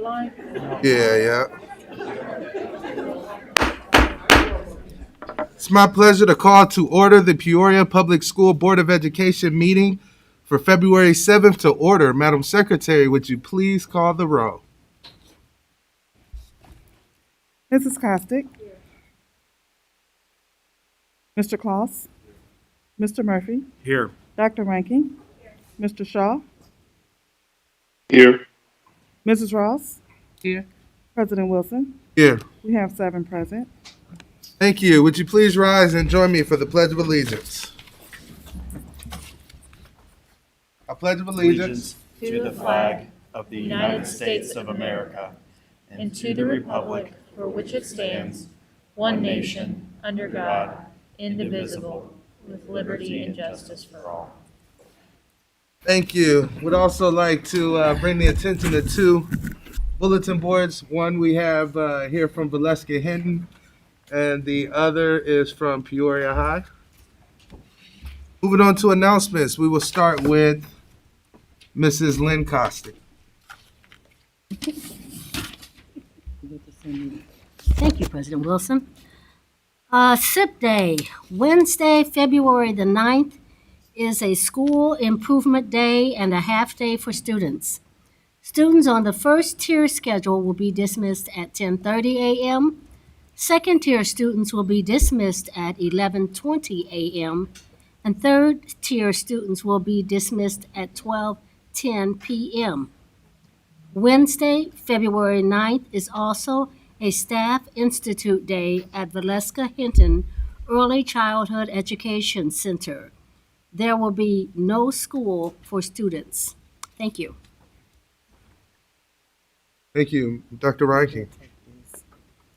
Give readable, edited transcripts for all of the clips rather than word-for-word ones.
line? Yeah. It's my pleasure to call to order the Peoria Public School Board of Education meeting for February 7th to order. Madam Secretary, would you please call the roll? Mrs. Costick. Mr. Kloss. Mr. Murphy. Here. Dr. Rankin. Mr. Shaw. Here. Mrs. Ross. Here. President Wilson. Here. We have 7 present. Thank you. Would you please rise and join me for the Pledge of Allegiance? I pledge of allegiance to the flag of the United States of America and to the republic for which it stands, one nation, under God, indivisible, with liberty and justice for all. Thank you. Would also like to bring the attention to 2 bulletin boards. One we have here from Valeska Hinton, and the other is from Peoria High. Moving on to announcements, we will start with Mrs. Lynn Costick. Thank you, President Wilson. SIP Day, Wednesday, February the 9th, is a school improvement day and a half day for students. Students on the first tier schedule will be dismissed at 10:30 a.m. Second tier students will be dismissed at 11:20 a.m. and third tier students will be dismissed at 12:10 p.m. Wednesday, February 9th, is also a Staff Institute Day at Valeska Hinton Early Childhood Education Center. There will be no school for students. Thank you. Thank you. Dr. Rankin.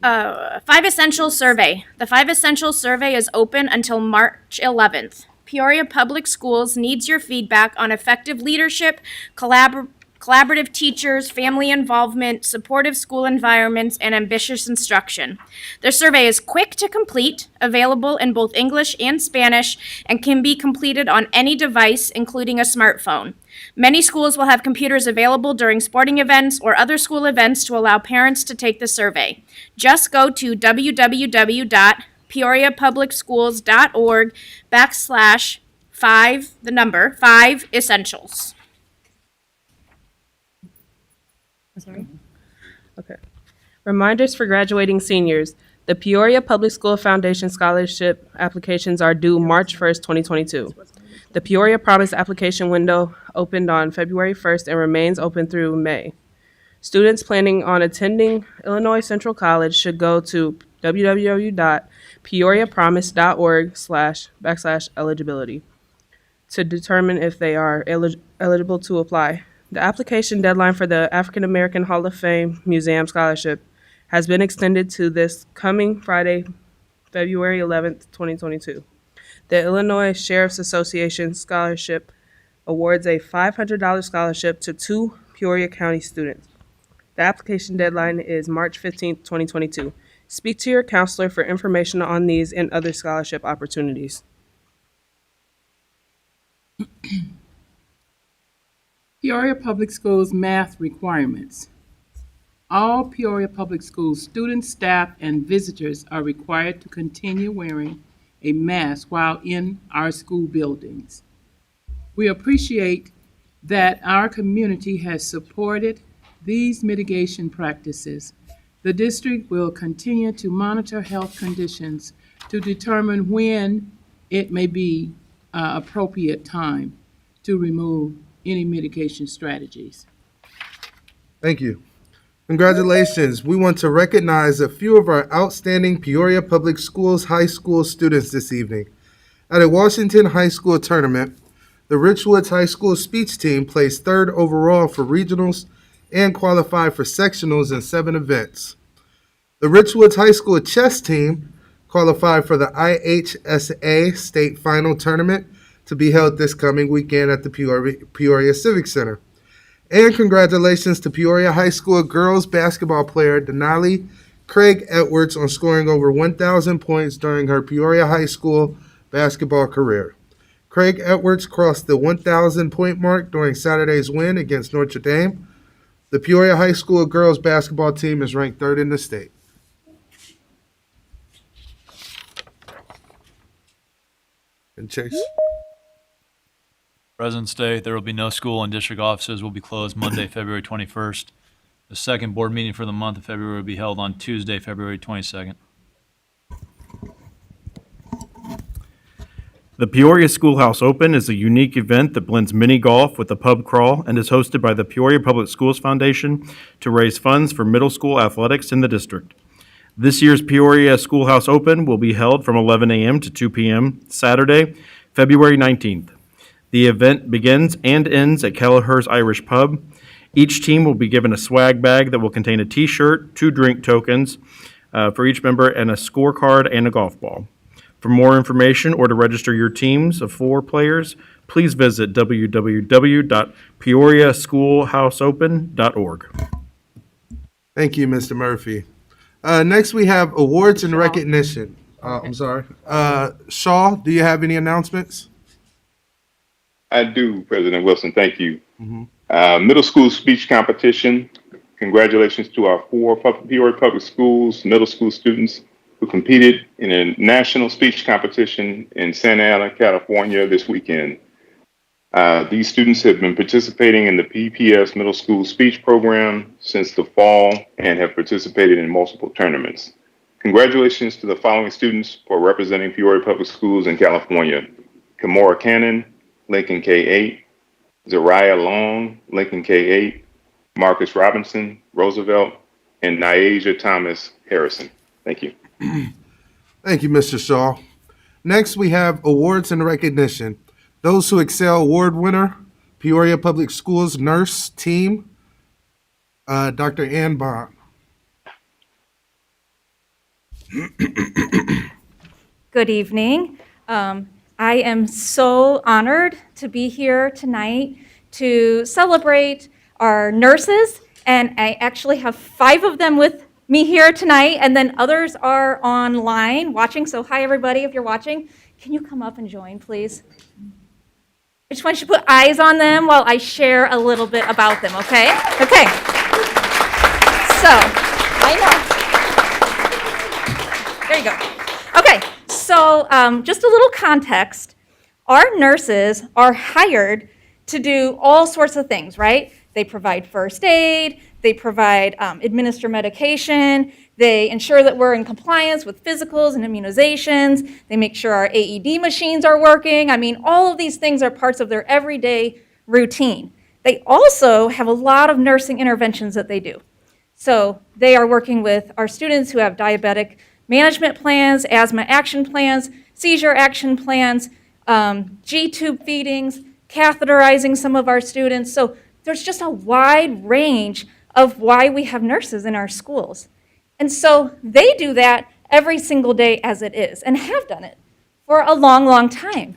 5 Essential Survey. The 5 Essential Survey is open until March 11th. Peoria Public Schools needs your feedback on effective leadership, collaborative teachers, family involvement, supportive school environments, and ambitious instruction. The survey is quick to complete, available in both English and Spanish, and can be completed on any device, including a smartphone. Many schools will have computers available during sporting events or other school events to allow parents to take the survey. Just go to www.peoriapublicschools.org/5 essentials. Sorry. Okay. Reminders for graduating seniors. The Peoria Public School Foundation Scholarship applications are due March 1st, 2022. The Peoria Promise application window opened on February 1st and remains open through May. Students planning on attending Illinois Central College should go to www.peoriapromise.org/eligibility to determine if they are eligible to apply. The application deadline for the African American Hall of Fame Museum Scholarship has been extended to this coming Friday, February 11th, 2022. The Illinois Sheriff's Association Scholarship awards a $500 scholarship to 2 Peoria County students. The application deadline is March 15th, 2022. Speak to your counselor for information on these and other scholarship opportunities. Peoria Public Schools math requirements. All Peoria Public Schools students, staff, and visitors are required to continue wearing a mask while in our school buildings. We appreciate that our community has supported these mitigation practices. The district will continue to monitor health conditions to determine when it may be appropriate time to remove any mitigation strategies. Thank you. Congratulations. We want to recognize a few of our outstanding Peoria Public Schools high school students this evening. At a Washington High School tournament, the Richwoods High School speech team placed 3rd overall for regionals and qualified for sectionals in 7 events. The Richwoods High School chess team qualified for the IHSA State Final Tournament to be held this coming weekend at the Peoria Civic Center. And congratulations to Peoria High School girls basketball player Denali Craig Edwards on scoring over 1,000 points during her Peoria High School basketball career. Craig Edwards crossed the 1,000 point mark during Saturday's win against Notre Dame. The Peoria High School girls basketball team is ranked third in the state. And Chase. President's Day, there will be no school and district offices will be closed Monday, February 21st. The second board meeting for the month of February will be held on Tuesday, February 22nd. The Peoria Schoolhouse Open is a unique event that blends mini golf with a pub crawl and is hosted by the Peoria Public Schools Foundation to raise funds for middle school athletics in the district. This year's Peoria Schoolhouse Open will be held from 11 a.m. to 2 p.m. Saturday, February 19th. The event begins and ends at Kelleher's Irish Pub. Each team will be given a swag bag that will contain a t-shirt, 2 drink tokens for each member, and a scorecard and a golf ball. For more information or to register your teams of 4 players, please visit www.peoriaschoolhouseopen.org. Thank you, Mr. Murphy. Next, we have awards and recognition. I'm sorry. Shaw, do you have any announcements? I do, President Wilson. Thank you. Middle school speech competition. Congratulations to our 4 Peoria Public Schools middle school students who competed in a national speech competition in Santa Ana, California this weekend. These students have been participating in the PPS Middle School Speech Program since the fall and have participated in multiple tournaments. Congratulations to the following students for representing Peoria Public Schools in California: Kimora Cannon, Lincoln K-8, Zariah Long, Lincoln K-8, Marcus Robinson, Roosevelt, and Nyasia Thomas Harrison. Thank you. Thank you, Mr. Shaw. Next, we have awards and recognition. Those who excel award winner, Peoria Public Schools nurse team, Dr. Ann Bond. Good evening. I am so honored to be here tonight to celebrate our nurses, and I actually have 5 of them with me here tonight, and then others are online watching. So hi, everybody, if you're watching. Can you come up and join, please? I just want you to put eyes on them while I share a little bit about them, okay? Okay. So, I know. There you go. Okay, so just a little context. Our nurses are hired to do all sorts of things, right? They provide first aid, they provide administer medication, they ensure that we're in compliance with physicals and immunizations, they make sure our AED machines are working. I mean, all of these things are parts of their everyday routine. They also have a lot of nursing interventions that they do. So they are working with our students who have diabetic management plans, asthma action plans, seizure action plans, G-tube feedings, catheterizing some of our students. So there's just a wide range of why we have nurses in our schools. And so they do that every single day as it is, and have done it for a long, long time.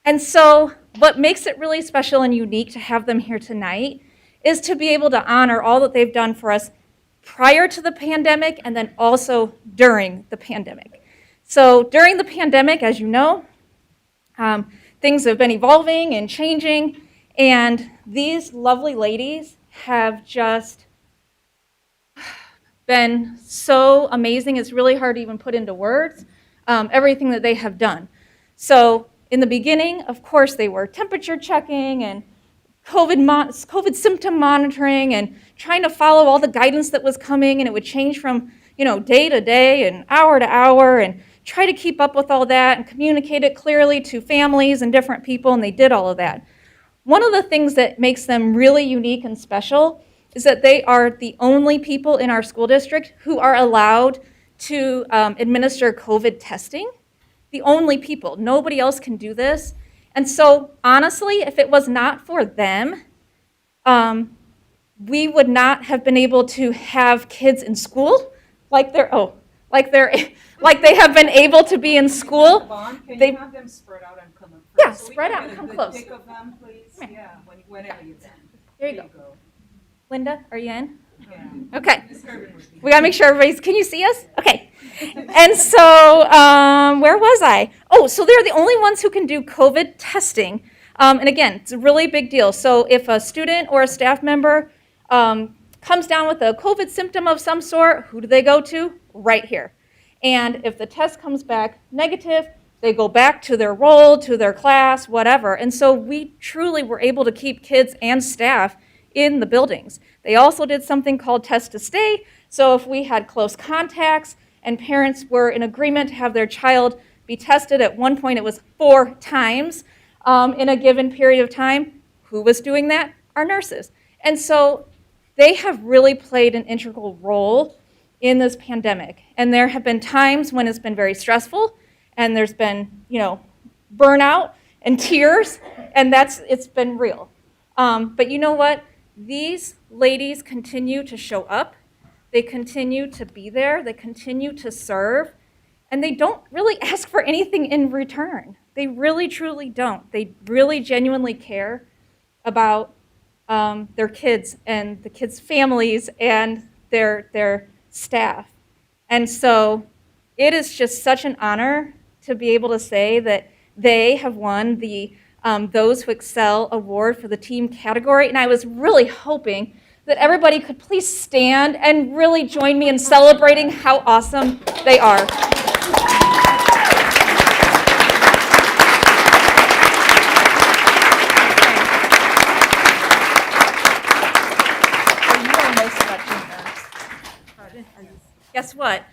And so what makes it really special and unique to have them here tonight is to be able to honor all that they've done for us prior to the pandemic and then also during the pandemic. So during the pandemic, as you know, things have been evolving and changing, and these lovely ladies have just been so amazing. It's really hard to even put into words everything that they have done. So in the beginning, of course, they were temperature checking and COVID symptom monitoring and trying to follow all the guidance that was coming, and it would change from day to day and hour to hour, and try to keep up with all that and communicate it clearly to families and different people, and they did all of that. One of the things that makes them really unique and special is that they are the only people in our school district who are allowed to administer COVID testing. The only people. Nobody else can do this. And so, honestly, if it was not for them, we would not have been able to have kids in school like they have been able to be in school. Can you have them spread out and come up first? Yeah, So we spread can out get and a come good close. pic of them, please. Yeah, whenever you can. There you go. Linda, are you in? Yeah. Okay. Miss Irvin would be- We gotta make sure everybody's, can you see us? Okay. And so, where was I? Oh, so they're the only ones who can do COVID testing. And again, it's a really big deal. So if a student or a staff member comes down with a COVID symptom of some sort, who do they go to? Right here. And if the test comes back negative, they go back to their role, to their class, whatever. And so we truly were able to keep kids and staff in the buildings. They also did something called test to stay. So if we had close contacts and parents were in agreement to have their child be tested, at one point it was 4 times in a given period of time, who was doing that? Our nurses. And so they have really played an integral role in this pandemic. And there have been times when it's been very stressful, and there's been, burnout and tears, and it's been real. But you know what? These ladies continue to show up. They continue to be there. They continue to serve. And they don't really ask for anything in return. They really, truly don't. They really genuinely care about their kids and the kids' families and their staff. And so it is just such an honor to be able to say that they have won the Those Who Excel Award for the team category. And I was really hoping that everybody could please stand and really join me in celebrating how awesome they are. Guess what?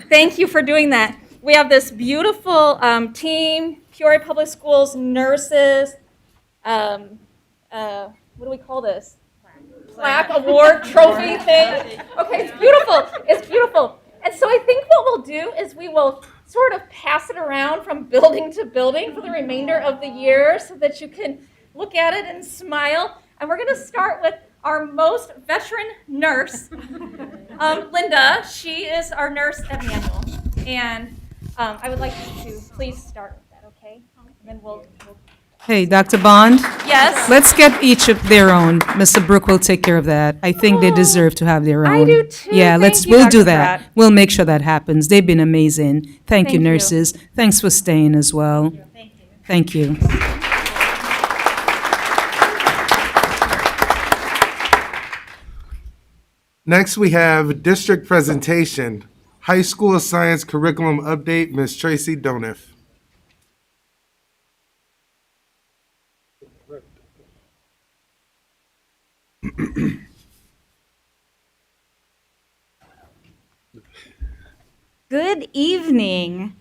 Thank you for doing that. We have this beautiful team, Peoria Public Schools nurses. What do we call this? Plaque award trophy thing. Okay, it's beautiful. It's beautiful. And so I think what we'll do is we will sort of pass it around from building to building for the remainder of the year so that you can look at it and smile. And we're going to start with our most veteran nurse, Linda. She is our nurse at Manual. And I would like you to please start with that, okay? And then we'll Hey, Dr. Bond? Yes? Let's get each of their own. Mr. Brook will take care of that. I think they deserve to have their own. I do too. Yeah, Thank you, we'll Dr. do that. Pratt. We'll make sure that happens. They've been amazing. Thank you, Thank you. nurses. Thanks for staying as well. Thank you. Next, we have district presentation, high school science curriculum update, Ms. Tracy Doniff. Good evening.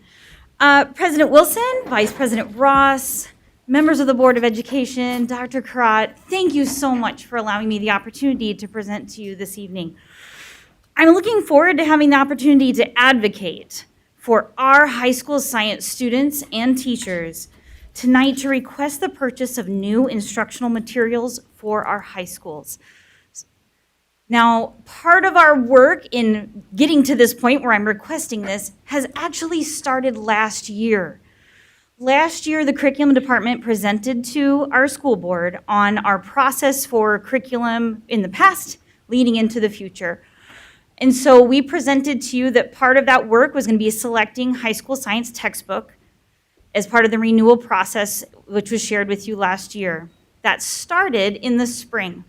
President Wilson, Vice President Ross, members of the Board of Education, Dr. Karat, thank you so much for allowing me the opportunity to present to you this evening. I'm looking forward to having the opportunity to advocate for our high school science students and teachers tonight to request the purchase of new instructional materials for our high schools. Now, part of our work in getting to this point where I'm requesting this has actually started last year. Last year, the curriculum department presented to our school board on our process for curriculum in the past leading into the future. And so we presented to you that part of that work was going to be selecting high school science textbook as part of the renewal process, which was shared with you last year. That started in the spring.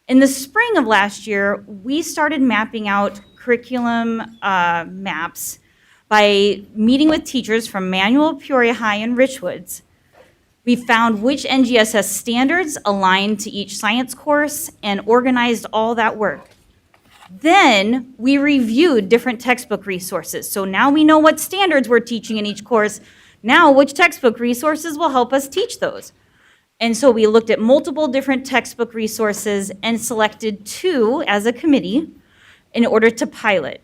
In the spring of last year, we started mapping out curriculum maps by meeting with teachers from Manual, Peoria High, and Richwoods. We found which NGSS standards aligned to each science course and organized all that work. Then we reviewed different textbook resources. So now we know what standards we're teaching in each course. Now, which textbook resources will help us teach those? And so we looked at multiple different textbook resources and selected 2 as a committee in order to pilot.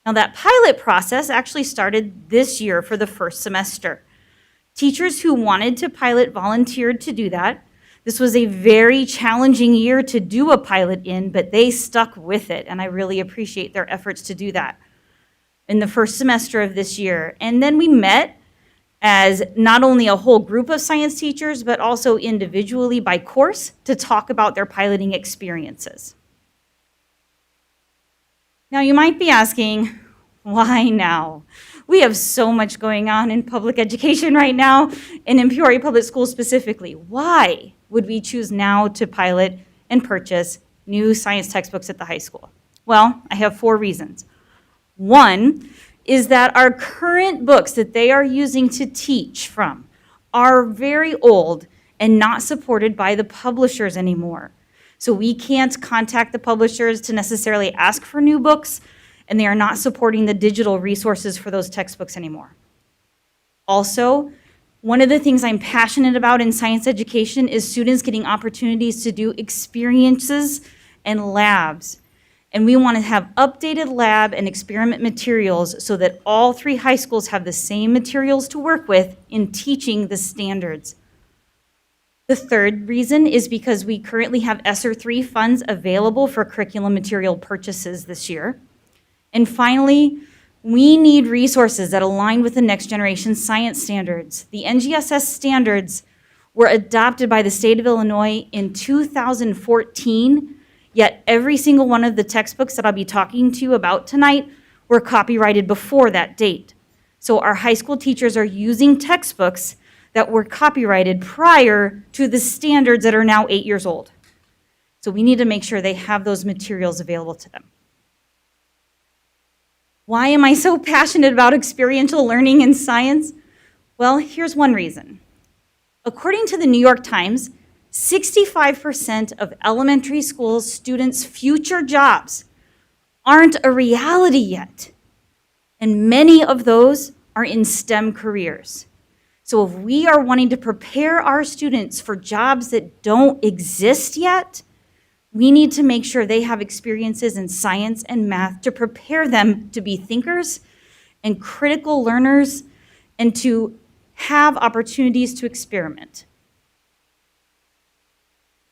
Now that pilot process actually started this year for the first semester. Teachers who wanted to pilot volunteered to do that. This was a very challenging year to do a pilot in, but they stuck with it, and I really appreciate their efforts to do that in the first semester of this year. And then we met as not only a whole group of science teachers, but also individually by course to talk about their piloting experiences. Now you might be asking, why now? We have so much going on in public education right now, and in Peoria Public Schools specifically. Why would we choose now to pilot and purchase new science textbooks at the high school? Well, I have 4 reasons. One is that our current books that they are using to teach from are very old and not supported by the publishers anymore. So we can't contact the publishers to necessarily ask for new books, and they are not supporting the digital resources for those textbooks anymore. Also, one of the things I'm passionate about in science education is students getting opportunities to do experiences and labs. And we want to have updated lab and experiment materials so that all 3 high schools have the same materials to work with in teaching the standards. The third reason is because we currently have ESSER 3 funds available for curriculum material purchases this year. And finally, we need resources that align with the next generation science standards. The NGSS standards were adopted by the state of Illinois in 2014, yet every single one of the textbooks that I'll be talking to you about tonight were copyrighted before that date. So our high school teachers are using textbooks that were copyrighted prior to the standards that are now 8 years old. So we need to make sure they have those materials available to them. Why am I so passionate about experiential learning in science? Well, here's one reason. According to the New York Times, 65% of elementary school students' future jobs aren't a reality yet. And many of those are in STEM careers. So if we are wanting to prepare our students for jobs that don't exist yet, we need to make sure they have experiences in science and math to prepare them to be thinkers and critical learners and to have opportunities to experiment.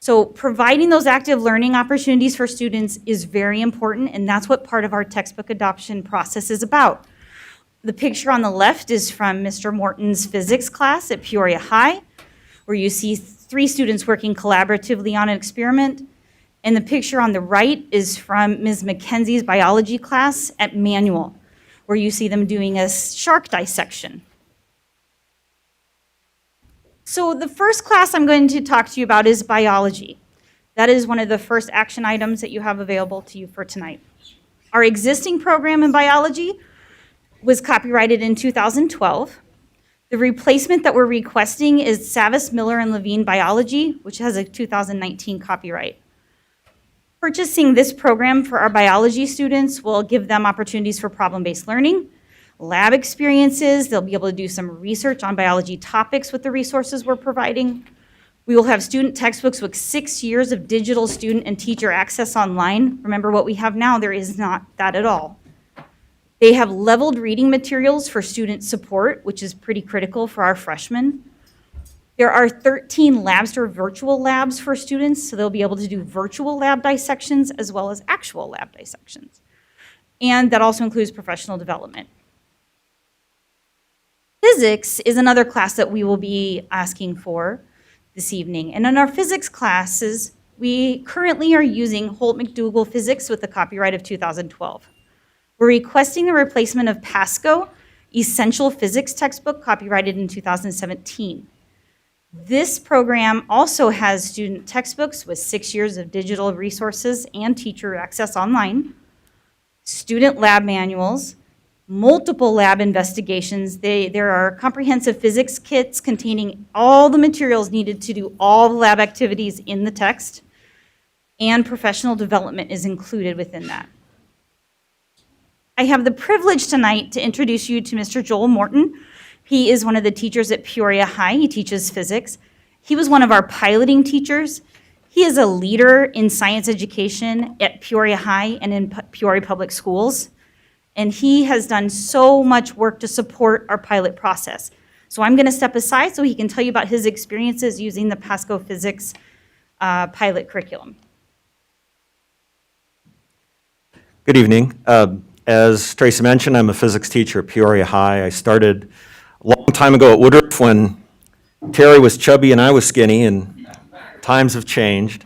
So providing those active learning opportunities for students is very important, and that's what part of our textbook adoption process is about. The picture on the left is from Mr. Morton's physics class at Peoria High, where you see 3 students working collaboratively on an experiment. And the picture on the right is from Ms. McKenzie's biology class at Manual, where you see them doing a shark dissection. So the first class I'm going to talk to you about is biology. That is one of the first action items that you have available to you for tonight. Our existing program in biology was copyrighted in 2012. The replacement that we're requesting is Savis, Miller, and Levine Biology, which has a 2019 copyright. Purchasing this program for our biology students will give them opportunities for problem-based learning, lab experiences. They'll be able to do some research on biology topics with the resources we're providing. We will have student textbooks with 6 years of digital student and teacher access online. Remember what we have now, there is not that at all. They have leveled reading materials for student support, which is pretty critical for our freshmen. There are 13 labs or virtual labs for students, so they'll be able to do virtual lab dissections as well as actual lab dissections. And that also includes professional development. Physics is another class that we will be asking for this evening. And in our physics classes, we currently are using Holt-McDougall Physics with the copyright of 2012. We're requesting the replacement of Pasco Essential Physics textbook copyrighted in 2017. This program also has student textbooks with 6 years of digital resources and teacher access online, student lab manuals, multiple lab investigations. There are comprehensive physics kits containing all the materials needed to do all the lab activities in the text, and professional development is included within that. I have the privilege tonight to introduce you to Mr. Joel Morton. He is one of the teachers at Peoria High. He teaches physics. He was one of our piloting teachers. He is a leader in science education at Peoria High and in Peoria Public Schools. And he has done so much work to support our pilot process. So I'm going to step aside so he can tell you about his experiences using the Pasco Physics pilot curriculum. Good evening. As Tracy mentioned, I'm a physics teacher at Peoria High. I started a long time ago at Woodruff when Terry was chubby and I was skinny, and times have changed.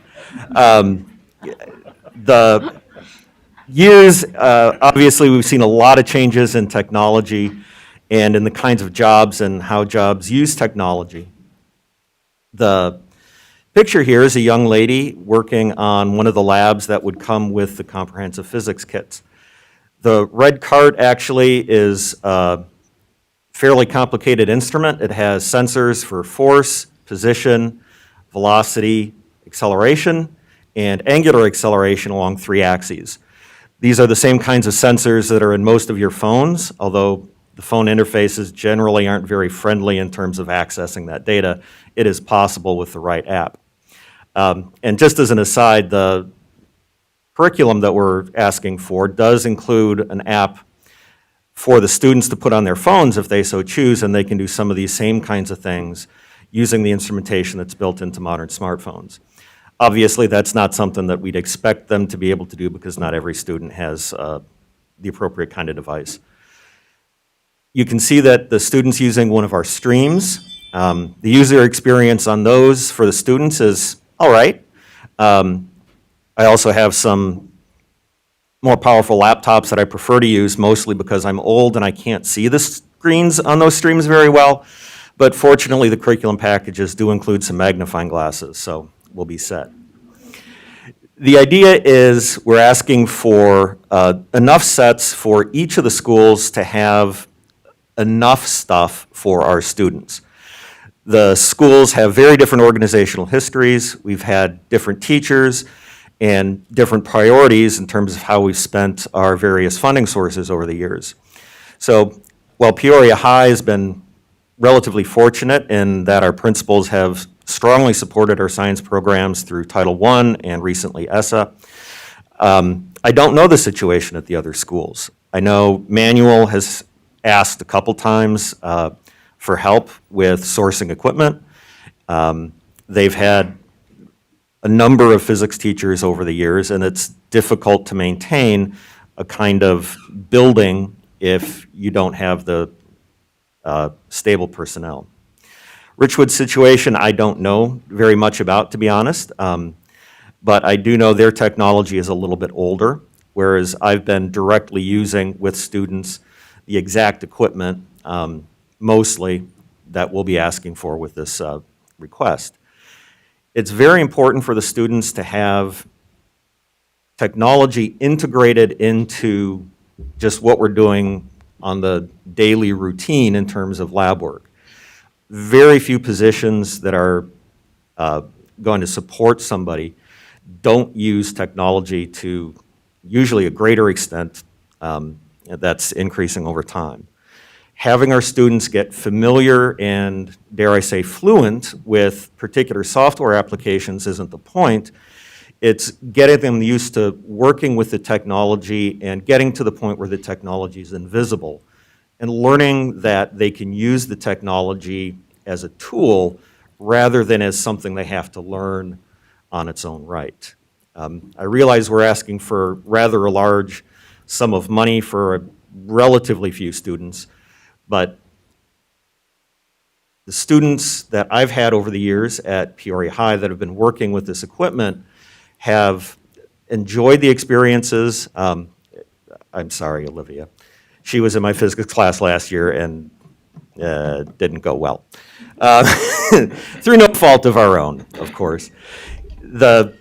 The years, obviously, we've seen a lot of changes in technology and in the kinds of jobs and how jobs use technology. The Picture here is a young lady working on one of the labs that would come with the comprehensive physics kits. The red cart actually is a fairly complicated instrument. It has sensors for force, position, velocity, acceleration, and angular acceleration along 3 axes. These are the same kinds of sensors that are in most of your phones, although the phone interfaces generally aren't very friendly in terms of accessing that data. It is possible with the right app. And just as an aside, the curriculum that we're asking for does include an app for the students to put on their phones if they so choose, and they can do some of these same kinds of things using the instrumentation that's built into modern smartphones. Obviously, that's not something that we'd expect them to be able to do because not every student has the appropriate kind of device. You can see that the student's using one of our streams. The user experience on those for the students is all right. I also have some more powerful laptops that I prefer to use, mostly because I'm old and I can't see the screens on those streams very well. But fortunately, the curriculum packages do include some magnifying glasses, so we'll be set. The idea is we're asking for enough sets for each of the schools to have enough stuff for our students. The schools have very different organizational histories. We've had different teachers and different priorities in terms of how we've spent our various funding sources over the years. So while Peoria High has been relatively fortunate in that our principals have strongly supported our science programs through Title I and recently ESSA, I don't know the situation at the other schools. I know Manual has asked a couple times for help with sourcing equipment. They've had a number of physics teachers over the years, and it's difficult to maintain a kind of building if you don't have the stable personnel. Richwood's situation, I don't know very much about, to be honest, but I do know their technology is a little bit older, whereas I've been directly using with students the exact equipment, mostly, that we'll be asking for with this request. It's very important for the students to have technology integrated into just what we're doing on the daily routine in terms of lab work. Very few positions that are going to support somebody don't use technology to usually a greater extent that's increasing over time. Having our students get familiar and, dare I say, fluent with particular software applications isn't the point. It's getting them used to working with the technology and getting to the point where the technology is invisible and learning that they can use the technology as a tool rather than as something they have to learn on its own right. I realize we're asking for rather a large sum of money for a relatively few students, but the students that I've had over the years at Peoria High that have been working with this equipment have enjoyed the experiences. I'm sorry, Olivia. She was in my physics class last year and didn't go well. Through no fault of our own, of course. The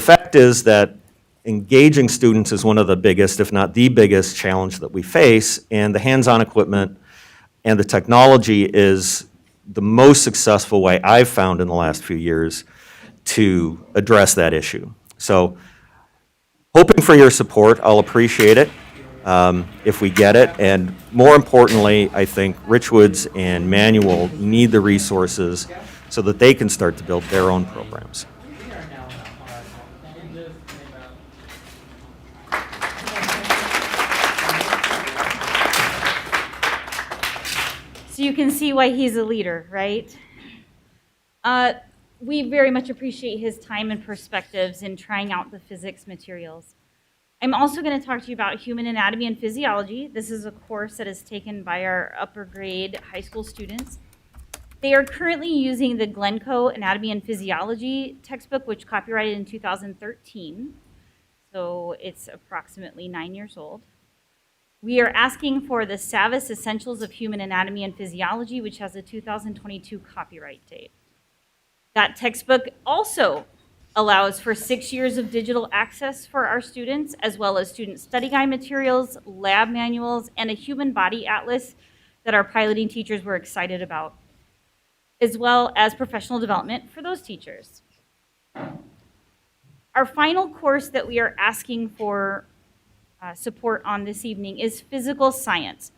fact is that engaging students is one of the biggest, if not the biggest, challenge that we face, and the hands-on equipment and the technology is the most successful way I've found in the last few years to address that issue. So, hoping for your support. I'll appreciate it if we get it, and more importantly, I think Richwoods and Manual need the resources so that they can start to build their own programs. So you can see why he's a leader, right? We very much appreciate his time and perspectives in trying out the physics materials. I'm also going to talk to you about human anatomy and physiology. This is a course that is taken by our upper grade high school students. They are currently using the Glencoe Anatomy and Physiology textbook, which copyrighted in 2013. So it's approximately 9 years old. We are asking for the Savas Essentials of Human Anatomy and Physiology, which has a 2022 copyright date. That textbook also allows for 6 years of digital access for our students, as well as student study guide materials, lab manuals, and a human body atlas that our piloting teachers were excited about, as well as professional development for those teachers. Our final course that we are asking for support on this evening is physical science.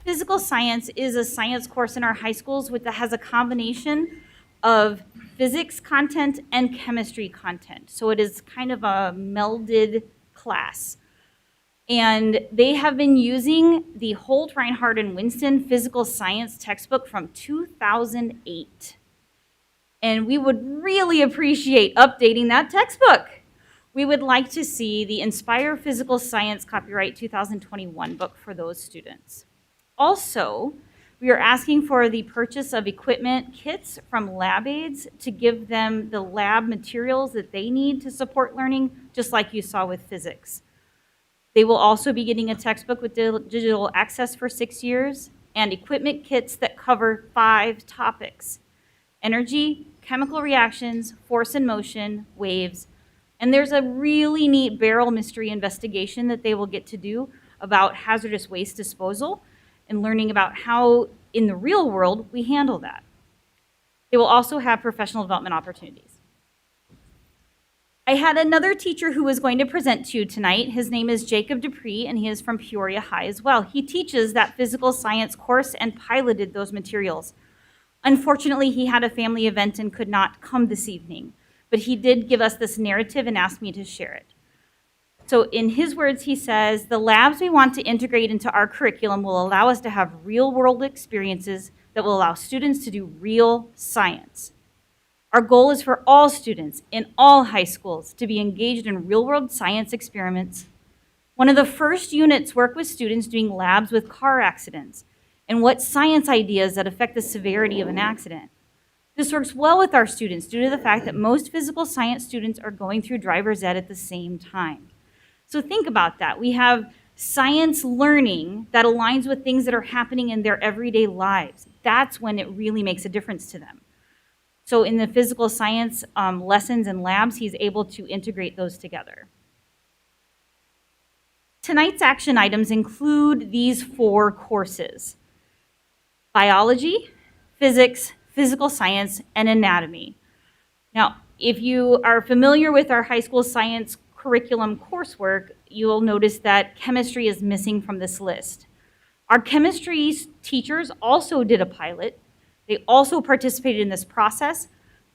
Physical science is a science course in our high schools that has a combination of physics content and chemistry content. So it is kind of a melded class. And they have been using the Holt, Reinhardt, and Winston physical science textbook from 2008. And we would really appreciate updating that textbook. We would like to see the Inspire Physical Science Copyright 2021 book for those students. Also, we are asking for the purchase of equipment kits from LabAids to give them the lab materials that they need to support learning, just like you saw with physics. They will also be getting a textbook with digital access for 6 years and equipment kits that cover 5 topics: energy, chemical reactions, force and motion, waves, and there's a really neat barrel mystery investigation that they will get to do about hazardous waste disposal and learning about how, in the real world, we handle that. They will also have professional development opportunities. I had another teacher who was going to present to you tonight. His name is Jacob Dupree, and he is from Peoria High as well. He teaches that physical science course and piloted those materials. Unfortunately, he had a family event and could not come this evening, but he did give us this narrative and asked me to share it. So in his words, he says, "The labs we want to integrate into our curriculum will allow us to have real-world experiences that will allow students to do real science. Our goal is for all students in all high schools to be engaged in real-world science experiments. One of the first units work with students doing labs with car accidents and what science ideas that affect the severity of an accident. This works well with our students due to the fact that most physical science students are going through driver's ed at the same time." So think about that. We have science learning that aligns with things that are happening in their everyday lives. That's when it really makes a difference to them. So in the physical science lessons and labs, he's able to integrate those together. Tonight's action items include these 4 courses: biology, physics, physical science, and anatomy. Now, if you are familiar with our high school science curriculum coursework, you'll notice that chemistry is missing from this list. Our chemistry teachers also did a pilot. They also participated in this process,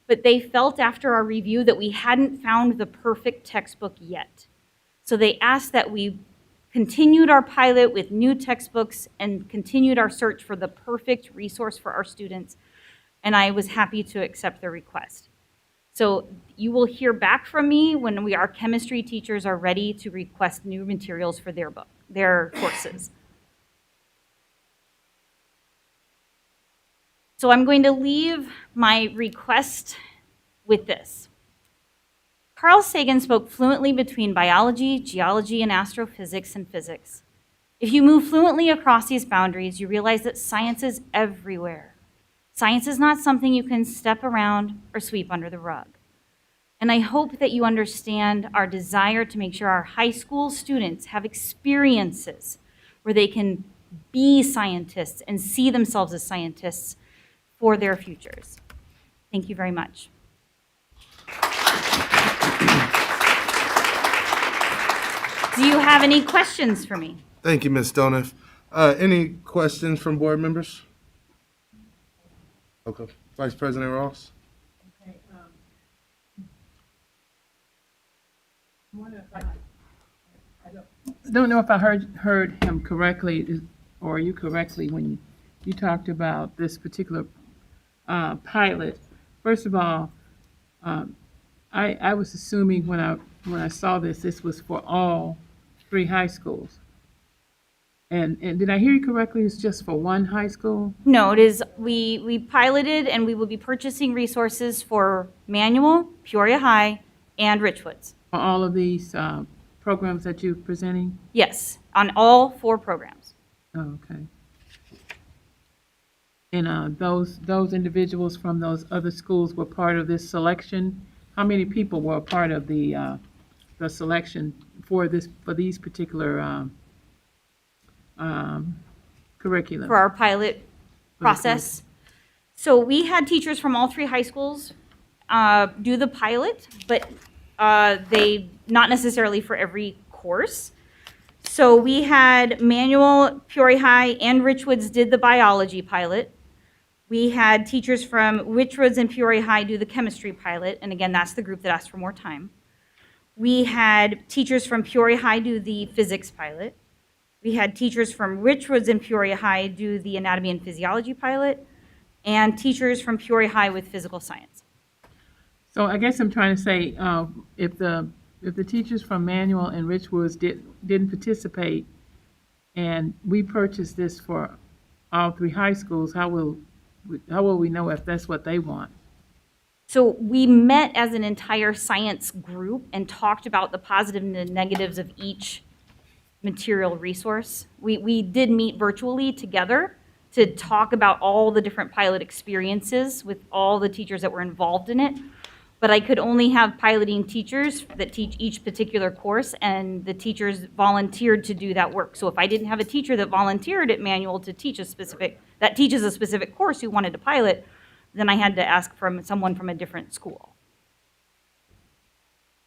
but they felt after our review that we hadn't found the perfect textbook yet. So they asked that we continued our pilot with new textbooks and continued our search for the perfect resource for our students, and I was happy to accept their request. So you will hear back from me when our chemistry teachers are ready to request new materials for their courses. So I'm going to leave my request with this. Carl Sagan spoke fluently between biology, geology, and astrophysics and physics. If you move fluently across these boundaries, you realize that science is everywhere. Science is not something you can step around or sweep under the rug. And I hope that you understand our desire to make sure our high school students have experiences where they can be scientists and see themselves as scientists for their futures. Thank you very much. Do you have any questions for me? Thank you, Ms. Stoniff. Any questions from board members? Okay. Vice President Ross? I don't know if I heard him correctly, or you correctly, when you talked about this particular pilot. First of all, I was assuming when I saw this was for all 3 high schools. And did I hear you correctly? It's just for one high school? No, it is, we piloted and we will be purchasing resources for Manual, Peoria High, and Richwoods. For all of these programs that you're presenting? Yes, on all 4 programs. Oh, okay. And those individuals from those other schools were part of this selection. How many people were a part of the selection for these particular curriculum? For our pilot process. So we had teachers from all three high schools do the pilot, but they not necessarily for every course. So we had Manual, Peoria High, and Richwoods did the biology pilot. We had teachers from Richwoods and Peoria High do the chemistry pilot, and again, that's the group that asked for more time. We had teachers from Peoria High do the physics pilot. We had teachers from Richwoods and Peoria High do the anatomy and physiology pilot, and teachers from Peoria High with physical science. So I guess I'm trying to say, if the teachers from Manual and Richwoods didn't participate, and we purchased this for all three high schools, how will we know if that's what they want? So we met as an entire science group and talked about the positive and the negatives of each material resource. We did meet virtually together to talk about all the different pilot experiences with all the teachers that were involved in it. But I could only have piloting teachers that teach each particular course, and the teachers volunteered to do that work. So if I didn't have a teacher that volunteered at Manual to teach that teaches a specific course who wanted to pilot, then I had to ask from someone from a different school.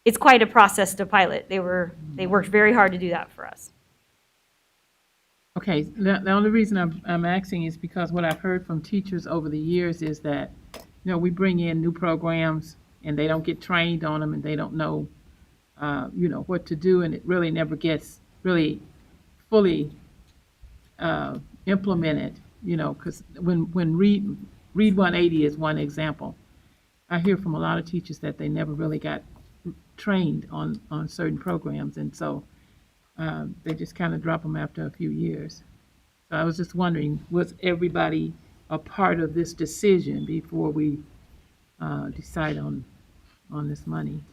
It's quite a process to pilot. They worked very hard to do that for us. Okay, the only reason I'm asking is because what I've heard from teachers over the years is that, we bring in new programs and they don't get trained on them and they don't know, what to do, and it really never gets really fully implemented, because when Read 180 is one example. I hear from a lot of teachers that they never really got trained on certain programs, and so they just kind of drop them after a few years. So I was just wondering, was everybody a part of this decision before we decide on this money?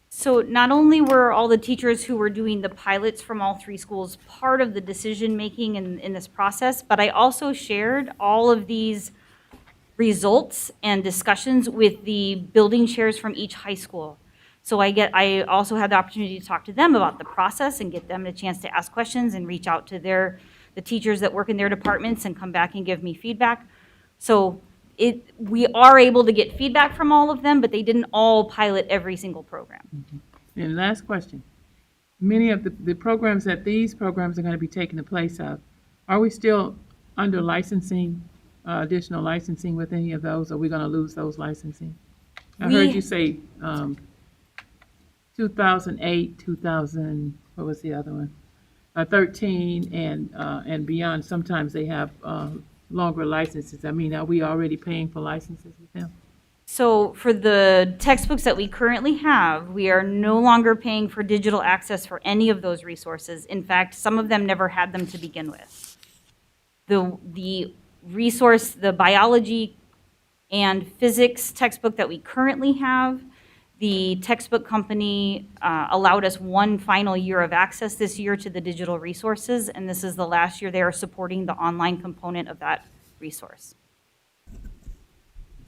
So not only were all the teachers who were doing the pilots from all three schools part of the decision-making in this process, but I also shared all of these results and discussions with the building chairs from each high school. So I also had the opportunity to talk to them about the process and get them a chance to ask questions and reach out to the teachers that work in their departments and come back and give me feedback. So we are able to get feedback from all of them, but they didn't all pilot every single program. Mm-hmm. And last question. Many of the programs that these programs are going to be taking the place of, are we still under licensing, additional licensing with any of those? Or are we going to lose those licensing? I heard you say 2008, 2000, what was the other one? 13 and beyond. Sometimes they have longer licenses. I mean, are we already paying for licenses with them? So for the textbooks that we currently have, we are no longer paying for digital access for any of those resources. In fact, some of them never had them to begin with. The resource, the biology and physics textbook that we currently have, the textbook company allowed us one final year of access this year to the digital resources, and this is the last year they are supporting the online component of that resource.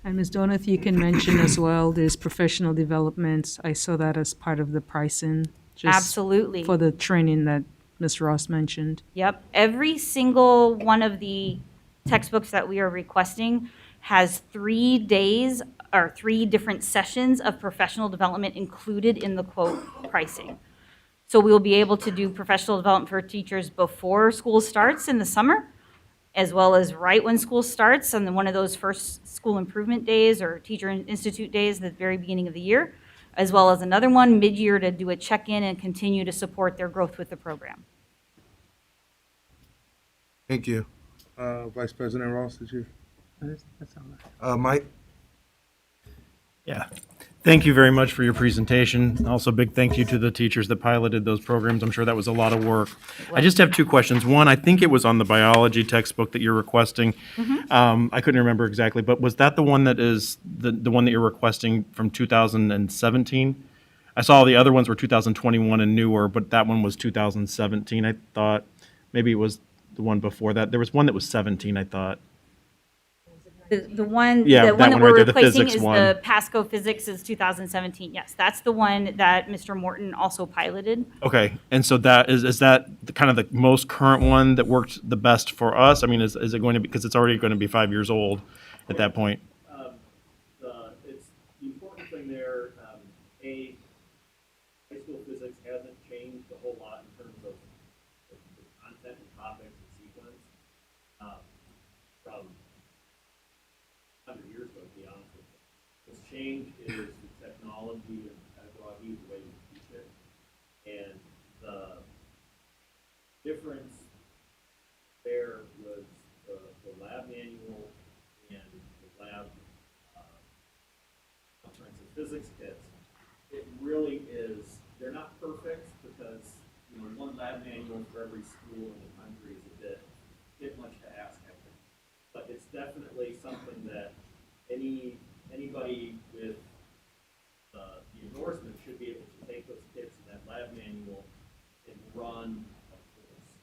And Ms. Donath, you can mention as well, there's professional development. I saw that as part of the pricing. just Absolutely. For the training that Ms. Ross mentioned. Yep, every single one of the textbooks that we are requesting has 3 days or 3 different sessions of professional development included in the quote pricing. So we will be able to do professional development for teachers before school starts in the summer, as well as right when school starts on one of those first school improvement days or teacher institute days at the very beginning of the year, as well as another one mid-year to do a check-in and continue to support their growth with the program. Thank you. Vice President Ross, did you? That's all right. Mike? Yeah. Thank you very much for your presentation. Also, big thank you to the teachers that piloted those programs. I'm sure that was a lot of work. I just have 2 questions. One, I think it was on the biology textbook that you're requesting. I couldn't remember exactly, but was that the one that is the one that you're requesting from 2017? I saw the other ones were 2021 and newer, but that one was 2017. I thought maybe it was the one before that. There was one that was 17, I thought. The one, Yeah, the that one that one we're right there, the replacing physics is one. the Pasco Physics is 2017. Yes, that's the one that Mr. Morton also piloted. Okay, and so that is that the kind of the most current one that worked the best for us? I mean, is it going to be, because it's already going to be 5 years old at that point? It's the important thing there. High school physics hasn't changed a whole lot in terms of the content and topics and sequence from 100 years ago, to be honest with you. What's changed is the technology and pedagogy, the way we teach it, and the difference there was the lab manual and the lab, for instance, physics kits. It really is, they're not perfect because, one lab manual for every school in the country is a bit much to ask, I think. But it's definitely something that anybody with the endorsement should be able to take those kits and that lab manual and run a course.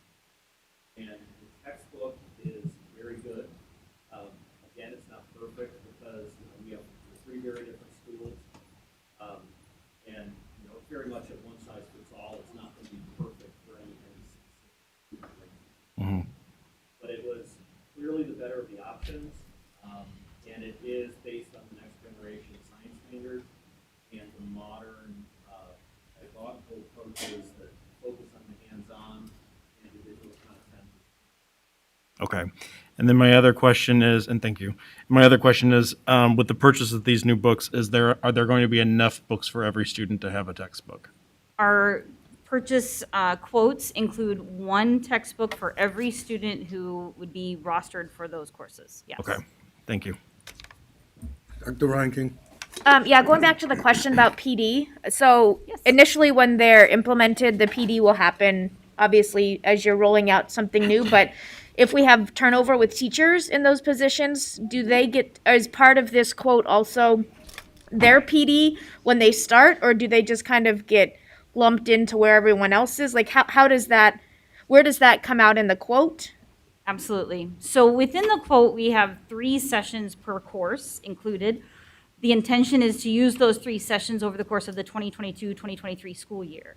And the textbook is very good. Again, it's not perfect because we have 3 very different schools. And it's very much a one size fits all. It's not going to be perfect for any Mhm. but it was clearly the better of the options, and it is based on the next generation science standards and the modern pedagogical approaches that focus on the hands-on individual content. Okay. And then my other question is, and thank you. My other question is, with the purchase of these new books, are there going to be enough books for every student to have a textbook? Our purchase quotes include 1 textbook for every student who would be rostered for those courses. Yes. Okay, thank you. Dr. Ryan King. Yeah, going back to the question about PD. So initially, when they're implemented, the PD will happen, obviously, as you're rolling out something new. But if we have turnover with teachers in those positions, do they get, as part of this quote, also their PD when they start, or do they just kind of get lumped into where everyone else is? Like, how does that, where does that come out in the quote? Absolutely. So within the quote, we have 3 sessions per course included. The intention is to use those 3 sessions over the course of the 2022-2023 school year.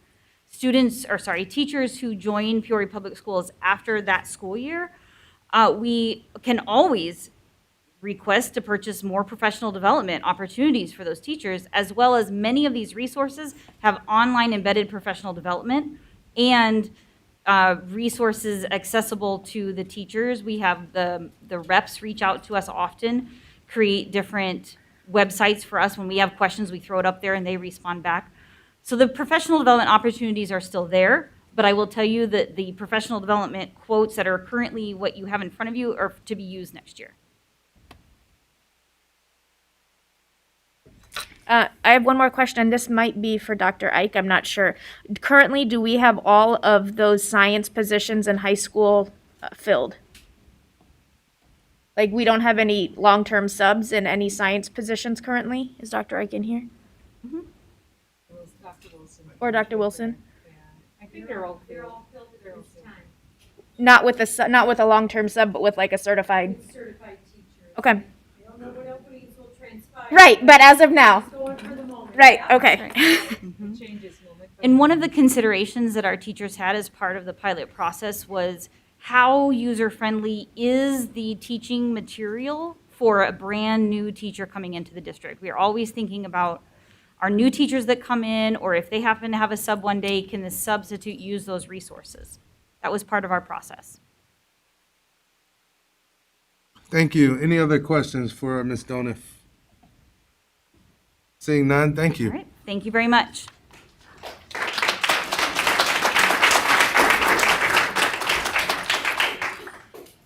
Teachers who join Peoria Public Schools after that school year, we can always request to purchase more professional development opportunities for those teachers, as well as many of these resources have online embedded professional development and resources accessible to the teachers. We have the reps reach out to us often, create different websites for us. When we have questions, we throw it up there and they respond back. So the professional development opportunities are still there, but I will tell you that the professional development quotes that are currently what you have in front of you are to be used next year. I have one more question, and this might be for Dr. Ike, I'm not sure. Currently, do we have all of those science positions in high school filled? Like, we don't have any long-term subs in any science positions currently? Is Dr. Ike in here? Dr. Wilson. Or Dr. Wilson? I think they're all filled at this time. Not with a long-term sub, but with like a certified? Certified teachers. Okay. I don't know what openings will transpire. Right, but as of now. It's going for the moment. Right, Yeah. okay. It changes moment. And one of the considerations that our teachers had as part of the pilot process was how user-friendly is the teaching material for a brand-new teacher coming into the district. We are always thinking about our new teachers that come in, or if they happen to have a sub one day, can the substitute use those resources? That was part of our process. Thank you. Any other questions for Ms. Doniff? Seeing none, thank you. All right, thank you very much.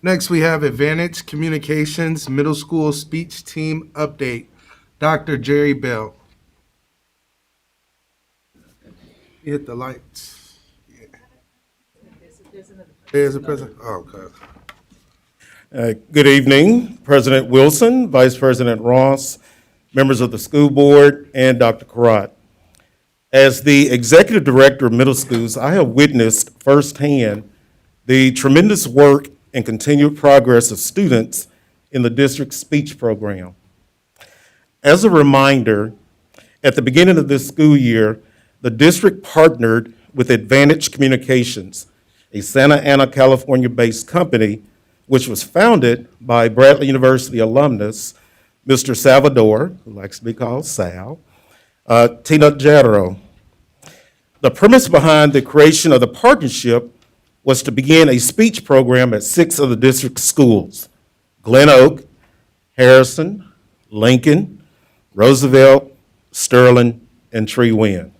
Next, we have Advantage Communications Middle School Speech Team Update. Dr. Jerry Bell. You hit the lights. Yeah. There's a president. Oh, okay. Good evening, President Wilson, Vice President Ross, members of the school board, and Dr. Karat. As the executive director of middle schools, I have witnessed firsthand the tremendous work and continued progress of students in the district's speech program. As a reminder, at the beginning of this school year, the district partnered with Advantage Communications, a Santa Ana, California-based company, which was founded by Bradley University alumnus, Mr. Salvador, who likes to be called Sal, Tina Jadro. The premise behind the creation of the partnership was to begin a speech program at 6 of the district's schools: Glen Oak, Harrison, Lincoln, Roosevelt, Sterling, and Tree Wind.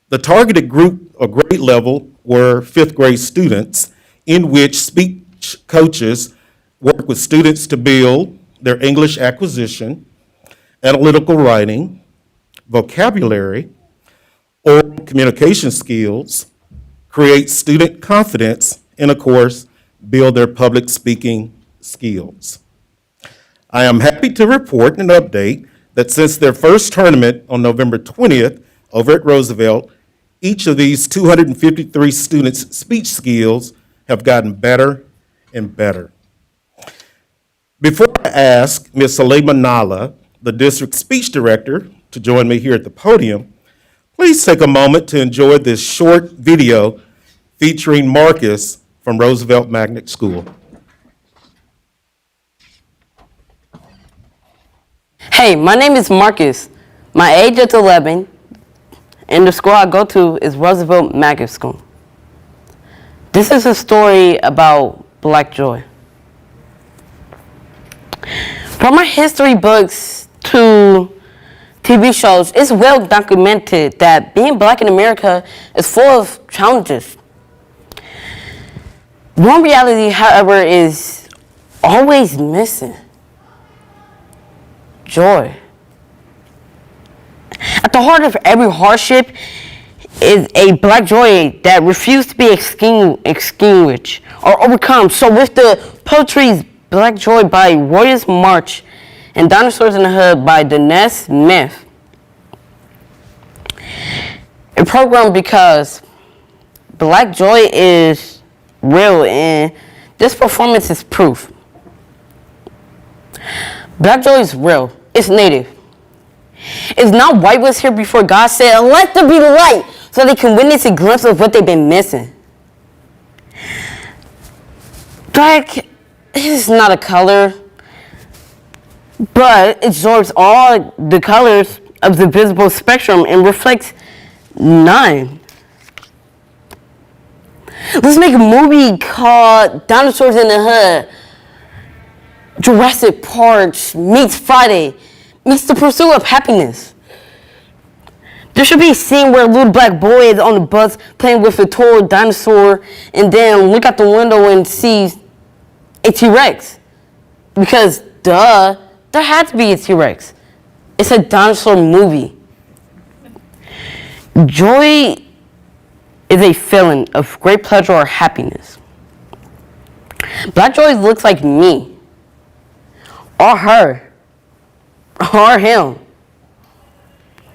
The targeted group or grade level were fifth grade students, in which speech coaches work with students to build their English acquisition, analytical writing, vocabulary, oral communication skills, create student confidence, and of course, build their public speaking skills. I am happy to report an update that since their first tournament on November 20th over at Roosevelt, each of these 253 students' speech skills have gotten better and better. Before I ask Ms. Salema Nala, the district speech director, to join me here at the podium, please take a moment to enjoy this short video featuring Marcus from Roosevelt Magnet School. Hey, my name is Marcus. My age is 11, and the school I go to is Roosevelt Magnet School. This is a story about Black joy. From my history books to TV shows, it's well documented that being Black in America is full of challenges. One reality, however, is always missing: joy. At the heart of every hardship is a Black joy that refused to be extinguished or overcome. So with the poetry's Black Joy by Warriors March and Dinosaurs in the Hood by Denise Smith, a program because Black joy is real, and this performance is proof. Black joy is real. It's native. It's not white was here before God said, "Let there be light," so they can witness a glimpse of what they've been missing. Black is not a color, but it absorbs all the colors of the visible spectrum and reflects none. Let's make a movie called Dinosaurs in the Hood. Jurassic Park meets Friday meets The Pursuit of Happiness. There should be a scene where a little black boy is on the bus playing with a toy dinosaur and then look out the window and sees a T-Rex. Because, duh, there had to be a T-Rex. It's a dinosaur movie. Joy is a feeling of great pleasure or happiness. Black joy looks like me, or her, or him,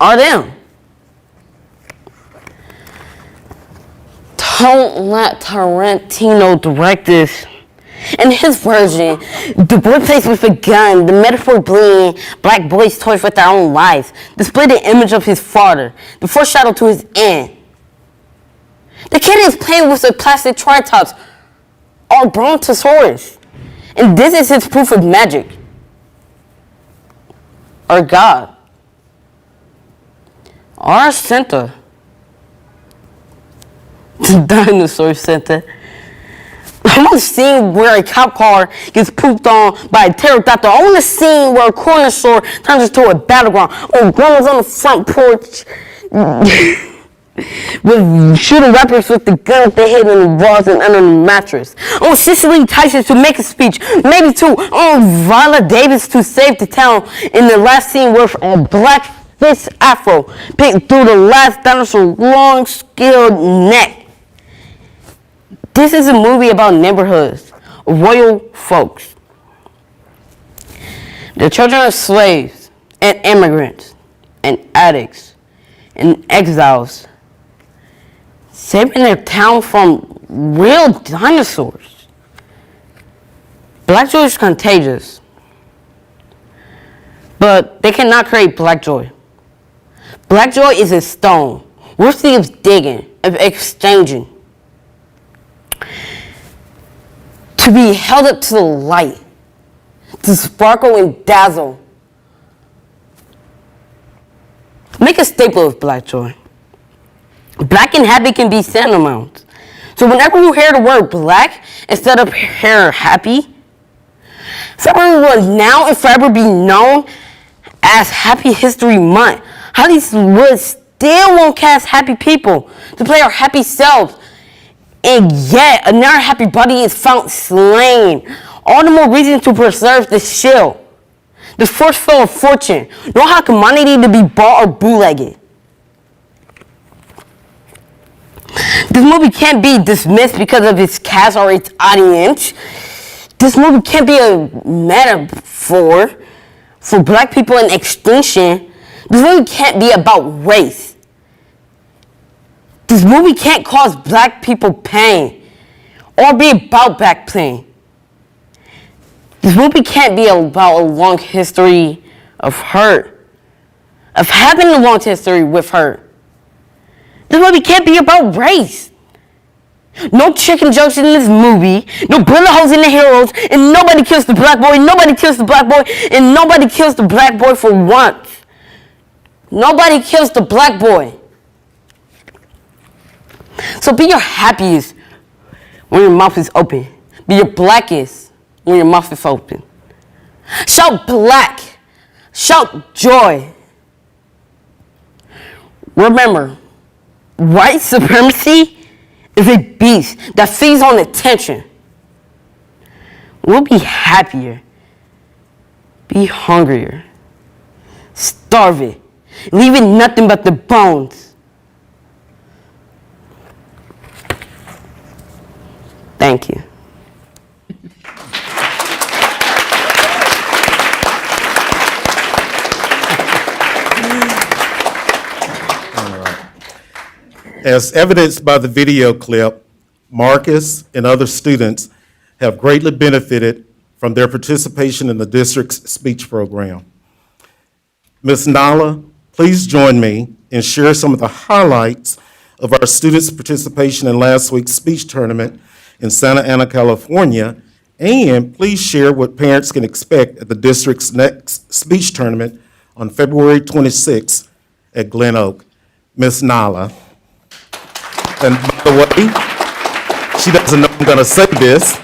or them. Don't let Tarantino direct this. In his version, the boy plays with a gun, the metaphor being black boys' toys with their own lives, display the image of his father, the foreshadow to his end. The kid is playing with a plastic triceratops or brontosaurus, and this is his proof of magic, or God, or Santa, the dinosaur Santa. I want a scene where a cop car gets pooped on by a pterodactyl. I want a scene where a corner store turns into a battleground, or grandma's on the front porch with shooting rappers with the gun at their head in the walls and under the mattress. I want Cicely Tyson to make a speech, maybe two. I want Viola Davis to save the town in the last scene with a black fist afro picked through the last dinosaur's long, skilled neck. This is a movie about neighborhoods, royal folks, the children of slaves and immigrants and addicts and exiles, saving their town from real dinosaurs. Black joy is contagious, but they cannot create black joy. Black joy is a stone, worthy of digging, of exchanging, to be held up to the light, to sparkle and dazzle. Make a staple of black joy. Black and happy can be synonyms. So whenever you hear the word black instead of hear happy, February will now and forever be known as Happy History Month. Hollywood still won't cast happy people to play our happy selves, and yet another happy body is found slain. All the more reason to preserve the shield. The forceful of fortune. Know how commodity to be bought or bootlegged. This movie can't be dismissed because of its cast or its audience. This movie can't be a metaphor for black people in extinction. This movie can't be about race. This movie can't cause black people pain or be about black pain. This movie can't be about a long history of hurt, of having a long history with hurt. This movie can't be about race. No chicken jokes in this movie, no bullet holes in the heroes, and nobody kills the black boy, nobody kills the black boy, and nobody kills the black boy for once. Nobody kills the black boy. So be your happiest when your mouth is open. Be your blackest when your mouth is open. Shout black. Shout joy. Remember, white supremacy is a beast that feeds on attention. We'll be happier, be hungrier, starving, leaving nothing but the bones. Thank you. As evidenced by the video clip, Marcus and other students have greatly benefited from their participation in the district's speech program. Ms. Nala, please join me and share some of the highlights of our students' participation in last week's speech tournament in Santa Ana, California, and please share what parents can expect at the district's next speech tournament on February 26th at Glen Oak. Ms. Nala. And by the way, she doesn't know I'm going to say this.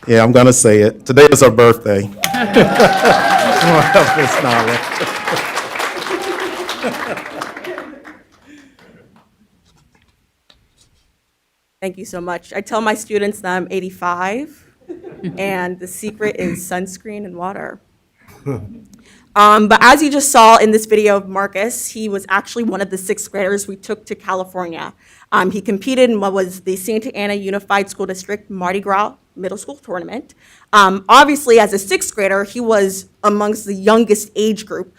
Yeah, I'm going to say it. Today is her birthday. Ms. Nala. Thank you so much. I tell my students that I'm 85, and the secret is sunscreen and water. But as you just saw in this video of Marcus, he was actually one of the sixth graders we took to California. He competed in what was the Santa Ana Unified School District Mardi Gras Middle School Tournament. Obviously, as a sixth grader, he was amongst the youngest age group,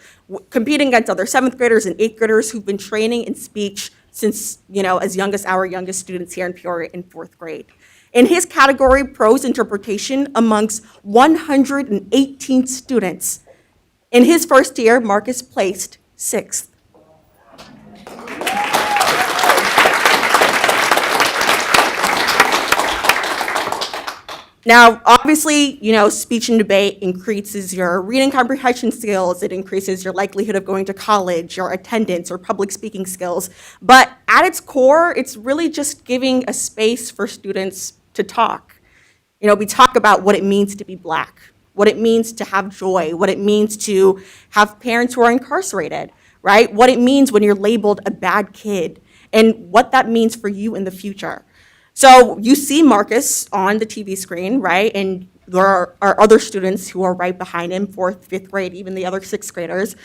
competing against other seventh graders and eighth graders who've been training in speech since, as young as our youngest students here in Peoria in fourth grade. In his category, prose interpretation, amongst 118 students, in his first year, Marcus placed sixth. Now, obviously, speech and debate increases your reading comprehension skills. It increases your likelihood of going to college, your attendance, or public speaking skills. But at its core, it's really just giving a space for students to talk. We talk about what it means to be Black, what it means to have joy, what it means to have parents who are incarcerated, right? What it means when you're labeled a bad kid, and what that means for you in the future. So you see Marcus on the TV screen, right? And there are other students who are right behind him, fourth, fifth grade, even the other sixth graders.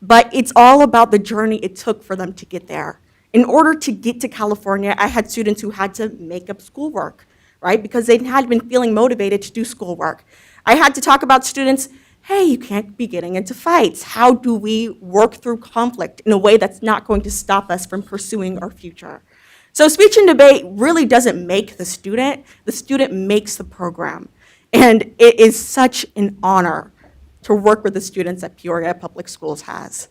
But it's all about the journey it took for them to get there. In order to get to California, I had students who had to make up schoolwork, right? Because they hadn't been feeling motivated to do schoolwork. I had to talk about students, hey, you can't be getting into fights. How do we work through conflict in a way that's not going to stop us from pursuing our future? So speech and debate really doesn't make the student makes the program. And it is such an honor to work with the students that Peoria Public Schools has.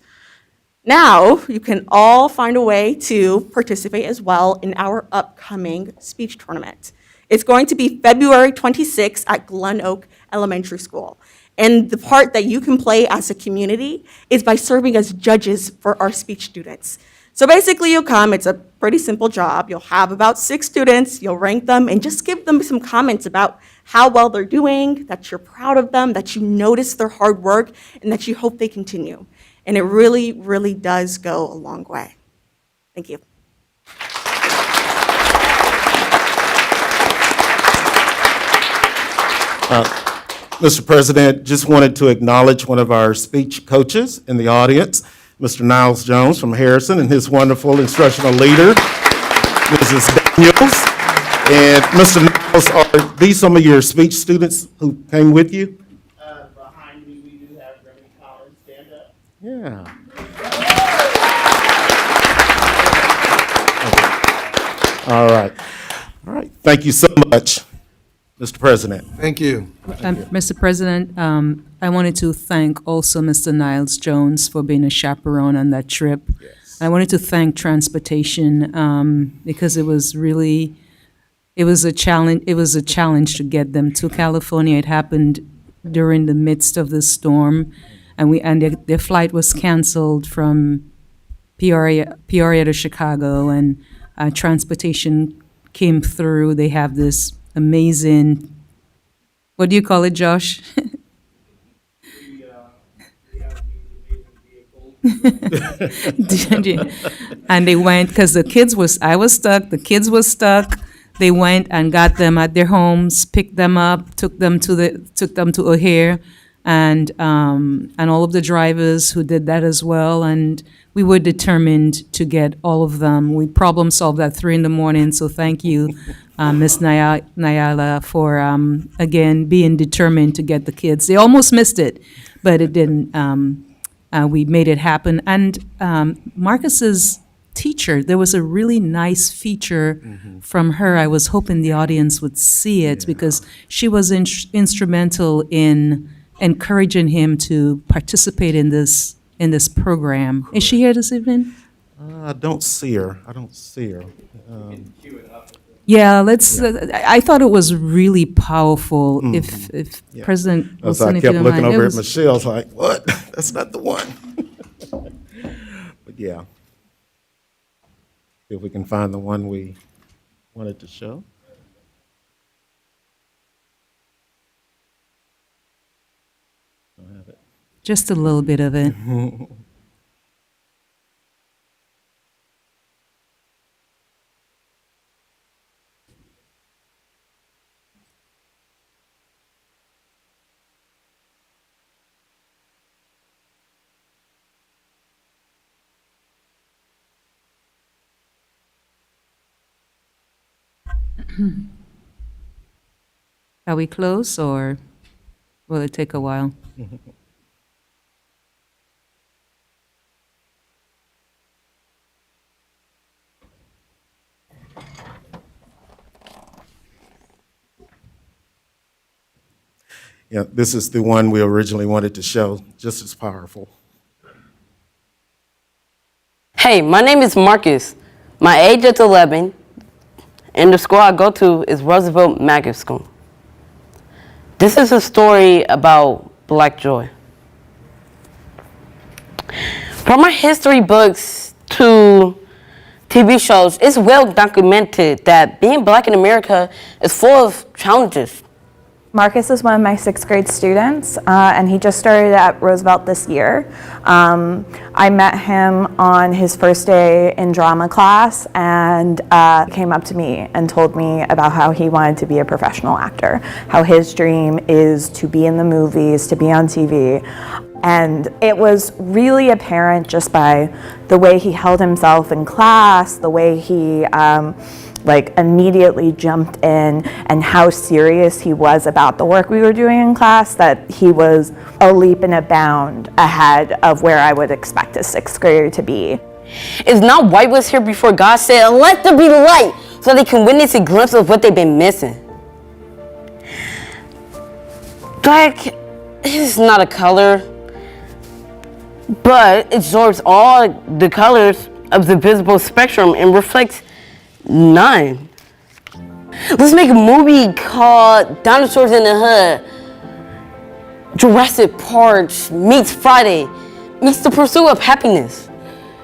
Now, you can all find a way to participate as well in our upcoming speech tournament. It's going to be February 26th at Glen Oak Elementary School. And the part that you can play as a community is by serving as judges for our speech students. So basically you'll come, it's a pretty simple job. You'll have about 6 students, you'll rank them and just give them some comments about how well they're doing, that you're proud of them, that you notice their hard work, and that you hope they continue. And it really, really does go a long way. Thank you. Mr. President, just wanted to acknowledge one of our speech coaches in the audience, Mr. Niles Jones from Harrison, and his wonderful instructional leader, Mrs. Daniels. And Mr. Niles, are these some of your speech students who came with you? Behind me, we do have Remy Collins. Stand up. Yeah. All right. All right. Thank you so much, Mr. President. Thank you. Mr. President, I wanted to thank also Mr. Niles Jones for being a chaperone on that trip. Yes. I wanted to thank transportation because it was a challenge to get them to California. It happened during the midst of the storm, and their flight was canceled from Peoria to Chicago, and transportation came through. They have this amazing, what do you call it, Josh? And they went, because I was stuck, the kids were stuck. They went and got them at their homes, picked them up, took them to O'Hare, and all of the drivers who did that as well. And we were determined to get all of them. We problem solved at 3 a.m. So thank you, Ms. Nyala, for again being determined to get the kids. They almost missed it, but it didn't. We made it happen. And Marcus's teacher, there was a really nice feature from her. I was hoping the audience would see it because she was instrumental in encouraging him to participate in this program. Is she here this evening? I don't see her. Yeah, let's. I thought it was really powerful. If President As Wilson, I if you kept don't looking mind, over at Michelle, I was like, what? That's not the one. But yeah. If we can find the one we wanted to show. Don't have it. just a little bit of it. Are we close, or will it take a while? Yeah, this is the one we originally wanted to show, just as powerful. Hey, my name is Marcus. My age is 11, and the school I go to is Roosevelt Magnet School. This is a story about Black joy. From my history books to TV shows, it's well documented that being Black in America is full of challenges. Marcus is one of my 6th grade students, and he just started at Roosevelt this year. I met him on his first day in drama class, and he came up to me and told me about how he wanted to be a professional actor, how his dream is to be in the movies, to be on TV. And it was really apparent just by the way he held himself in class, the way he immediately jumped in, and how serious he was about the work we were doing in class, that he was a leap and a bound ahead of where I would expect a 6th grader to be. It's not white was here before God said, let there be light, so they can witness a glimpse of what they've been missing. Black is not a color, but it absorbs all the colors of the visible spectrum and reflects none. Let's make a movie called Dinosaurs in the Hood. Jurassic Park meets Friday, meets The Pursuit of Happiness.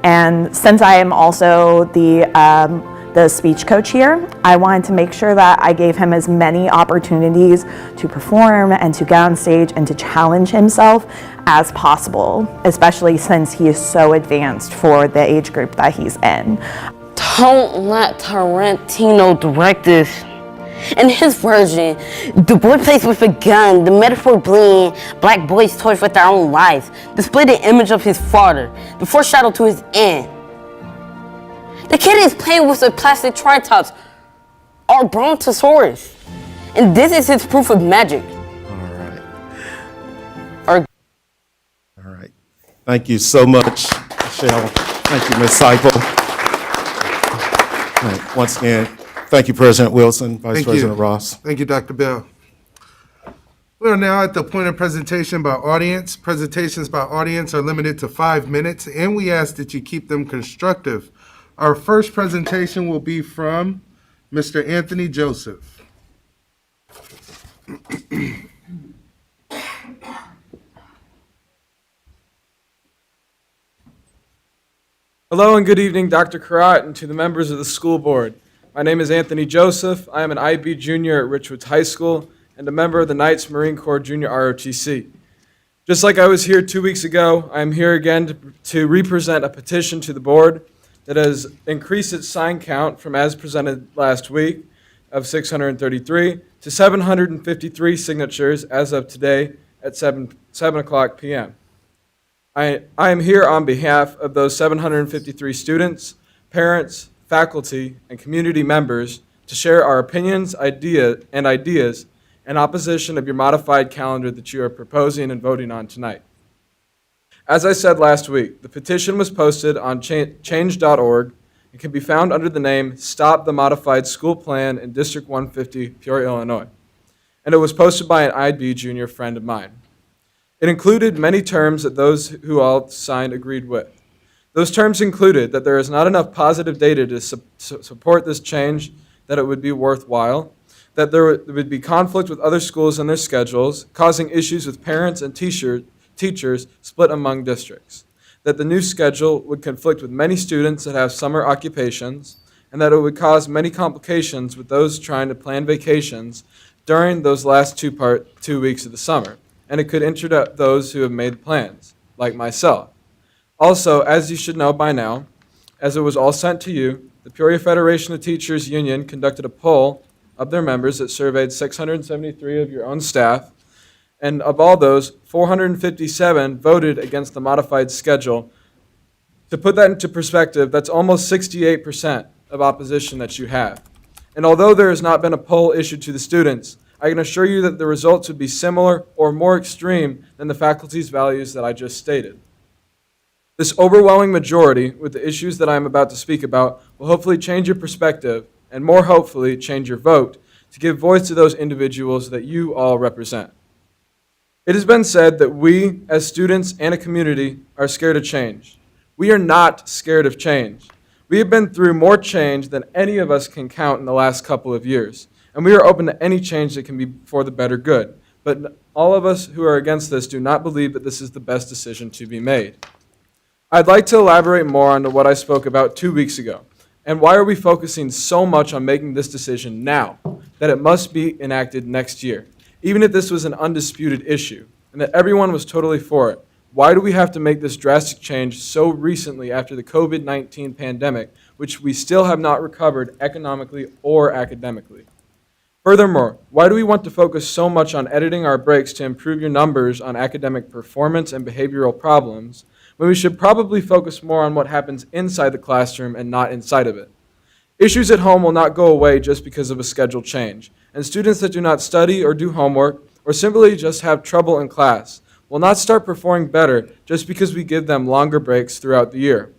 And since I am also the speech coach here, I wanted to make sure that I gave him as many opportunities to perform and to get on stage and to challenge himself as possible, especially since he is so advanced for the age group that he's in. Don't let Tarantino direct this. In his version, the boy plays with a gun, the metaphor bleeding black boys' toys with their own lives, display the image of his father, the foreshadow to his end. The kid is playing with a plastic triceratops or brontosaurus, and this is his proof of magic. All right. Thank you so much, Michelle. Thank you, Ms. Seipel. All right. Once again, thank you, President Wilson, Vice President Ross. Thank you, Dr. Bell. We are now at the point of presentation by audience. Presentations by audience are limited to 5 minutes, and we ask that you keep them constructive. Our first presentation will be from Mr. Anthony Joseph. Hello and good evening, Dr. Karat, and to the members of the school board. My name is Anthony Joseph. I am an IB junior at Richwoods High School and a member of the Knights Marine Corps Junior ROTC. Just like I was here 2 weeks ago, I am here again to represent a petition to the board that has increased its sign count from as presented last week of 633 to 753 signatures as of today at 7 o'clock p.m. I am here on behalf of those 753 students, parents, faculty, and community members to share our opinions, ideas in opposition of your modified calendar that you are proposing and voting on tonight. As I said last week, the petition was posted on change.org and can be found under the name Stop the Modified School Plan in District 150, Peoria, Illinois. And it was posted by an IB junior friend of mine. It included many terms that those who all signed agreed with. Those terms included that there is not enough positive data to support this change, that it would be worthwhile, that there would be conflict with other schools and their schedules, causing issues with parents and teachers split among districts, that the new schedule would conflict with many students that have summer occupations, and that it would cause many complications with those trying to plan vacations during those last 2 weeks of the summer, and it could interrupt those who have made plans, like myself. Also, as you should know by now, as it was all sent to you, the Peoria Federation of Teachers Union conducted a poll of their members that surveyed 673 of your own staff, and of all those, 457 voted against the modified schedule. To put that into perspective, that's almost 68% of opposition that you have. And although there has not been a poll issued to the students, I can assure you that the results would be similar or more extreme than the faculty's values that I just stated. This overwhelming majority, with the issues that I am about to speak about, will hopefully change your perspective and more hopefully change your vote to give voice to those individuals that you all represent. It has been said that we, as students and a community, are scared of change. We are not scared of change. We have been through more change than any of us can count in the last couple of years, and we are open to any change that can be for the better good. But all of us who are against this do not believe that this is the best decision to be made. I'd like to elaborate more on what I spoke about 2 weeks ago, and why are we focusing so much on making this decision now, that it must be enacted next year, even if this was an undisputed issue, and that everyone was totally for it. Why do we have to make this drastic change so recently after the COVID-19 pandemic, which we still have not recovered economically or academically? Furthermore, why do we want to focus so much on editing our breaks to improve your numbers on academic performance and behavioral problems, when we should probably focus more on what happens inside the classroom and not inside of it? Issues at home will not go away just because of a schedule change, and students that do not study or do homework or simply just have trouble in class will not start performing better just because we give them longer breaks throughout the year.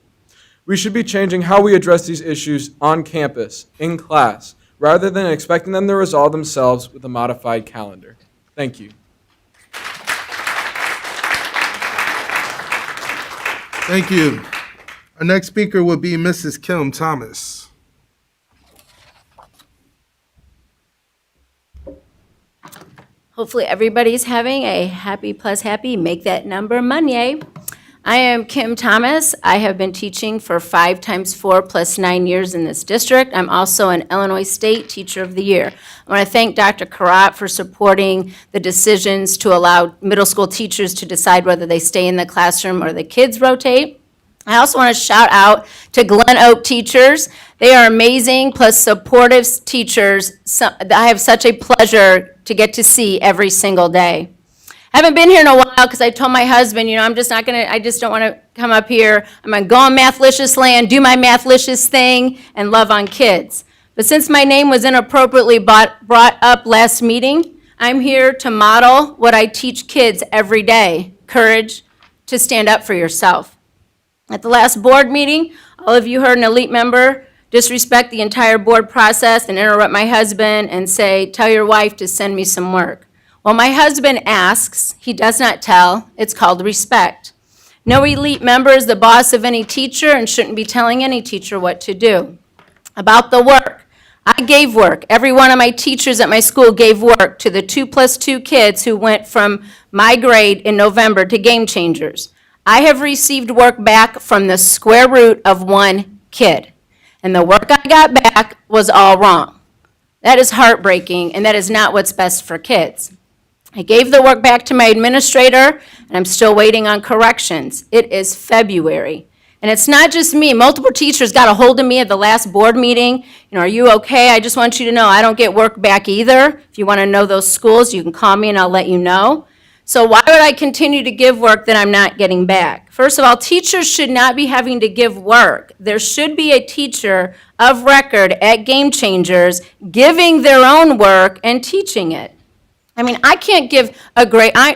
We should be changing how we address these issues on campus, in class, rather than expecting them to resolve themselves with a modified calendar. Thank you. Thank you. Our next speaker will be Mrs. Kim Thomas. Hopefully everybody's having a happy plus happy, make that number Monday. I am Kim Thomas. I have been teaching for 5 times 4 plus 9 years in this district. I'm also an Illinois State Teacher of the Year. I want to thank Dr. Karat for supporting the decisions to allow middle school teachers to decide whether they stay in the classroom or the kids rotate. I also want to shout out to Glen Oak teachers. They are amazing, plus supportive teachers. I have such a pleasure to get to see every single day. I haven't been here in a while because I told my husband, I just don't want to come up here. I'm going to go on Mathlicious land, do my Mathlicious thing, and love on kids. But since my name was inappropriately brought up last meeting, I'm here to model what I teach kids every day, courage to stand up for yourself. At the last board meeting, all of you heard an elite member disrespect the entire board process and interrupt my husband and say, tell your wife to send me some work. Well, my husband asks, he does not tell. It's called respect. No elite member is the boss of any teacher and shouldn't be telling any teacher what to do. About the work, I gave work. Every one of my teachers at my school gave work to the 2+2 kids who went from my grade in November to Game Changers. I have received work back from the square root of 1 kid, and the work I got back was all wrong. That is heartbreaking, and that is not what's best for kids. I gave the work back to my administrator, and I'm still waiting on corrections. It is February, and it's not just me. Multiple teachers got a hold of me at the last board meeting. Are you okay? I just want you to know I don't get work back either. If you want to know those schools, you can call me and I'll let you know. So why would I continue to give work that I'm not getting back? First of all, teachers should not be having to give work. There should be a teacher of record at Game Changers giving their own work and teaching it. I can't give a grade, I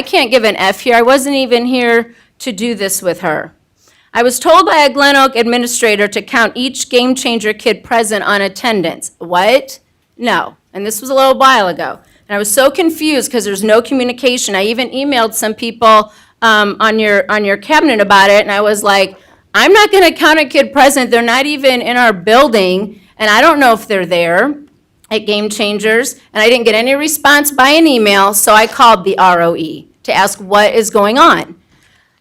can't give an F here. I wasn't even here to do this with her. I was told by a Glen Oak administrator to count each Game Changer kid present on attendance. What? No, and this was a little while ago. And I was so confused because there's no communication. I even emailed some people on your cabinet about it, and I was like, I'm not going to count a kid present. They're not even in our building, and I don't know if they're there at Game Changers. And I didn't get any response by an email, so I called the ROE to ask what is going on.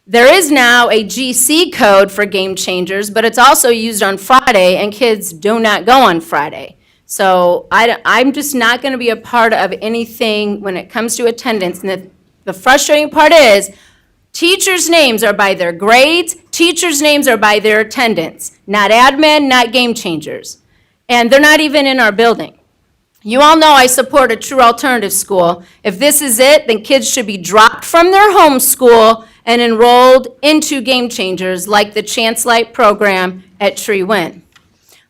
There is now a GC code for Game Changers, but it's also used on Friday, and kids do not go on Friday. So I'm just not going to be a part of anything when it comes to attendance. And the frustrating part is teachers' names are by their grades, teachers' names are by their attendance, not admin, not Game Changers. And they're not even in our building. You all know I support a true alternative school. If this is it, then kids should be dropped from their home school and enrolled into Game Changers like the Chance Light program at Tree Win.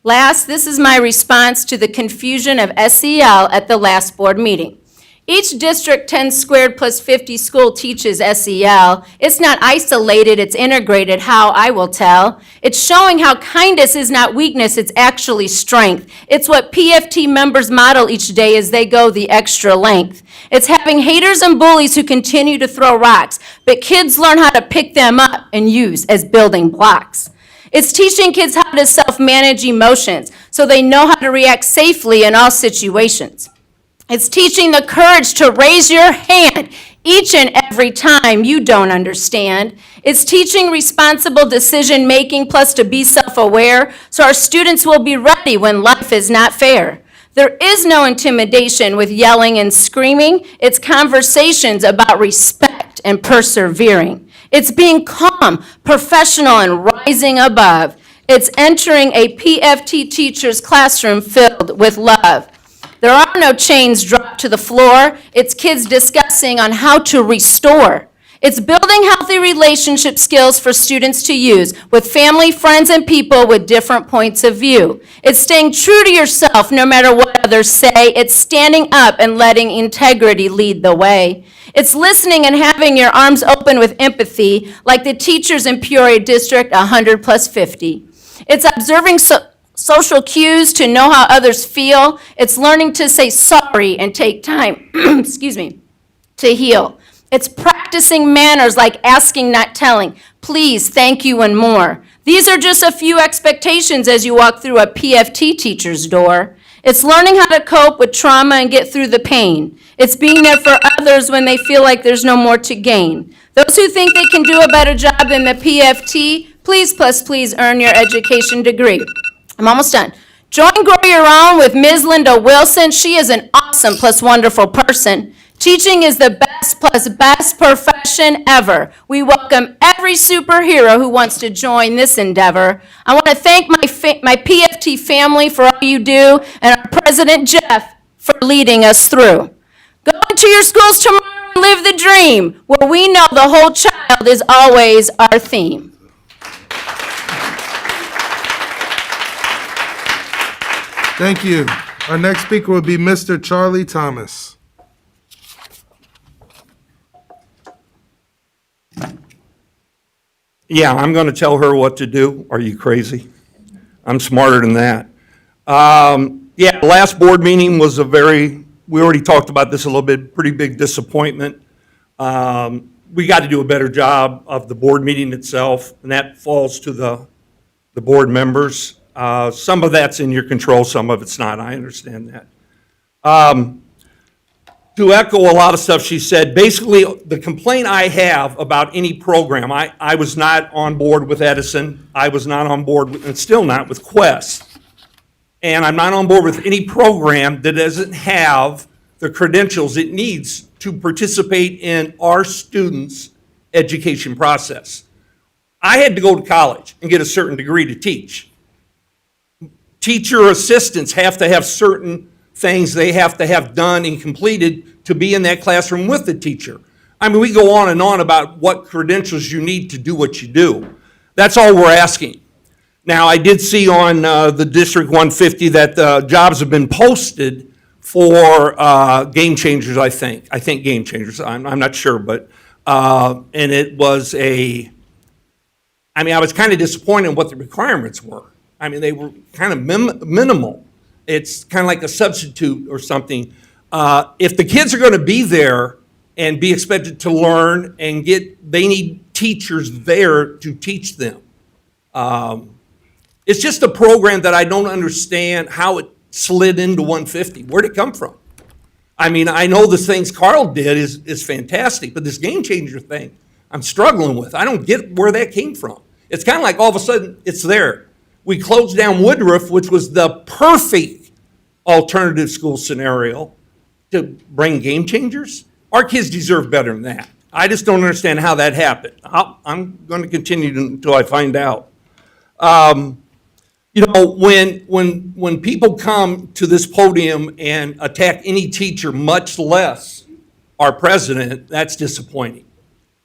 Last, this is my response to the confusion of SEL at the last board meeting. Each District 10 squared plus 50 school teaches SEL. It's not isolated, it's integrated, how I will tell. It's showing how kindness is not weakness, it's actually strength. It's what PFT members model each day as they go the extra length. It's having haters and bullies who continue to throw rocks, but kids learn how to pick them up and use as building blocks. It's teaching kids how to self-manage emotions so they know how to react safely in all situations. It's teaching the courage to raise your hand each and every time you don't understand. It's teaching responsible decision-making plus to be self-aware so our students will be ready when life is not fair. There is no intimidation with yelling and screaming. It's conversations about respect and persevering. It's being calm, professional, and rising above. It's entering a PFT teacher's classroom filled with love. There are no chains dropped to the floor. It's kids discussing on how to restore. It's building healthy relationship skills for students to use with family, friends, and people with different points of view. It's staying true to yourself no matter what others say. It's standing up and letting integrity lead the way. It's listening and having your arms open with empathy like the teachers in Peoria District 100 plus 50. It's observing social cues to know how others feel. It's learning to say sorry and take time, to heal. It's practicing manners like asking, not telling, please, thank you, and more. These are just a few expectations as you walk through a PFT teacher's door. It's learning how to cope with trauma and get through the pain. It's being there for others when they feel like there's no more to gain. Those who think they can do a better job than the PFT, please, plus, please earn your education degree. I'm almost done. Join Grow Your Own with Ms. Linda Wilson. She is an awesome plus wonderful person. Teaching is the best plus best profession ever. We welcome every superhero who wants to join this endeavor. I want to thank my PFT family for all you do, and our President Jeff for leading us through. Go into your schools tomorrow and live the dream, where we know the whole child is always our theme. Thank you. Our next speaker will be Mr. Charlie Thomas. Yeah, I'm going to tell her what to do. Are you crazy? I'm smarter than that. Yeah, last board meeting was we already talked about this a little bit, pretty big disappointment. We got to do a better job of the board meeting itself, and that falls to the board members. Some of that's in your control, some of it's not. I understand that. To echo a lot of stuff she said, basically the complaint I have about any program, I was not on board with Edison. I was not on board with, and still not, with Quest. And I'm not on board with any program that doesn't have the credentials it needs to participate in our students' education process. I had to go to college and get a certain degree to teach. Teacher assistants have to have certain things they have to have done and completed to be in that classroom with the teacher. I mean, we go on and on about what credentials you need to do what you do. That's all we're asking. Now, I did see on the District 150 that jobs have been posted for Game Changers, I think. I think Game Changers, I'm not sure, but, and it was I was kind of disappointed in what the requirements were. I mean, they were kind of minimal. It's kind of like a substitute or something. If the kids are going to be there and be expected to learn and they need teachers there to teach them. It's just a program that I don't understand how it slid into 150. Where'd it come from? I mean, I know the things Carl did is fantastic, but this Game Changer thing I'm struggling with. I don't get where that came from. It's kind of like all of a sudden it's there. We closed down Woodruff, which was the perfect alternative school scenario to bring Game Changers. Our kids deserve better than that. I just don't understand how that happened. I'm going to continue until I find out. You know, when people come to this podium and attack any teacher, much less our president, that's disappointing.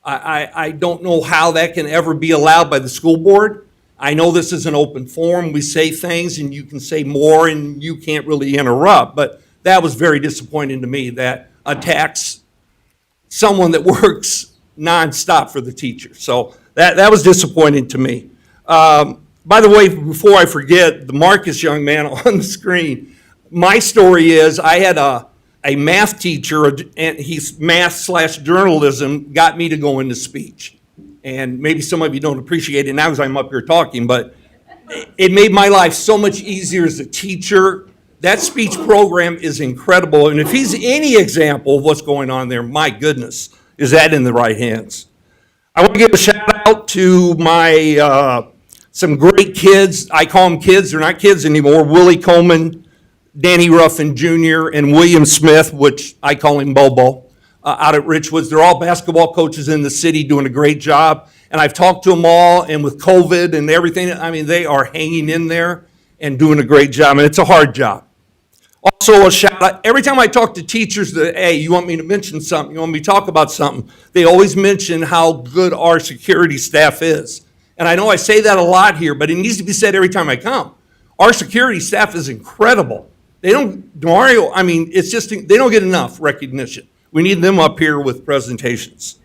I don't know how that can ever be allowed by the school board. I know this is an open forum. We say things and you can say more and you can't really interrupt, but that was very disappointing to me, that attacks someone that works nonstop for the teacher. So that was disappointing to me. By the way, before I forget, the Marcus young man on the screen, my story is I had a math teacher, and he's math/journalism, got me to go into speech. And maybe some of you don't appreciate it now as I'm up here talking, but it made my life so much easier as a teacher. That speech program is incredible. And if he's any example of what's going on there, my goodness, is that in the right hands? I want to give a shout out to my some great kids. I call them kids. They're not kids anymore. Willie Coleman, Danny Ruffin Jr., and William Smith, which I call him Bobo. Out at Richwoods. They're all basketball coaches in the city doing a great job. And I've talked to them all, and with COVID and everything, I mean, they are hanging in there and doing a great job, and it's a hard job. Also, a shout out, every time I talk to teachers that, hey, you want me to mention something, you want me to talk about something, they always mention how good our security staff is. And I know I say that a lot here, but it needs to be said every time I come. Our security staff is incredible. They don't, Mario, I mean, it's just, they don't get enough recognition. We need them up here with presentations.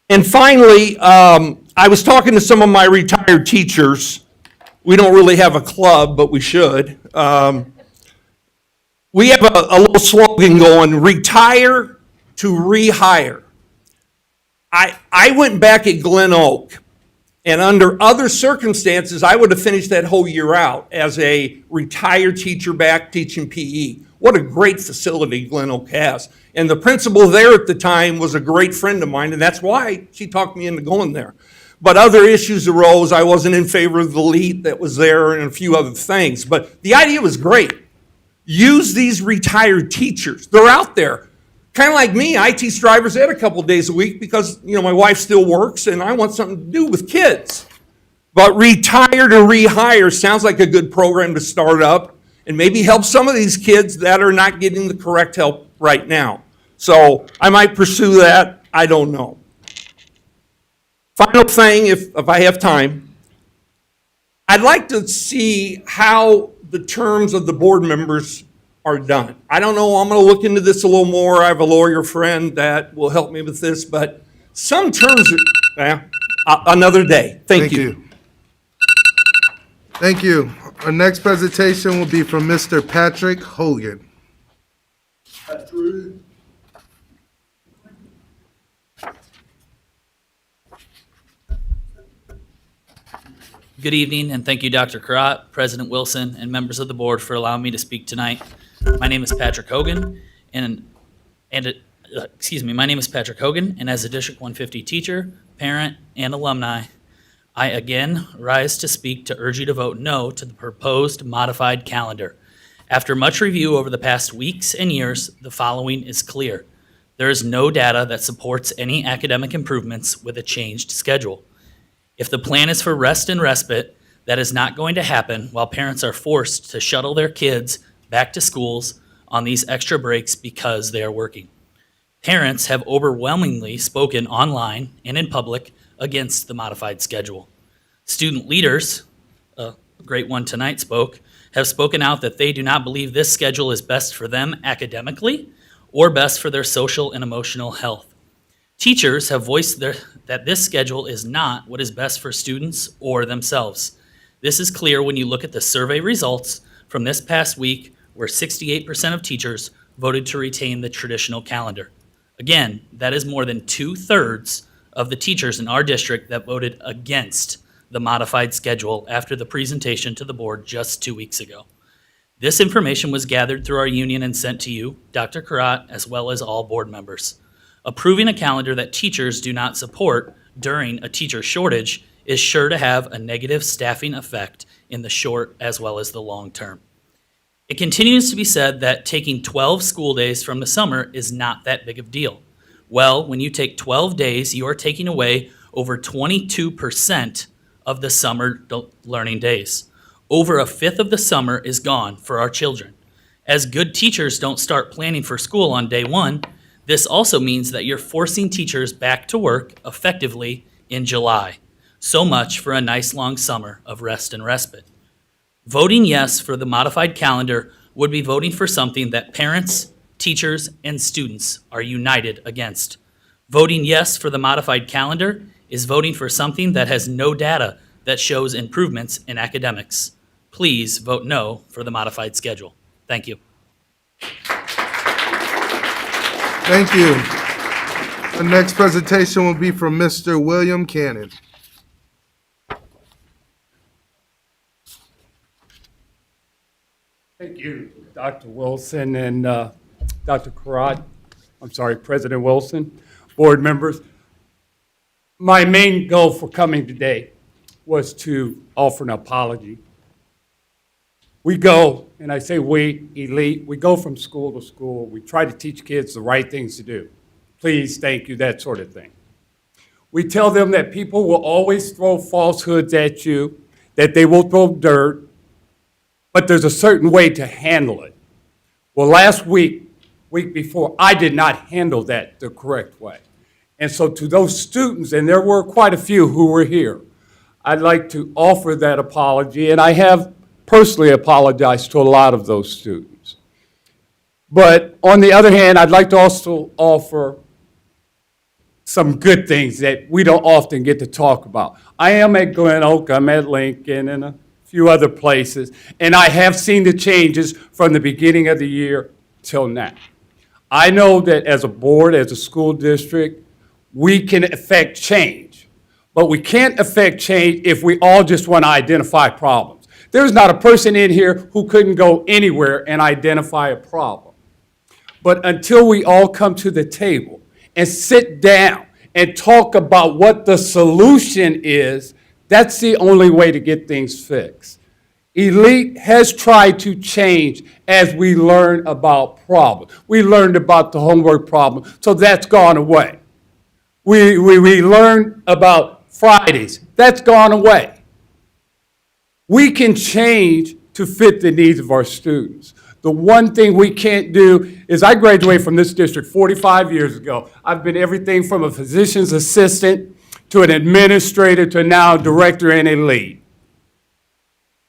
And finally, I was talking to some of my retired teachers. We don't really have a club, but we should. We have a little slogan going, retire to rehire. I went back at Glen Oak, and under other circumstances, I would have finished that whole year out as a retired teacher back teaching PE. What a great facility Glen Oak has. And the principal there at the time was a great friend of mine, and that's why she talked me into going there. But other issues arose. I wasn't in favor of the elite that was there and a few other things. But the idea was great. Use these retired teachers. They're out there. Kind of like me, I teach driver's ed a couple days a week because, my wife still works and I want something to do with kids. But retire to rehire sounds like a good program to start up and maybe help some of these kids that are not getting the correct help right now. So I might pursue that. I don't know. Final thing, if I have time, I'd like to see how the terms of the board members are done. I don't know, I'm going to look into this a little more. I have a lawyer friend that will help me with this, but some terms are, another day. Thank you. Thank you. Our next presentation will be from Mr. Patrick Hogan. Good evening, and thank you, Dr. Karat, President Wilson, and members of the board for allowing me to speak tonight. My name is Patrick Hogan, and my name is Patrick Hogan, and as a District 150 teacher, parent, and alumni, I again rise to speak to urge you to vote no to the proposed modified calendar. After much review over the past weeks and years, the following is clear. There is no data that supports any academic improvements with a changed schedule. If the plan is for rest and respite, that is not going to happen while parents are forced to shuttle their kids back to schools on these extra breaks because they are working. Parents have overwhelmingly spoken online and in public against the modified schedule. Student leaders, a great one tonight have spoken out that they do not believe this schedule is best for them academically or best for their social and emotional health. Teachers have voiced that this schedule is not what is best for students or themselves. This is clear when you look at the survey results from this past week, where 68% of teachers voted to retain the traditional calendar. Again, that is more than 2/3 of the teachers in our district that voted against the modified schedule after the presentation to the board just 2 weeks ago. This information was gathered through our union and sent to you, Dr. Karat, as well as all board members. Approving a calendar that teachers do not support during a teacher shortage is sure to have a negative staffing effect in the short as well as the long term. It continues to be said that taking 12 school days from the summer is not that big of a deal. Well, when you take 12 days, you are taking away over 22% of the summer learning days. Over a fifth of the summer is gone for our children. As good teachers don't start planning for school on day one, this also means that you're forcing teachers back to work effectively in July. So much for a nice long summer of rest and respite. Voting yes for the modified calendar would be voting for something that parents, teachers, and students are united against. Voting yes for the modified calendar is voting for something that has no data that shows improvements in academics. Please vote no for the modified schedule. Thank you. Thank you. The next presentation will be from Mr. William Cannon. Thank you, Dr. Wilson and Dr. Karat. President Wilson, board members. My main goal for coming today was to offer an apology. We go, and I say we, elite, we go from school to school. We try to teach kids the right things to do. Please, thank you, that sort of thing. We tell them that people will always throw falsehoods at you, that they will throw dirt, but there's a certain way to handle it. Well, last week before, I did not handle that the correct way. And so to those students, and there were quite a few who were here, I'd like to offer that apology, and I have personally apologized to a lot of those students. But on the other hand, I'd like to also offer some good things that we don't often get to talk about. I am at Glen Oak, I'm at Lincoln, and a few other places, and I have seen the changes from the beginning of the year till now. I know that as a board, as a school district, we can affect change, but we can't affect change if we all just want to identify problems. There's not a person in here who couldn't go anywhere and identify a problem. But until we all come to the table and sit down and talk about what the solution is, that's the only way to get things fixed. Elite has tried to change as we learn about problems. We learned about the homework problem, so that's gone away. We learned about Fridays. That's gone away. We can change to fit the needs of our students. The one thing we can't do is I graduated from this district 45 years ago. I've been everything from a physician's assistant to an administrator to now a director and a lead.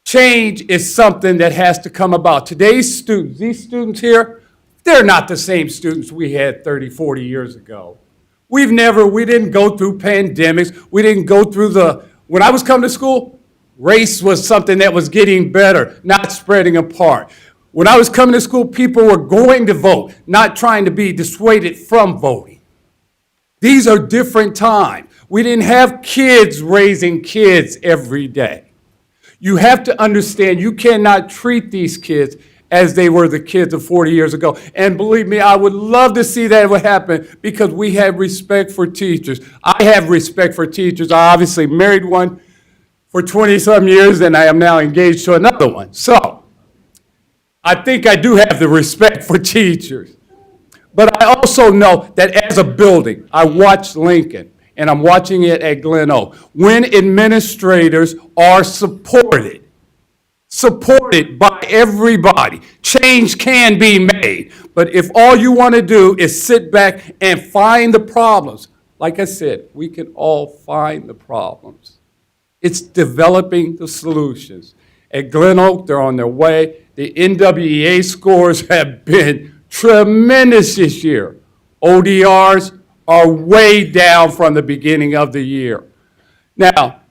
Change is something that has to come about. Today's students, these students here, they're not the same students we had 30, 40 years ago. We didn't go through pandemics. We didn't go through when I was coming to school, race was something that was getting better, not spreading apart. When I was coming to school, people were going to vote, not trying to be dissuaded from voting. These are different times. We didn't have kids raising kids every day. You have to understand you cannot treat these kids as they were the kids of 40 years ago. And believe me, I would love to see that would happen because we have respect for teachers. I have respect for teachers. I obviously married one for 20-some years, and I am now engaged to another one. So I think I do have the respect for teachers. But I also know that as a building, I watched Lincoln, and I'm watching it at Glen Oak. When administrators are supported by everybody, change can be made. But if all you want to do is sit back and find the problems, like I said, we can all find the problems. It's developing the solutions. At Glen Oak, they're on their way. The NWEA scores have been tremendous this year. ODRs are way down from the beginning of the year. Now,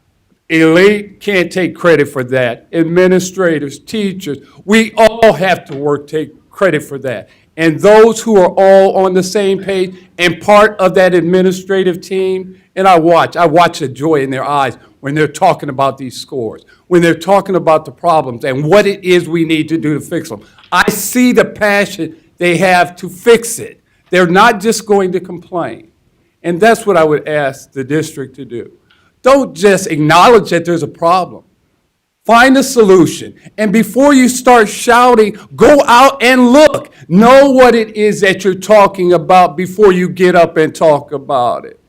Elite can't take credit for that. Administrators, teachers, we all have to take credit for that. And those who are all on the same page and part of that administrative team, and I watch the joy in their eyes when they're talking about these scores, when they're talking about the problems and what it is we need to do to fix them. I see the passion they have to fix it. They're not just going to complain. And that's what I would ask the district to do. Don't just acknowledge that there's a problem. Find a solution. And before you start shouting, go out and look. Know what it is that you're talking about before you get up and talk about it.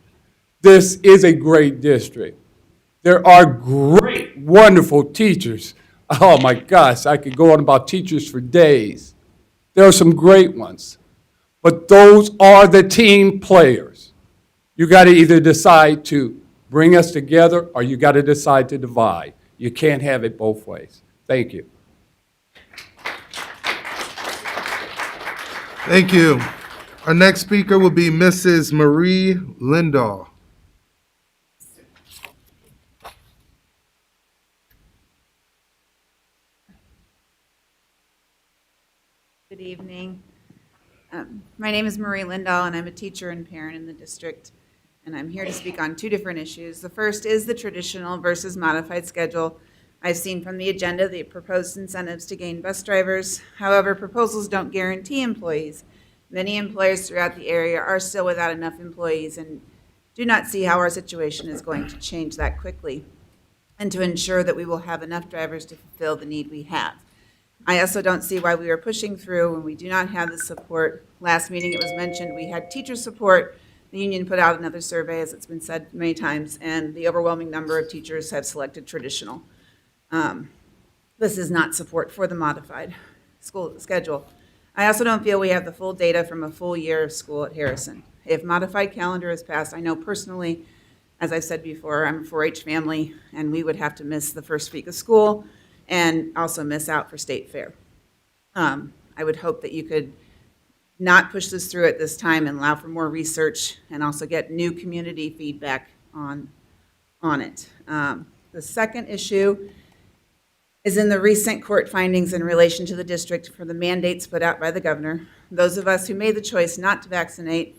This is a great district. There are great, wonderful teachers. Oh my gosh, I could go on about teachers for days. There are some great ones. But those are the team players. You got to either decide to bring us together or you got to decide to divide. You can't have it both ways. Thank you. Thank you. Our next speaker will be Mrs. Marie Lindahl. Good evening. My name is Marie Lindahl, and I'm a teacher and parent in the district, and I'm here to speak on two different issues. The first is the traditional versus modified schedule. I've seen from the agenda the proposed incentives to gain bus drivers. However, proposals don't guarantee employees. Many employers throughout the area are still without enough employees and do not see how our situation is going to change that quickly and to ensure that we will have enough drivers to fulfill the need we have. I also don't see why we are pushing through when we do not have the support. Last meeting it was mentioned we had teacher support. The union put out another survey, as it's been said many times, and the overwhelming number of teachers have selected traditional. This is not support for the modified school schedule. I also don't feel we have the full data from a full year of school at Harrison. If modified calendar is passed, I know personally, as I've said before, I'm a 4-H family, and we would have to miss the first week of school and also miss out for state fair. I would hope that you could not push this through at this time and allow for more research and also get new community feedback on it. The second issue is in the recent court findings in relation to the district for the mandates put out by the governor. Those of us who made the choice not to vaccinate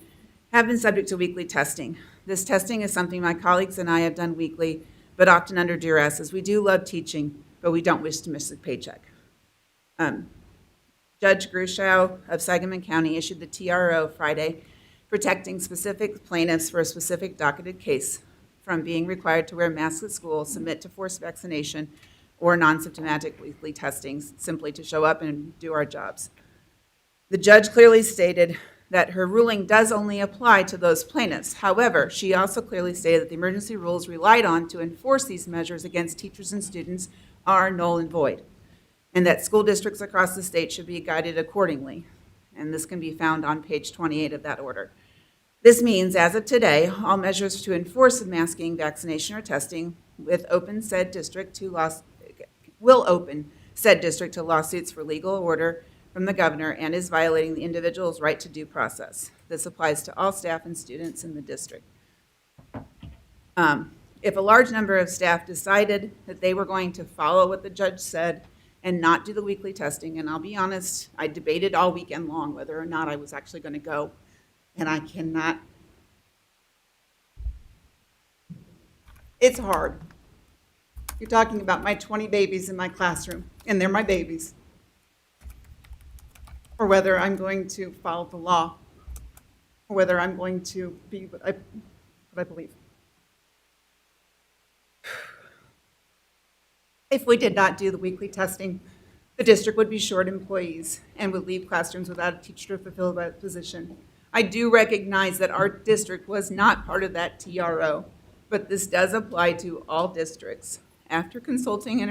have been subject to weekly testing. This testing is something my colleagues and I have done weekly, but often under duress, as we do love teaching, but we don't wish to miss a paycheck. Judge Grushow of Sagan County issued the TRO Friday, protecting specific plaintiffs for a specific docketed case from being required to wear masks at school, submit to forced vaccination, or non-symptomatic weekly testing simply to show up and do our jobs. The judge clearly stated that her ruling does only apply to those plaintiffs. However, she also clearly stated that the emergency rules relied on to enforce these measures against teachers and students are null and void, and that school districts across the state should be guided accordingly. And this can be found on page 28 of that order. This means, as of today, all measures to enforce masking, vaccination, or testing will open said district to lawsuits for legal order from the governor and is violating the individual's right to due process. This applies to all staff and students in the district. If a large number of staff decided that they were going to follow what the judge said and not do the weekly testing, and I'll be honest, I debated all weekend long whether or not I was actually going to go, and I cannot. It's hard. You're talking about my 20 babies in my classroom, and they're my babies. Or whether I'm going to follow the law, or whether I'm going to be what I believe. If we did not do the weekly testing, the district would be short employees and would leave classrooms without a teacher to fulfill that position. I do recognize that our district was not part of that TRO, but this does apply to all districts. After consulting I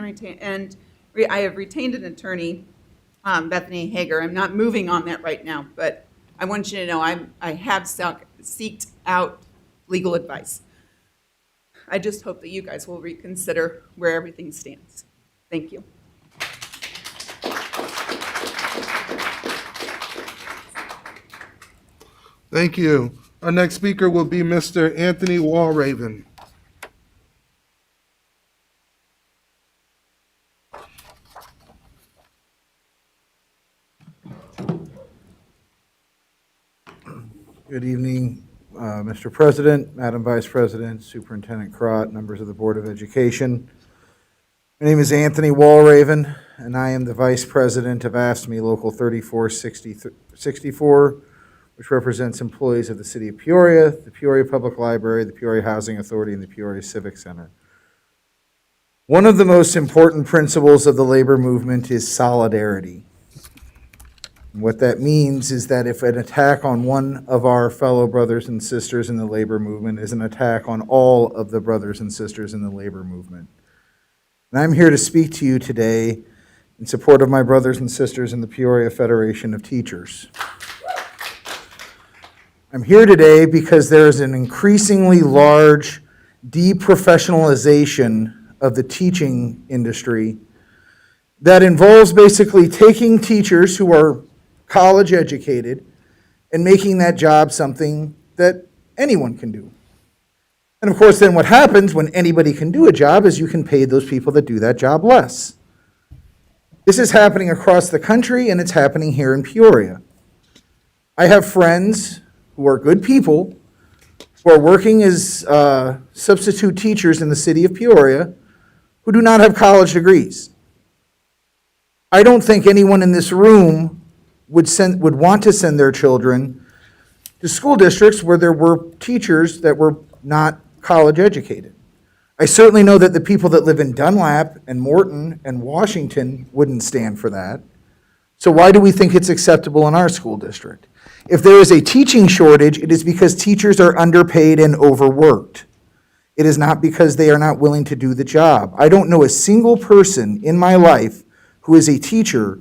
have retained an attorney, Bethany Hager. I'm not moving on that right now, but I want you to know I have seeked out legal advice. I just hope that you guys will reconsider where everything stands. Thank you. Thank you. Our next speaker will be Mr. Anthony Walraven. Good evening, Mr. President, Madam Vice President, Superintendent Crott, members of the Board of Education. My name is Anthony Walraven, and I am the Vice President of AFSCME Local 3464, which represents employees of the City of Peoria, the Peoria Public Library, the Peoria Housing Authority, and the Peoria Civic Center. One of the most important principles of the labor movement is solidarity. What that means is that if an attack on one of our fellow brothers and sisters in the labor movement is an attack on all of the brothers and sisters in the labor movement. And I'm here to speak to you today in support of my brothers and sisters in the Peoria Federation of Teachers. I'm here today because there is an increasingly large deprofessionalization of the teaching industry that involves basically taking teachers who are college educated and making that job something that anyone can do. And of course, then what happens when anybody can do a job is you can pay those people that do that job less. This is happening across the country, and it's happening here in Peoria. I have friends who are good people who are working as substitute teachers in the city of Peoria who do not have college degrees. I don't think anyone in this room would want to send their children to school districts where there were teachers that were not college educated. I certainly know that the people that live in Dunlap and Morton and Washington wouldn't stand for that. So why do we think it's acceptable in our school district? If there is a teaching shortage, it is because teachers are underpaid and overworked. It is not because they are not willing to do the job. I don't know a single person in my life who is a teacher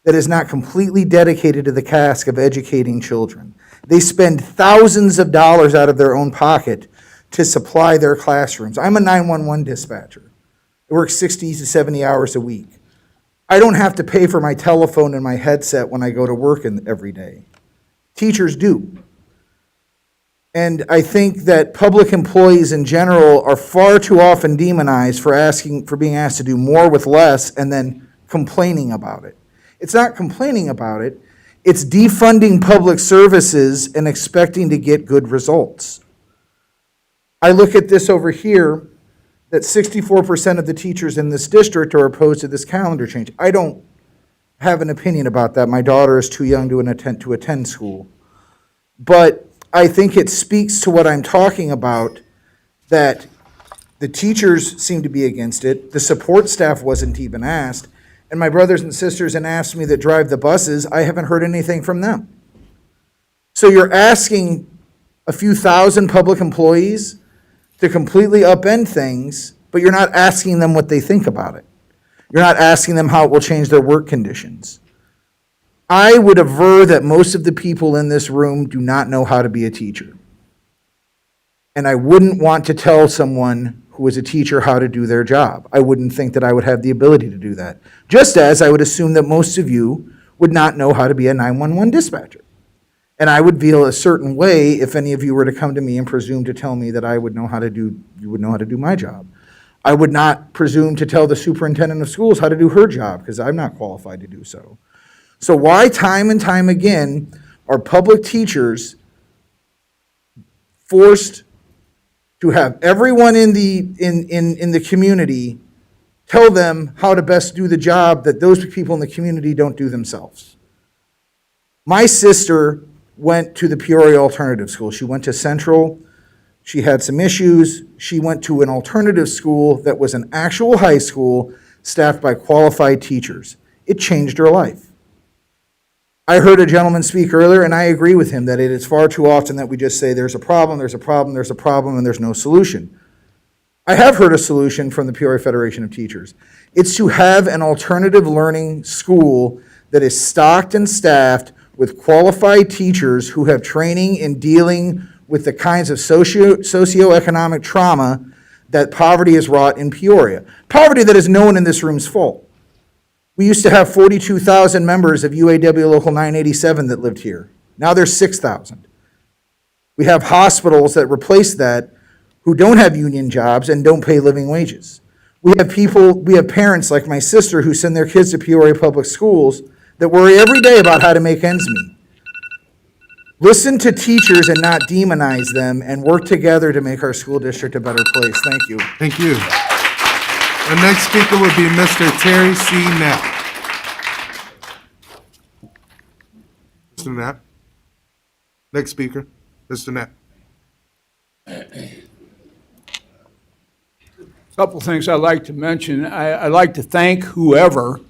that is not completely dedicated to the task of educating children. They spend thousands of dollars out of their own pocket to supply their classrooms. I'm a 911 dispatcher. I work 60 to 70 hours a week. I don't have to pay for my telephone and my headset when I go to work every day. Teachers do. And I think that public employees in general are far too often demonized for being asked to do more with less and then complaining about it. It's not complaining about it. It's defunding public services and expecting to get good results. I look at this over here, that 64% of the teachers in this district are opposed to this calendar change. I don't have an opinion about that. My daughter is too young to attend school. But I think it speaks to what I'm talking about, that the teachers seem to be against it. The support staff wasn't even asked. And my brothers and sisters and asked me that drive the buses, I haven't heard anything from them. So you're asking a few thousand public employees to completely upend things, but you're not asking them what they think about it. You're not asking them how it will change their work conditions. I would aver that most of the people in this room do not know how to be a teacher. And I wouldn't want to tell someone who is a teacher how to do their job. I wouldn't think that I would have the ability to do that. Just as I would assume that most of you would not know how to be a 911 dispatcher. And I would feel a certain way if any of you were to come to me and presume to tell me that you would know how to do my job. I would not presume to tell the superintendent of schools how to do her job, because I'm not qualified to do so. So why time and time again are public teachers forced to have everyone in the community tell them how to best do the job that those people in the community don't do themselves? My sister went to the Peoria Alternative School. She went to Central. She had some issues. She went to an alternative school that was an actual high school staffed by qualified teachers. It changed her life. I heard a gentleman speak earlier, and I agree with him that it is far too often that we just say there's a problem, there's a problem, there's a problem, and there's no solution. I have heard a solution from the Peoria Federation of Teachers. It's to have an alternative learning school that is stocked and staffed with qualified teachers who have training in dealing with the kinds of socioeconomic trauma that poverty has wrought in Peoria. Poverty that is no one in this room's fault. We used to have 42,000 members of UAW Local 987 that lived here. Now there's 6,000. We have hospitals that replace that who don't have union jobs and don't pay living wages. We have parents like my sister who send their kids to Peoria Public Schools that worry every day about how to make ends meet. Listen to teachers and not demonize them, and work together to make our school district a better place. Thank you. Thank you. Our next speaker would be Mr. Terry C. Knapp. Mr. Knapp. Next speaker, Mr. Knapp. Couple things I'd like to mention. I'd like to thank whoever,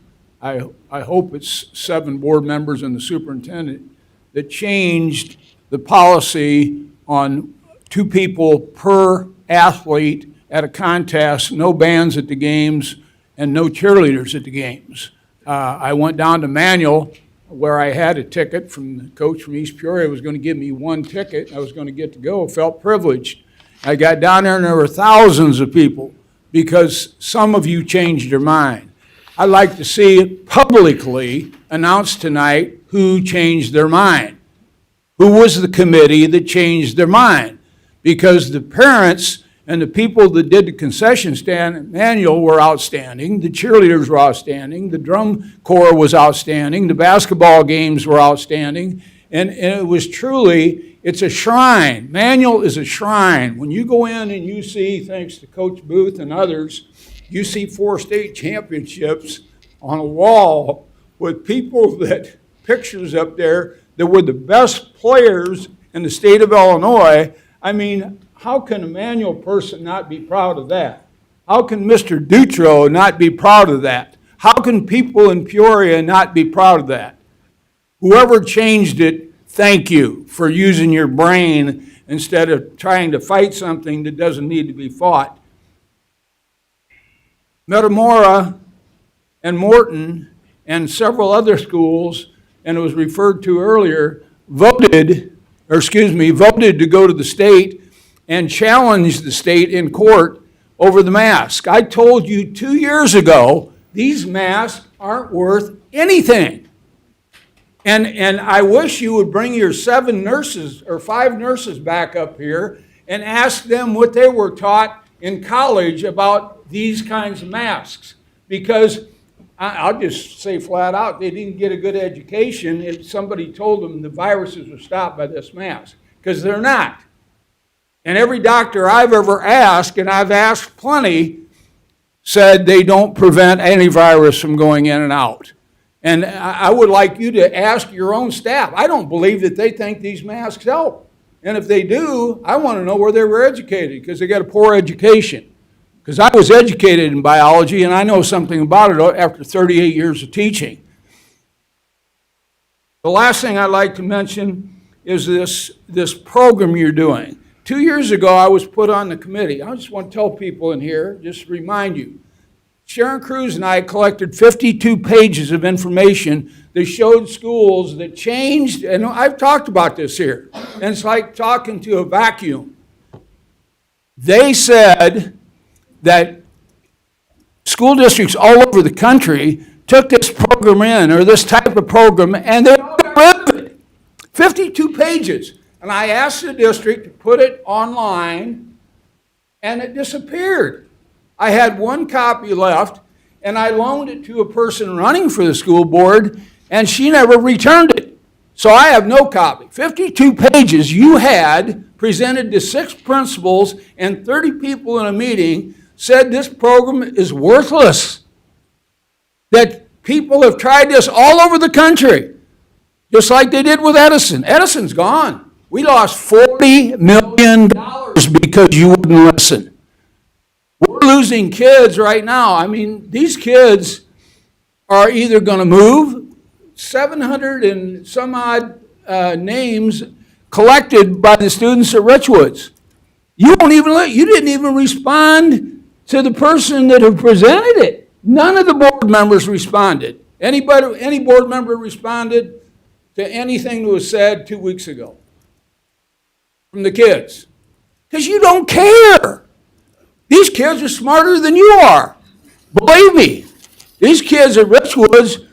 I hope it's 7 board members and the superintendent, that changed the policy on 2 people per athlete at a contest, no bands at the games, and no cheerleaders at the games. I went down to Manual, where I had a ticket from the coach from East Peoria, was going to give me 1 ticket. I was going to get to go, felt privileged. I got down there and there were thousands of people because some of you changed your mind. I'd like to see it publicly announced tonight who changed their mind. Who was the committee that changed their mind? Because the parents and the people that did the concession stand manual were outstanding. The cheerleaders were outstanding. The drum corps was outstanding. The basketball games were outstanding. And it was truly, it's a shrine. Manual is a shrine. When you go in and you see, thanks to Coach Booth and others, you see 4 state championships on a wall with people that, pictures up there, that were the best players in the state of Illinois. I mean, how can a Manual person not be proud of that? How can Mr. Dutro not be proud of that? How can people in Peoria not be proud of that? Whoever changed it, thank you for using your brain instead of trying to fight something that doesn't need to be fought. Metamora and Morton and several other schools, and it was referred to earlier, voted to go to the state and challenge the state in court over the mask. I told you 2 years ago, these masks aren't worth anything. And I wish you would bring your 7 nurses or 5 nurses back up here and ask them what they were taught in college about these kinds of masks. Because I'll just say flat out, they didn't get a good education if somebody told them the viruses were stopped by this mask, because they're not. And every doctor I've ever asked, and I've asked plenty, said they don't prevent any virus from going in and out. And I would like you to ask your own staff. I don't believe that they think these masks help. And if they do, I want to know where they were educated, because they got a poor education. Because I was educated in biology, and I know something about it after 38 years of teaching. The last thing I'd like to mention is this program you're doing. 2 years ago, I was put on the committee. I just want to tell people in here, just remind you, Sharon Cruz and I collected 52 pages of information that showed schools that changed, and I've talked about this here, and it's like talking to a vacuum. They said that school districts all over the country took this program in, or this type of program, and they got rid of it. 52 pages. And I asked the district to put it online, and it disappeared. I had one copy left, and I loaned it to a person running for the school board, and she never returned it. So I have no copy. 52 pages you had presented to 6 principals and 30 people in a meeting said this program is worthless. That people have tried this all over the country, just like they did with Edison. Edison's gone. We lost $40 million because you wouldn't listen. We're losing kids right now. I mean, these kids are either going to move, 700 and some odd names collected by the students at Richwoods. You didn't even respond to the person that had presented it. None of the board members responded. Any board member responded to anything that was said 2 weeks ago from the kids? Because you don't care. These kids are smarter than you are. Believe me. These kids at Richwoods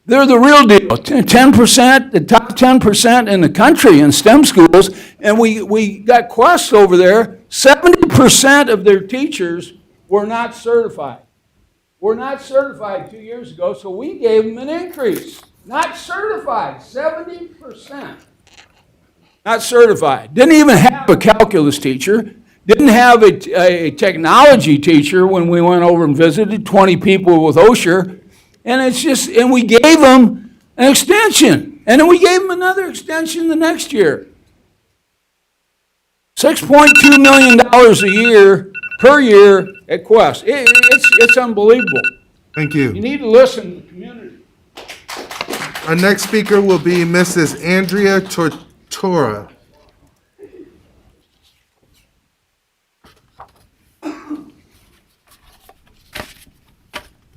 they're the real deal. 10%, the top 10% in the country in STEM schools, and we got Quest over there. 70% of their teachers were not certified. Were not certified 2 years ago, so we gave them an increase. Not certified, 70%. Not certified. Didn't even have a calculus teacher. Didn't have a technology teacher when we went over and visited 20 people with Osher. And we gave them an extension. And then we gave them another extension the next year. $6.2 million a year, per year at Quest. It's unbelievable. Thank you. You need to listen to the community. Our next speaker will be Mrs. Andrea Tortora.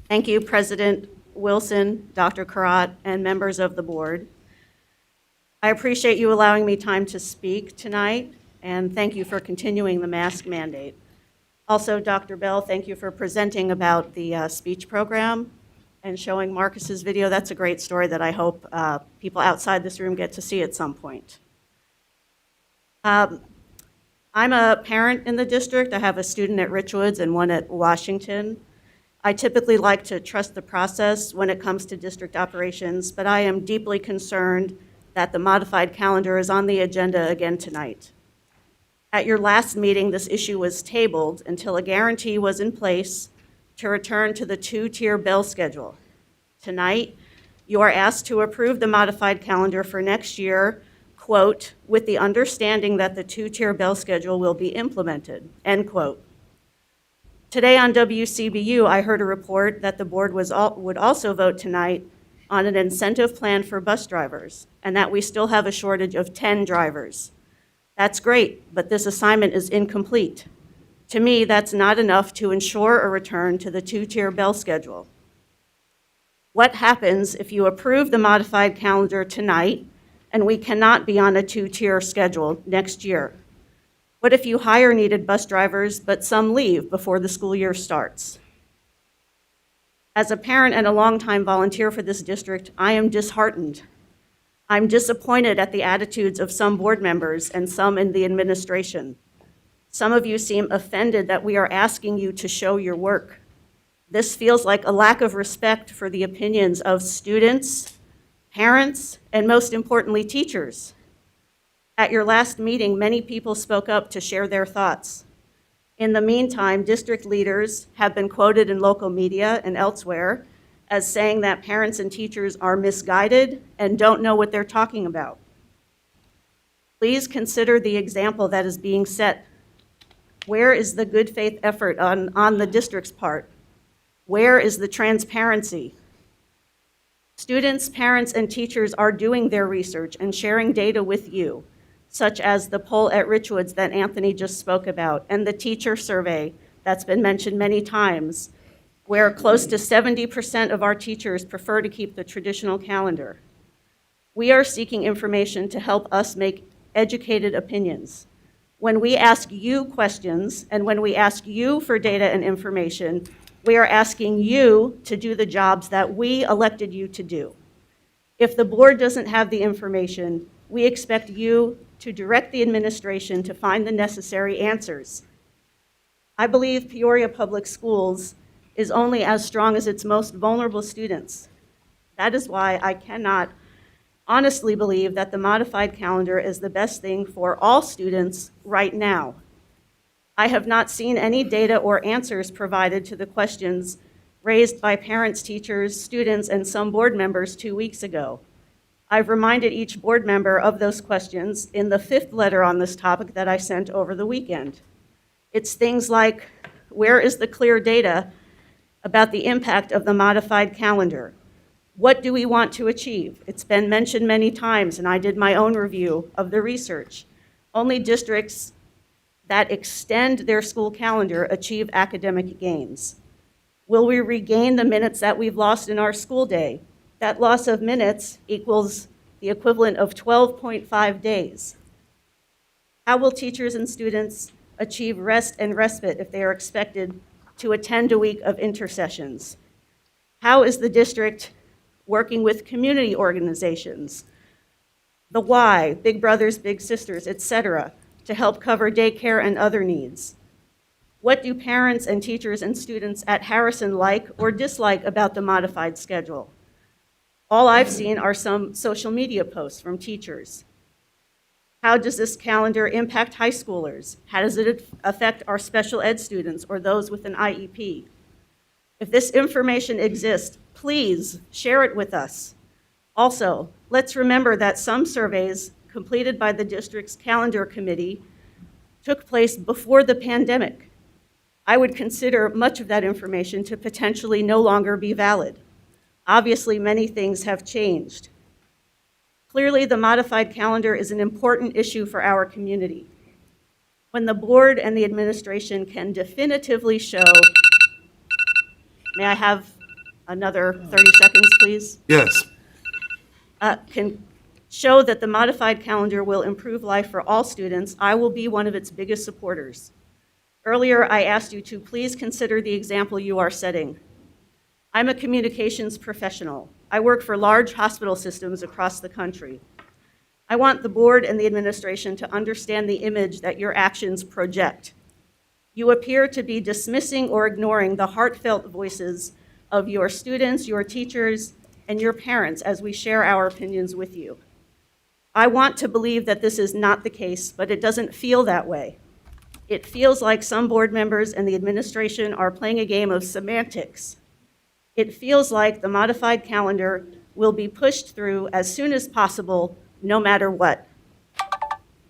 Thank you, President Wilson, Dr. Karat, and members of the board. I appreciate you allowing me time to speak tonight, and thank you for continuing the mask mandate. Also, Dr. Bell, thank you for presenting about the speech program and showing Marcus's video. That's a great story that I hope people outside this room get to see at some point. I'm a parent in the district. I have a student at Richwoods and one at Washington. I typically like to trust the process when it comes to district operations, but I am deeply concerned that the modified calendar is on the agenda again tonight. At your last meeting, this issue was tabled until a guarantee was in place to return to the 2-tier bell schedule. Tonight, you are asked to approve the modified calendar for next year, quote, with the understanding that the 2-tier bell schedule will be implemented, end quote. Today on WCBU, I heard a report that the board would also vote tonight on an incentive plan for bus drivers, and that we still have a shortage of 10 drivers. That's great, but this assignment is incomplete. To me, that's not enough to ensure a return to the 2-tier bell schedule. What happens if you approve the modified calendar tonight and we cannot be on a 2-tier schedule next year? What if you hire needed bus drivers, but some leave before the school year starts? As a parent and a longtime volunteer for this district, I am disheartened. I'm disappointed at the attitudes of some board members and some in the administration. Some of you seem offended that we are asking you to show your work. This feels like a lack of respect for the opinions of students, parents, and most importantly, teachers. At your last meeting, many people spoke up to share their thoughts. In the meantime, district leaders have been quoted in local media and elsewhere as saying that parents and teachers are misguided and don't know what they're talking about. Please consider the example that is being set. Where is the good faith effort on the district's part? Where is the transparency? Students, parents, and teachers are doing their research and sharing data with you, such as the poll at Richwoods that Anthony just spoke about, and the teacher survey that's been mentioned many times, where close to 70% of our teachers prefer to keep the traditional calendar. We are seeking information to help us make educated opinions. When we ask you questions and when we ask you for data and information, we are asking you to do the jobs that we elected you to do. If the board doesn't have the information, we expect you to direct the administration to find the necessary answers. I believe Peoria Public Schools is only as strong as its most vulnerable students. That is why I cannot honestly believe that the modified calendar is the best thing for all students right now. I have not seen any data or answers provided to the questions raised by parents, teachers, students, and some board members 2 weeks ago. I've reminded each board member of those questions in the 5th letter on this topic that I sent over the weekend. It's things like, where is the clear data about the impact of the modified calendar? What do we want to achieve? It's been mentioned many times, and I did my own review of the research. Only districts that extend their school calendar achieve academic gains. Will we regain the minutes that we've lost in our school day? That loss of minutes equals the equivalent of 12.5 days. How will teachers and students achieve rest and respite if they are expected to attend a week of intersessions? How is the district working with community organizations, the Y, Big Brothers, Big Sisters, etc., to help cover daycare and other needs? What do parents and teachers and students at Harrison like or dislike about the modified schedule? All I've seen are some social media posts from teachers. How does this calendar impact high schoolers? How does it affect our special ed students or those with an IEP? If this information exists, please share it with us. Also, let's remember that some surveys completed by the district's calendar committee took place before the pandemic. I would consider much of that information to potentially no longer be valid. Obviously, many things have changed. Clearly, the modified calendar is an important issue for our community. When the board and the administration can definitively show, may I have another 30 seconds, please? Yes. Can show that the modified calendar will improve life for all students, I will be one of its biggest supporters. Earlier, I asked you to please consider the example you are setting. I'm a communications professional. I work for large hospital systems across the country. I want the board and the administration to understand the image that your actions project. You appear to be dismissing or ignoring the heartfelt voices of your students, your teachers, and your parents as we share our opinions with you. I want to believe that this is not the case, but it doesn't feel that way. It feels like some board members and the administration are playing a game of semantics. It feels like the modified calendar will be pushed through as soon as possible, no matter what.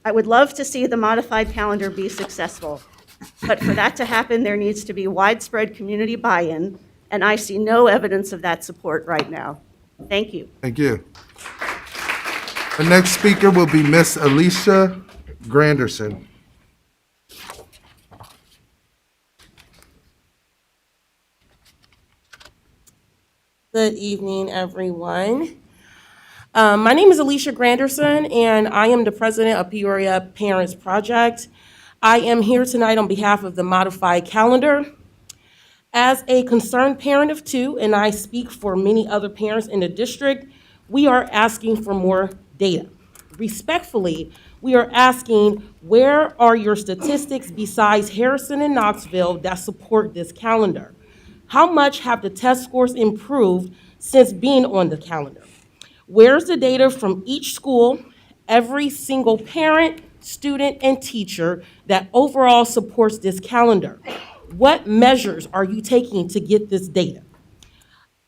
I would love to see the modified calendar be successful, but for that to happen, there needs to be widespread community buy-in, and I see no evidence of that support right now. Thank you. Thank you. The next speaker will be Miss Alicia Granderson. Good evening, everyone. My name is Alicia Granderson, and I am the president of Peoria Parents Project. I am here tonight on behalf of the modified calendar. As a concerned parent of two, and I speak for many other parents in the district, we are asking for more data. Respectfully, we are asking, where are your statistics besides Harrison and Knoxville that support this calendar? How much have the test scores improved since being on the calendar? Where's the data from each school, every single parent, student, and teacher that overall supports this calendar? What measures are you taking to get this data?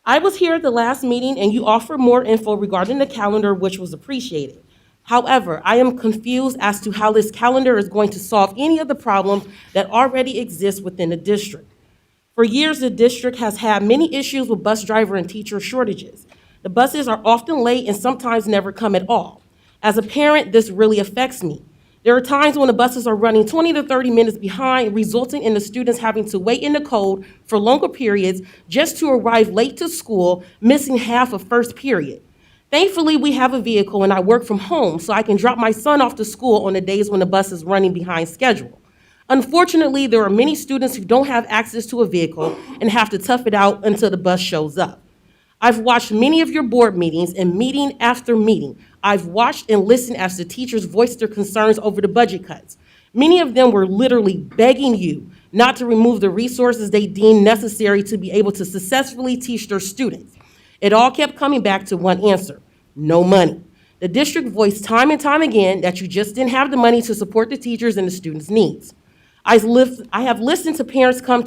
I was here at the last meeting and you offered more info regarding the calendar, which was appreciated. However, I am confused as to how this calendar is going to solve any of the problems that already exist within the district. For years, the district has had many issues with bus driver and teacher shortages. The buses are often late and sometimes never come at all. As a parent, this really affects me. There are times when the buses are running 20 to 30 minutes behind, resulting in the students having to wait in the cold for longer periods just to arrive late to school, missing half of first period. Thankfully, we have a vehicle and I work from home, so I can drop my son off to school on the days when the bus is running behind schedule. Unfortunately, there are many students who don't have access to a vehicle and have to tough it out until the bus shows up. I've watched many of your board meetings, and meeting after meeting, I've watched and listened as the teachers voiced their concerns over the budget cuts. Many of them were literally begging you not to remove the resources they deemed necessary to be able to successfully teach their students. It all kept coming back to one answer: no money. The district voiced time and time again that you just didn't have the money to support the teachers and the students' needs. I have listened to parents come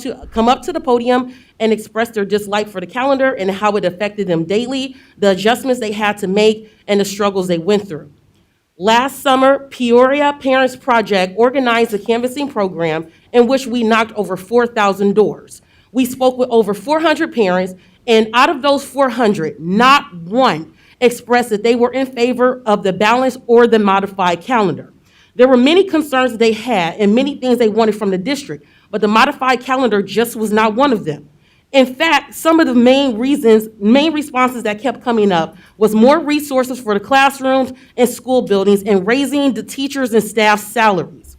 up to the podium and express their dislike for the calendar and how it affected them daily, the adjustments they had to make, and the struggles they went through. Last summer, Peoria Parents Project organized a canvassing program in which we knocked over 4,000 doors. We spoke with over 400 parents, and out of those 400, not one expressed that they were in favor of the balanced or the modified calendar. There were many concerns they had and many things they wanted from the district, but the modified calendar just was not one of them. In fact, some of the main responses that kept coming up was more resources for the classrooms and school buildings and raising the teachers' and staff's salaries.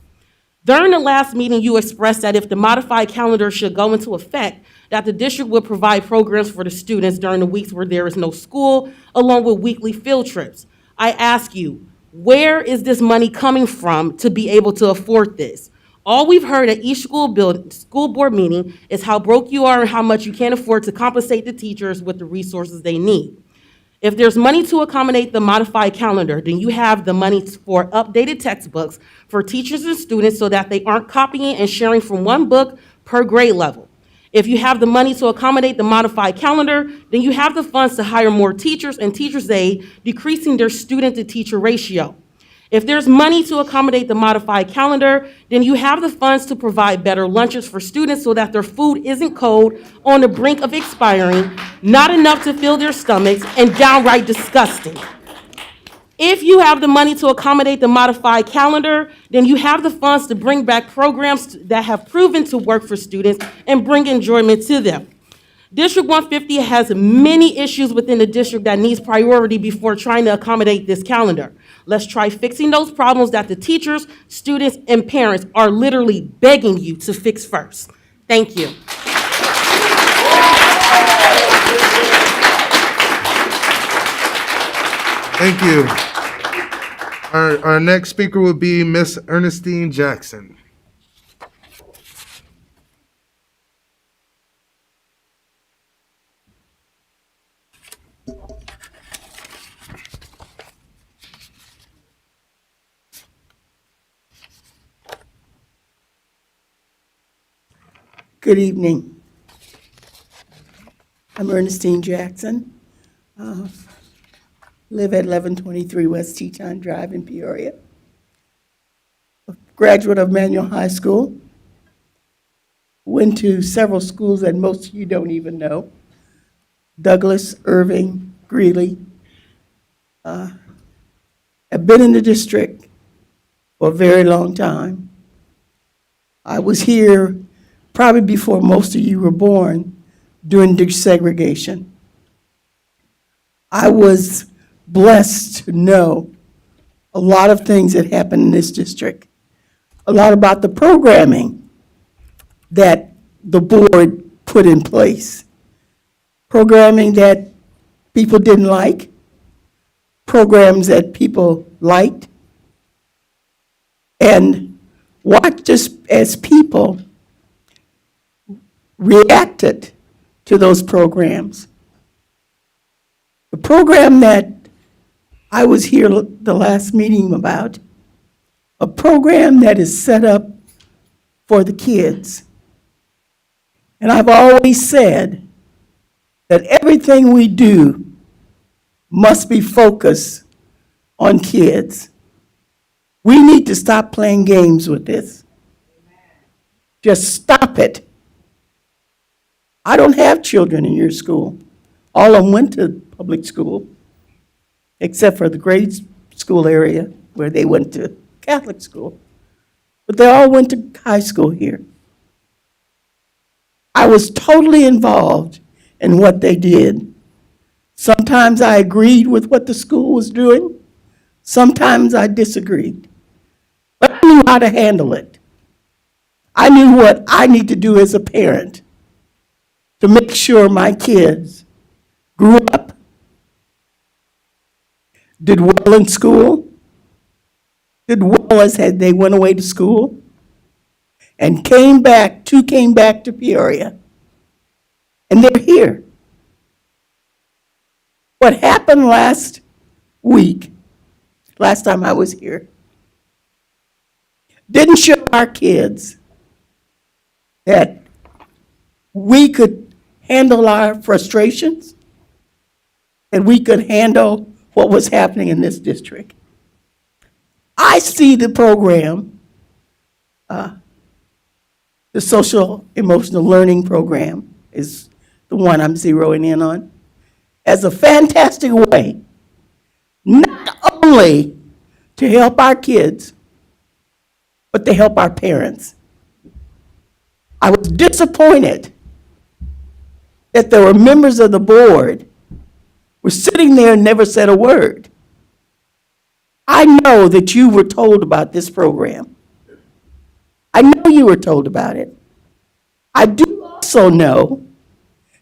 During the last meeting, you expressed that if the modified calendar should go into effect, that the district would provide programs for the students during the weeks where there is no school, along with weekly field trips. I ask you, where is this money coming from to be able to afford this? All we've heard at each school board meeting is how broke you are and how much you can't afford to compensate the teachers with the resources they need. If there's money to accommodate the modified calendar, then you have the money for updated textbooks for teachers and students so that they aren't copying and sharing from one book per grade level. If you have the money to accommodate the modified calendar, then you have the funds to hire more teachers and teachers' aid, decreasing their student-to-teacher ratio. If there's money to accommodate the modified calendar, then you have the funds to provide better lunches for students so that their food isn't cold, on the brink of expiring, not enough to fill their stomachs, and downright disgusting. If you have the money to accommodate the modified calendar, then you have the funds to bring back programs that have proven to work for students and bring enjoyment to them. District 150 has many issues within the district that needs priority before trying to accommodate this calendar. Let's try fixing those problems that the teachers, students, and parents are literally begging you to fix first. Thank you. Thank you. Our next speaker will be Miss Ernestine Jackson. Good evening. I'm Ernestine Jackson. Live at 1123 West Teton Drive in Peoria. A graduate of Manual High School. Went to several schools that most of you don't even know. Douglas, Irving, Greeley. I've been in the district for a very long time. I was here probably before most of you were born during desegregation. I was blessed to know a lot of things that happened in this district, a lot about the programming that the board put in place, programming that people didn't like, programs that people liked, and watched us as people reacted to those programs. The program that I was here the last meeting about, a program that is set up for the kids. And I've always said that everything we do must be focused on kids. We need to stop playing games with this. Just stop it. I don't have children in your school. All of them went to public school, except for the grade school area where they went to Catholic school. But they all went to high school here. I was totally involved in what they did. Sometimes I agreed with what the school was doing. Sometimes I disagreed. But I knew how to handle it. I knew what I need to do as a parent to make sure my kids grew up, did well in school, did well as they went away to school, and came back to Peoria. And they're here. What happened last week, last time I was here, didn't show our kids that we could handle our frustrations, that we could handle what was happening in this district. I see the program, the social emotional learning program is the one I'm zeroing in on, as a fantastic way, not only to help our kids, but to help our parents. I was disappointed that there were members of the board were sitting there and never said a word. I know that you were told about this program. I know you were told about it. I do also know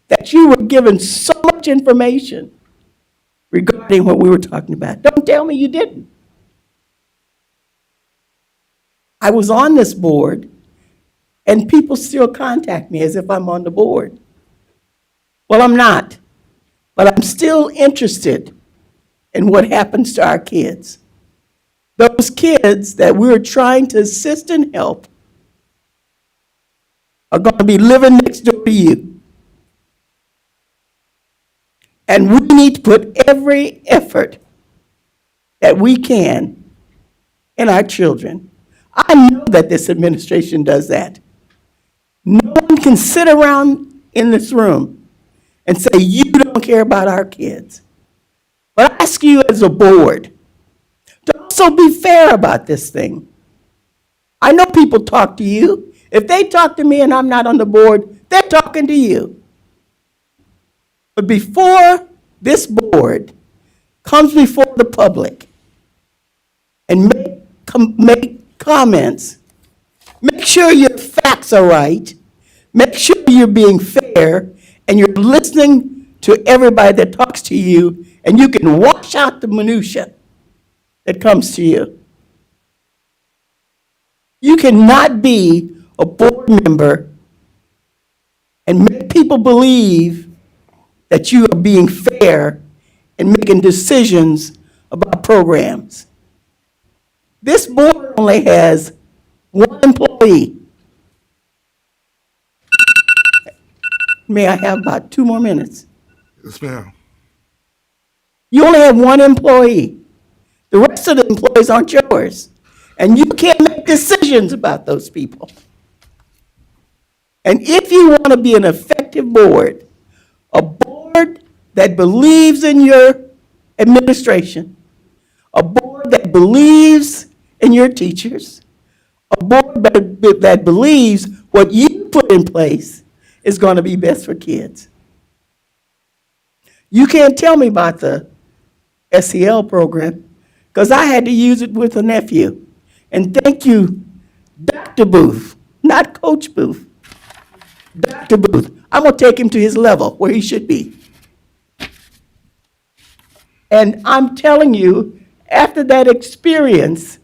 that you were given so much information regarding what we were talking about. Don't tell me you didn't. I was on this board, and people still contact me as if I'm on the board. Well, I'm not, but I'm still interested in what happens to our kids. Those kids that we're trying to assist and help are going to be living next door to you. And we need to put every effort that we can in our children. I know that this administration does that. No one can sit around in this room and say, you don't care about our kids. But I ask you as a board to also be fair about this thing. I know people talk to you. If they talk to me and I'm not on the board, they're talking to you. But before this board comes before the public and make comments, make sure your facts are right, make sure you're being fair, and you're listening to everybody that talks to you, and you can wash out the minutia that comes to you. You cannot be a board member and make people believe that you are being fair and making decisions about programs. This board only has one employee. May I have about 2 more minutes? Yes, ma'am. You only have one employee. The rest of the employees aren't yours. And you can't make decisions about those people. And if you want to be an effective board, a board that believes in your administration, a board that believes in your teachers, a board that believes what you put in place is going to be best for kids. You can't tell me about the SEL program because I had to use it with a nephew. And thank you, Dr. Booth, not Coach Booth. Dr. Booth, I'm going to take him to his level where he should be. And I'm telling you, after that experience,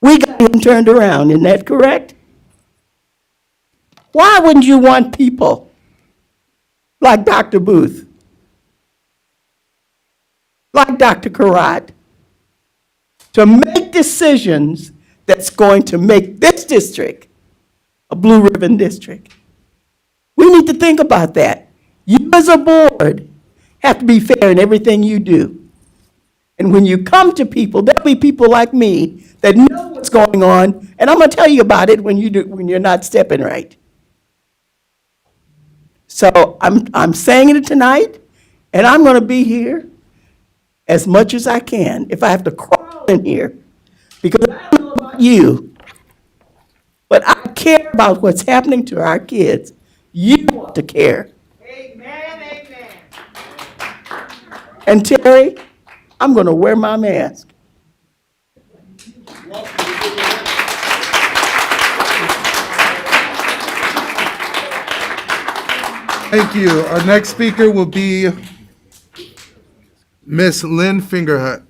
we got him turned around. Isn't that correct? Why wouldn't you want people like Dr. Booth, like Dr. Karat, to make decisions that's going to make this district a blue ribbon district. We need to think about that. You as a board have to be fair in everything you do. And when you come to people, there'll be people like me that know what's going on, and I'm gonna tell you about it when you're not stepping right. So I'm saying it tonight, and I'm gonna be here as much as I can. If I have to crawl in here, because I don't know about you, but I care about what's happening to our kids. You want to care. And Terry, I'm going to wear my mask. Thank you. Our next speaker will be Miss Lynn Fingerhut.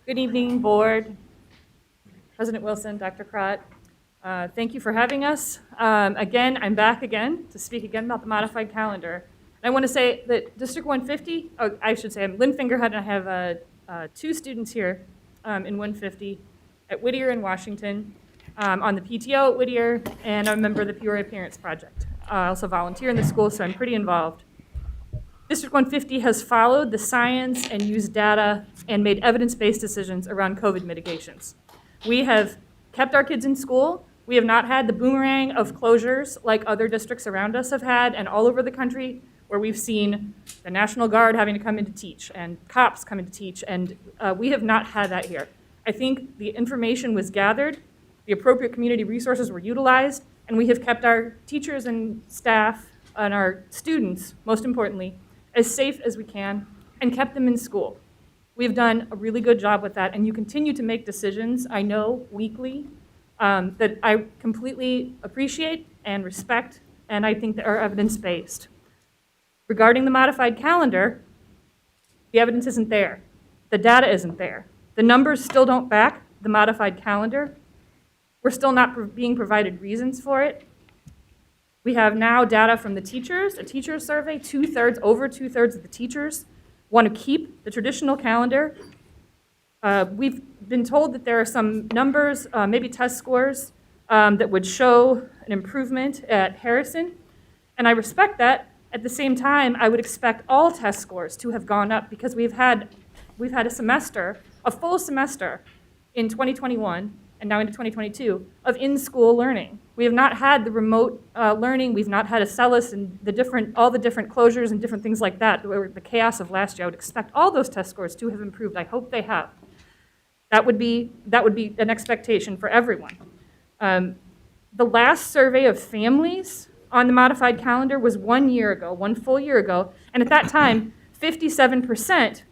Good evening, board, President Wilson, Dr. Crott. Thank you for having us. Again, I'm back again to speak again about the modified calendar. I want to say that District 150, I should say I'm Lynn Fingerhut, and I have 2 students here in 150 at Whittier in Washington, on the PTO at Whittier, and I'm a member of the Peoria Parents Project. I also volunteer in the school, so I'm pretty involved. District 150 has followed the science and used data and made evidence-based decisions around COVID mitigations. We have kept our kids in school. We have not had the boomerang of closures like other districts around us have had and all over the country, where we've seen the National Guard having to come in to teach and cops coming to teach, and we have not had that here. I think the information was gathered, the appropriate community resources were utilized, and we have kept our teachers and staff and our students, most importantly, as safe as we can and kept them in school. We've done a really good job with that, and you continue to make decisions, I know, weekly, that I completely appreciate and respect, and I think that are evidence-based. Regarding the modified calendar, the evidence isn't there. The data isn't there. The numbers still don't back the modified calendar. We're still not being provided reasons for it. We have now data from the teachers, a teacher survey, over two-thirds of the teachers want to keep the traditional calendar. We've been told that there are some numbers, maybe test scores, that would show an improvement at Harrison, and I respect that. At the same time, I would expect all test scores to have gone up because we've had a semester, a full semester in 2021 and now into 2022 of in-school learning. We have not had the remote learning. We've not had Acellus and all the different closures and different things like that. The chaos of last year. I would expect all those test scores to have improved. I hope they have. That would be an expectation for everyone. The last survey of families on the modified calendar was 1 year ago, 1 full year ago, and at that time, 57%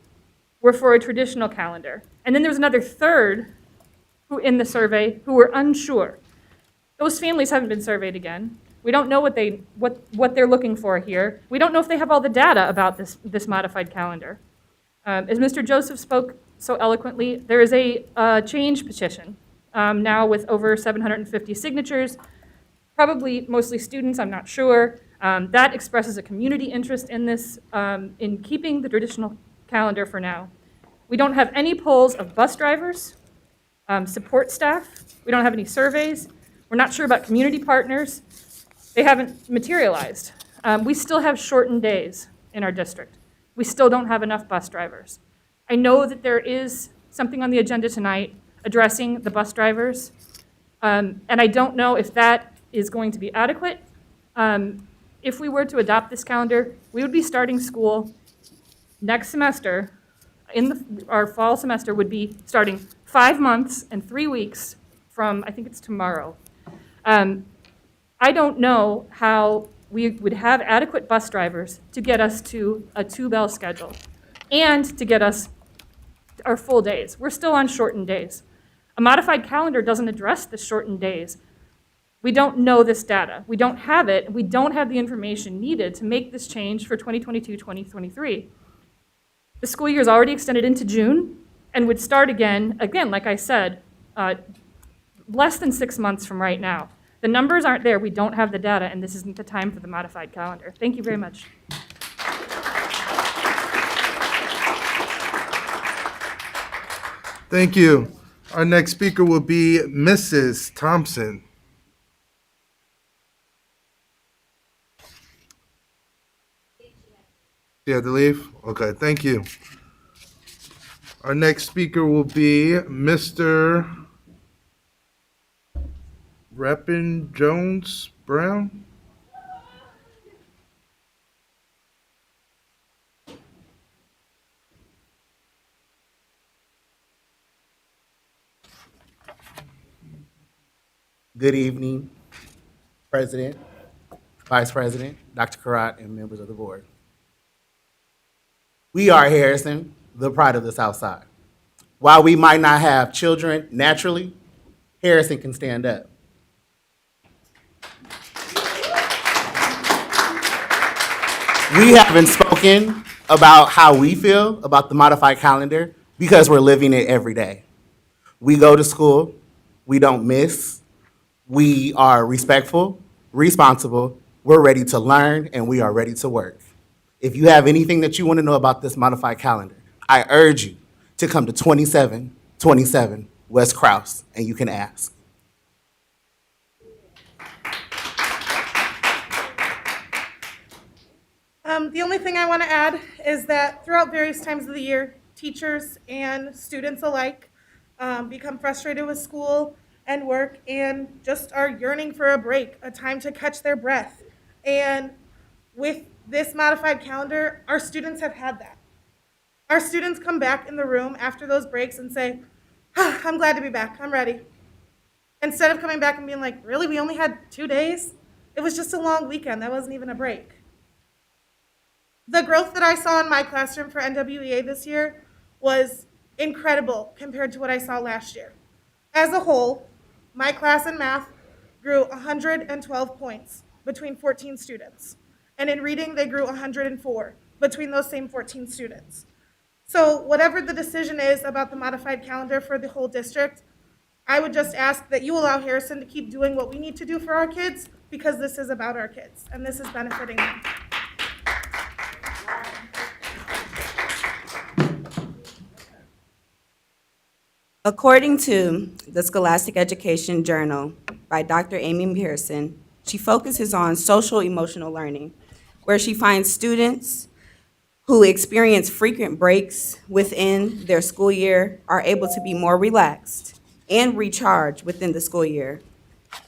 were for a traditional calendar. And then there was another third who in the survey who were unsure. Those families haven't been surveyed again. We don't know what they're looking for here. We don't know if they have all the data about this modified calendar. As Mr. Joseph spoke so eloquently, there is a change petition now with over 750 signatures, probably mostly students, I'm not sure. That expresses a community interest in this, in keeping the traditional calendar for now. We don't have any polls of bus drivers, support staff. We don't have any surveys. We're not sure about community partners. They haven't materialized. We still have shortened days in our district. We still don't have enough bus drivers. I know that there is something on the agenda tonight addressing the bus drivers, and I don't know if that is going to be adequate. If we were to adopt this calendar, we would be starting school next semester. Our fall semester would be starting 5 months and 3 weeks from, I think it's tomorrow. I don't know how we would have adequate bus drivers to get us to a 2-bell schedule and to get us our full days. We're still on shortened days. A modified calendar doesn't address the shortened days. We don't know this data. We don't have it. We don't have the information needed to make this change for 2022-2023. The school year is already extended into June and would start again, like I said, less than 6 months from right now. The numbers aren't there, we don't have the data, and this isn't the time for the modified calendar. Thank you very much. Thank you. Our next speaker will be Mrs. Thompson. You had to leave? Okay, thank you. Our next speaker will be Mr. Reppin Jones Brown. Good evening, President, Vice President, Dr. Karat, and members of the board. We are Harrison, the pride of the South Side. While we might not have children naturally, Harrison can stand up. We haven't spoken about how we feel about the modified calendar because we're living it every day. We go to school, we don't miss, we are respectful, responsible, we're ready to learn, and we are ready to work. If you have anything that you want to know about this modified calendar, I urge you to come to 2727 West Krause, and you can ask. The only thing I want to add is that throughout various times of the year, teachers and students alike become frustrated with school and work and just are yearning for a break, a time to catch their breath. And with this modified calendar, our students have had that. Our students come back in the room after those breaks and say, I'm glad to be back, I'm ready. Instead of coming back and being like, really, we only had 2 days? It was just a long weekend, that wasn't even a break. The growth that I saw in my classroom for NWEA this year was incredible compared to what I saw last year. As a whole, my class in math grew 112 points between 14 students. And in reading, they grew 104 between those same 14 students. So whatever the decision is about the modified calendar for the whole district, I would just ask that you allow Harrison to keep doing what we need to do for our kids, because this is about our kids, and this is benefiting them. According to the Scholastic Education Journal by Dr. Amy Pearson, she focuses on social emotional learning, where she finds students who experience frequent breaks within their school year are able to be more relaxed and recharge within the school year,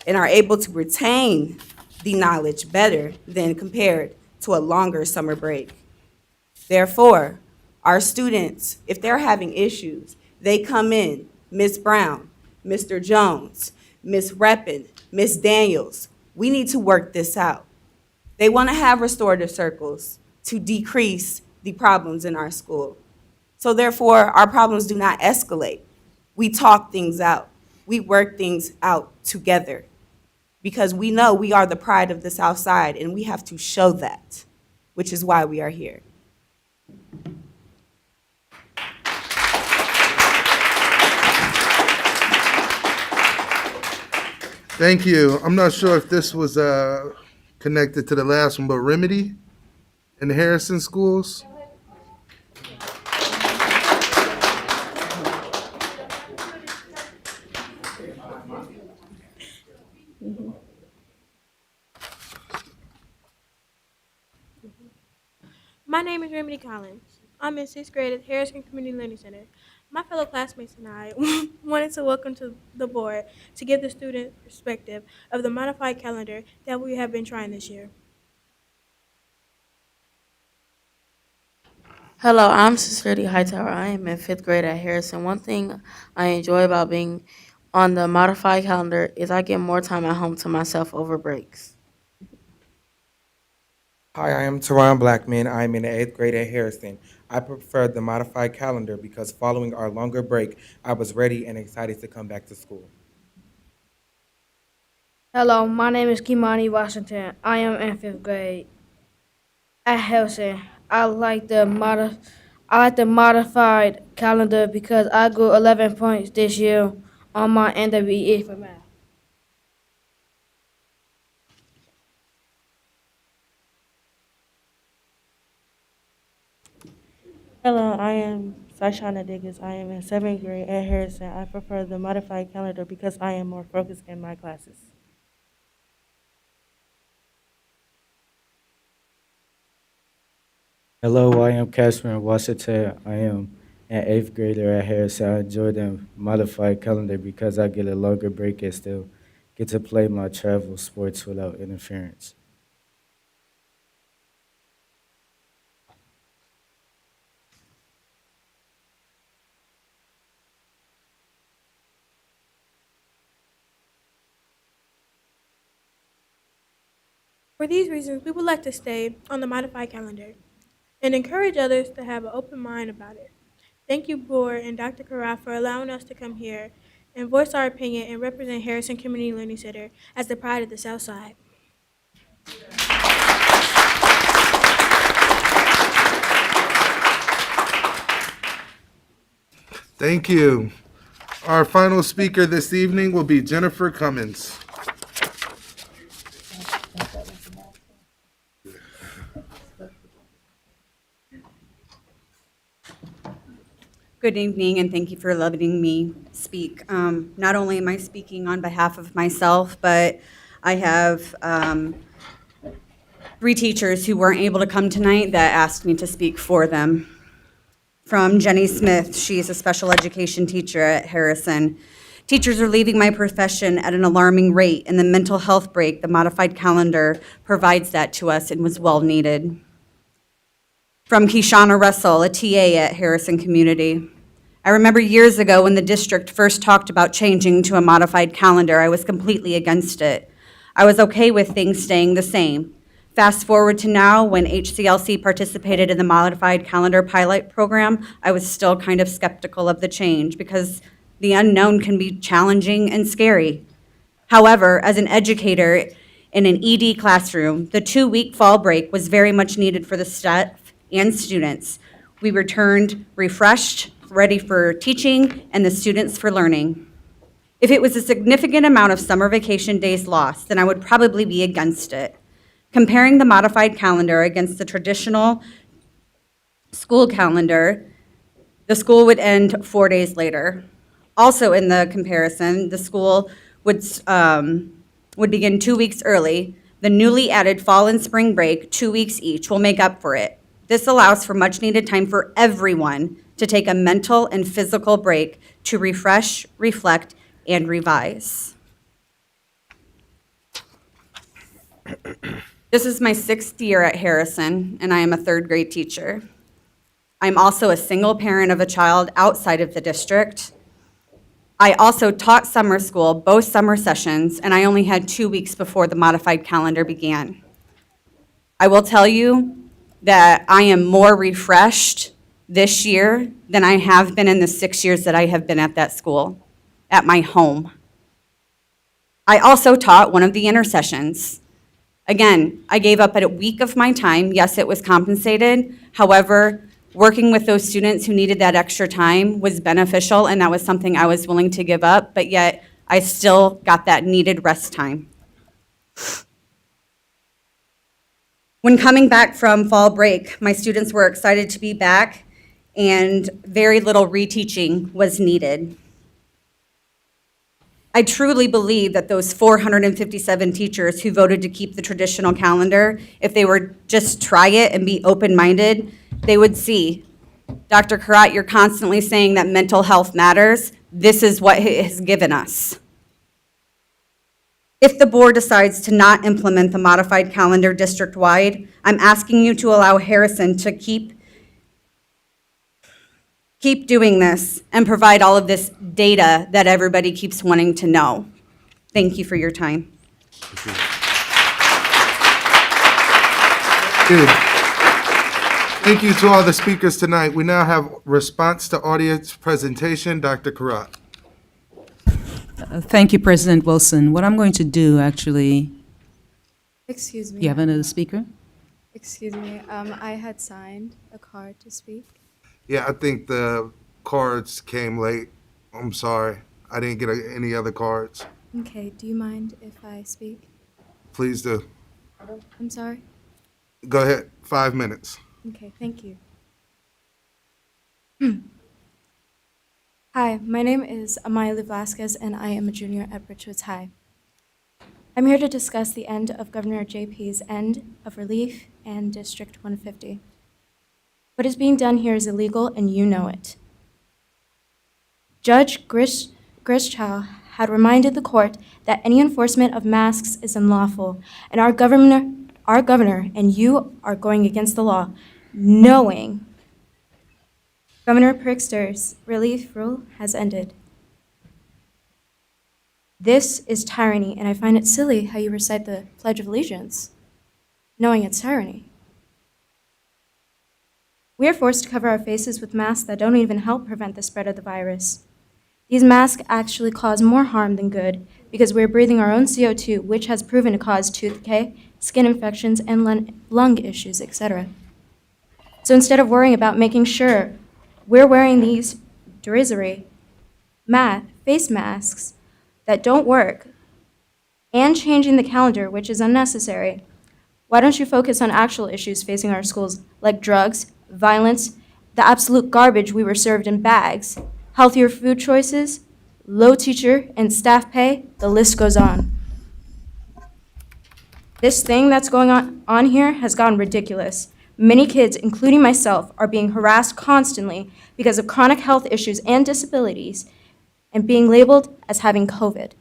and are able to retain the knowledge better than compared to a longer summer break. Therefore, our students, if they're having issues, they come in, Miss Brown, Mr. Jones, Miss Reppin, Miss Daniels. We need to work this out. They want to have restorative circles to decrease the problems in our school. So therefore, our problems do not escalate. We talk things out. We work things out together, because we know we are the pride of the South Side, and we have to show that, which is why we are here. Thank you. I'm not sure if this was connected to the last one, but Remedy in the Harrison schools. My name is Remedy Collins. I'm in 6th grade at Harrison Community Learning Center. My fellow classmates and I wanted to welcome to the board to give the student perspective of the modified calendar that we have been trying this year. Hello, I'm Sincerity Hightower. I am in 5th grade at Harrison. One thing I enjoy about being on the modified calendar is I get more time at home to myself over breaks. Hi, I am Teron Blackman. I'm in the 8th grade at Harrison. I prefer the modified calendar because following our longer break, I was ready and excited to come back to school. Hello, my name is Kimani Washington. I am in 5th grade at Harrison. I like the modified calendar because I grew 11 points this year on my NWE for math. Hello, I am Sashana Diggins. I am in 7th grade at Harrison. I prefer the modified calendar because I am more focused in my classes. Hello, I am Casper Washington. I am an 8th grader at Harrison. I enjoy the modified calendar because I get a longer break and still get to play my travel sports without interference. For these reasons, we would like to stay on the modified calendar and encourage others to have an open mind about it. Thank you, Board and Dr. Karat, for allowing us to come here and voice our opinion and represent Harrison Community Learning Center as the pride of the South Side. Thank you. Our final speaker this evening will be Jennifer Cummins. Good evening, and thank you for letting me speak. Not only am I speaking on behalf of myself, but I have 3 teachers who weren't able to come tonight that asked me to speak for them. From Jenny Smith, she is a special education teacher at Harrison. Teachers are leaving my profession at an alarming rate, and the mental health break, the modified calendar, provides that to us and was well needed. From Keshana Russell, a TA at Harrison Community. I remember years ago when the district first talked about changing to a modified calendar, I was completely against it. I was okay with things staying the same. Fast forward to now, when HCLC participated in the modified calendar pilot program, I was still kind of skeptical of the change because the unknown can be challenging and scary. However, as an educator in an ED classroom, the 2-week fall break was very much needed for the staff and students. We returned refreshed, ready for teaching, and the students for learning. If it was a significant amount of summer vacation days lost, then I would probably be against it. Comparing the modified calendar against the traditional school calendar, the school would end 4 days later. Also in the comparison, the school would begin 2 weeks early. The newly added fall and spring break, 2 weeks each, will make up for it. This allows for much needed time for everyone to take a mental and physical break to refresh, reflect, and revise. This is my 6th year at Harrison, and I am a 3rd grade teacher. I'm also a single parent of a child outside of the district. I also taught summer school, both summer sessions, and I only had 2 weeks before the modified calendar began. I will tell you that I am more refreshed this year than I have been in the 6 years that I have been at that school, at my home. I also taught one of the intersessions. Again, I gave up a week of my time. Yes, it was compensated. However, working with those students who needed that extra time was beneficial, and that was something I was willing to give up, but yet I still got that needed rest time. When coming back from fall break, my students were excited to be back, and very little reteaching was needed. I truly believe that those 457 teachers who voted to keep the traditional calendar, if they were just try it and be open-minded, they would see. Dr. Karat, you're constantly saying that mental health matters. This is what it has given us. If the board decides to not implement the modified calendar district-wide, I'm asking you to allow Harrison to keep doing this and provide all of this data that everybody keeps wanting to know. Thank you for your time. Thank you to all the speakers tonight. We now have response to audience presentation. Dr. Karat. Thank you, President Wilson. What I'm going to do, actually, Excuse me. you have another speaker? Excuse me. I had signed a card to speak. Yeah, I think the cards came late. I'm sorry. I didn't get any other cards. Okay, do you mind if I speak? Please do. I'm sorry? Go ahead. 5 minutes. Okay, thank you. Hi, my name is Amaya Vasquez, and I am a junior at Bridgewoods High. I'm here to discuss the end of Governor JP's end of relief and District 150. What is being done here is illegal, and you know it. Judge Grischow had reminded the court that any enforcement of masks is unlawful, and our governor and you are going against the law, knowing Governor Pritzker's relief rule has ended. This is tyranny, and I find it silly how you recite the Pledge of Allegiance, knowing it's tyranny. We are forced to cover our faces with masks that don't even help prevent the spread of the virus. These masks actually cause more harm than good because we're breathing our own CO2, which has proven to cause tooth decay, skin infections, and lung issues, etc. So instead of worrying about making sure we're wearing these derisory face masks that don't work and changing the calendar, which is unnecessary, why don't you focus on actual issues facing our schools like drugs, violence, the absolute garbage we were served in bags, healthier food choices, low teacher and staff pay, the list goes on. This thing that's going on here has gotten ridiculous. Many kids, including myself, are being harassed constantly because of chronic health issues and disabilities and being labeled as having COVID.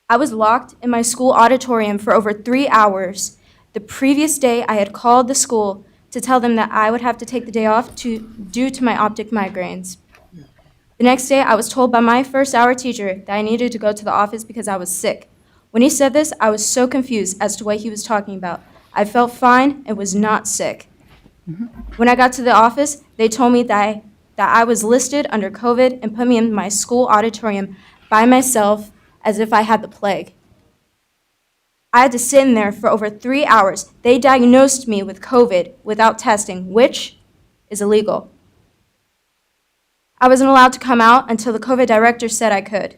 I was locked in my school auditorium for over 3 hours. The previous day, I had called the school to tell them that I would have to take the day off due to my optic migraines. The next day, I was told by my first-hour teacher that I needed to go to the office because I was sick. When he said this, I was so confused as to what he was talking about. I felt fine and was not sick. When I got to the office, they told me that I was listed under COVID and put me in my school auditorium by myself as if I had the plague. I had to sit in there for over 3 hours. They diagnosed me with COVID without testing, which is illegal. I wasn't allowed to come out until the COVID director said I could.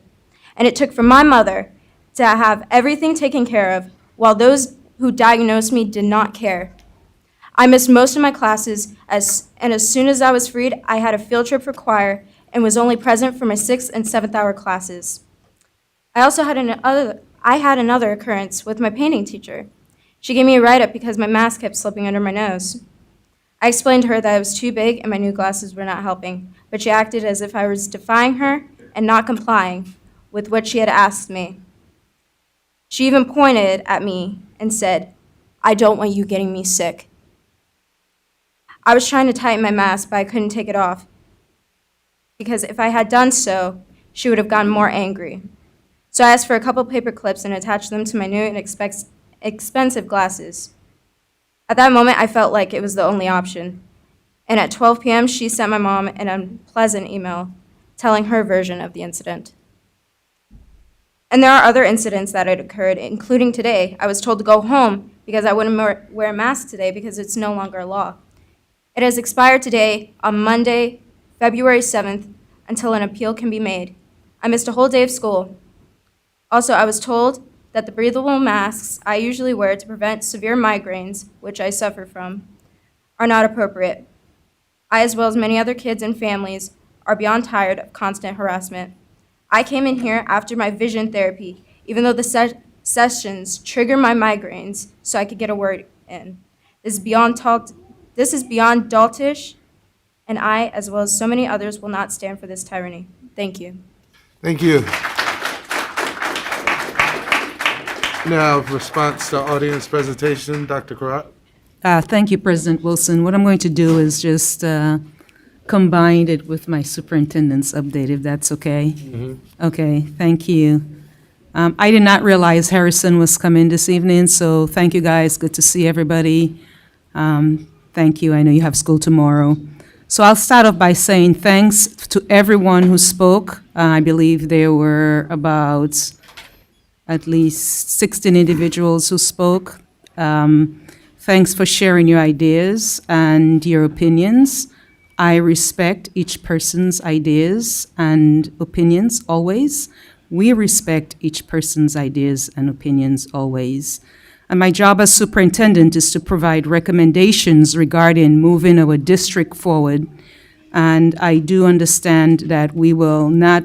And it took for my mother to have everything taken care of while those who diagnosed me did not care. I missed most of my classes, and as soon as I was freed, I had a field trip for choir and was only present for my 6th and 7th hour classes. I had another occurrence with my painting teacher. She gave me a write-up because my mask kept slipping under my nose. I explained to her that it was too big and my new glasses were not helping, but she acted as if I was defying her and not complying with what she had asked me. She even pointed at me and said, "I don't want you getting me sick." I was trying to tighten my mask, but I couldn't take it off, because if I had done so, she would have gotten more angry. So I asked for a couple paper clips and attached them to my new and expensive glasses. At that moment, I felt like it was the only option. And at 12 p.m., she sent my mom an unpleasant email telling her version of the incident. And there are other incidents that had occurred, including today. I was told to go home because I wouldn't wear a mask today because it's no longer a law. It has expired today on Monday, February 7th, until an appeal can be made. I missed a whole day of school. Also, I was told that the breathable masks I usually wear to prevent severe migraines, which I suffer from, are not appropriate. I, as well as many other kids and families, are beyond tired of constant harassment. I came in here after my vision therapy, even though the sessions trigger my migraines so I could get a word in. This is beyond adultish, and I, as well as so many others, will not stand for this tyranny. Thank you. Thank you. Now, response to audience presentation, Dr. Karat. Thank you, President Wilson. What I'm going to do is just combine it with my superintendent's update, if that's okay. Okay, thank you. I did not realize Harrison was coming this evening, so thank you, guys. Good to see everybody. Thank you. I know you have school tomorrow. So I'll start off by saying thanks to everyone who spoke. I believe there were about at least 16 individuals who spoke. Thanks for sharing your ideas and your opinions. I respect each person's ideas and opinions always. We respect each person's ideas and opinions always. And my job as superintendent is to provide recommendations regarding moving our district forward. And I do understand that we will not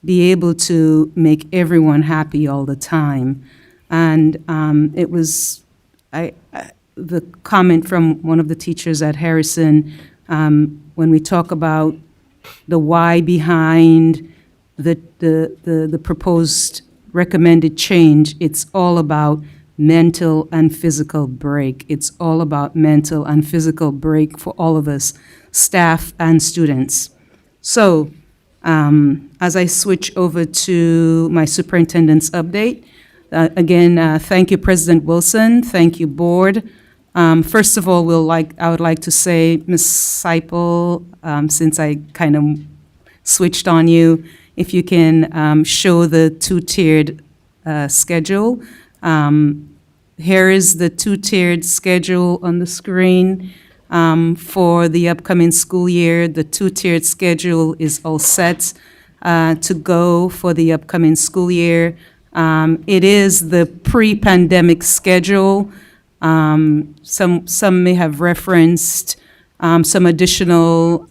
be able to make everyone happy all the time. And it was the comment from one of the teachers at Harrison, when we talk about the why behind the proposed recommended change, it's all about mental and physical break. It's all about mental and physical break for all of us, staff and students. So, as I switch over to my superintendent's update, again, thank you, President Wilson. Thank you, board. First of all, I would like to say, Ms. Seipel, since I kind of switched on you, if you can show the two-tiered schedule. Here is the two-tiered schedule on the screen for the upcoming school year. The two-tiered schedule is all set to go for the upcoming school year. It is the pre-pandemic schedule. Some may have referenced some additional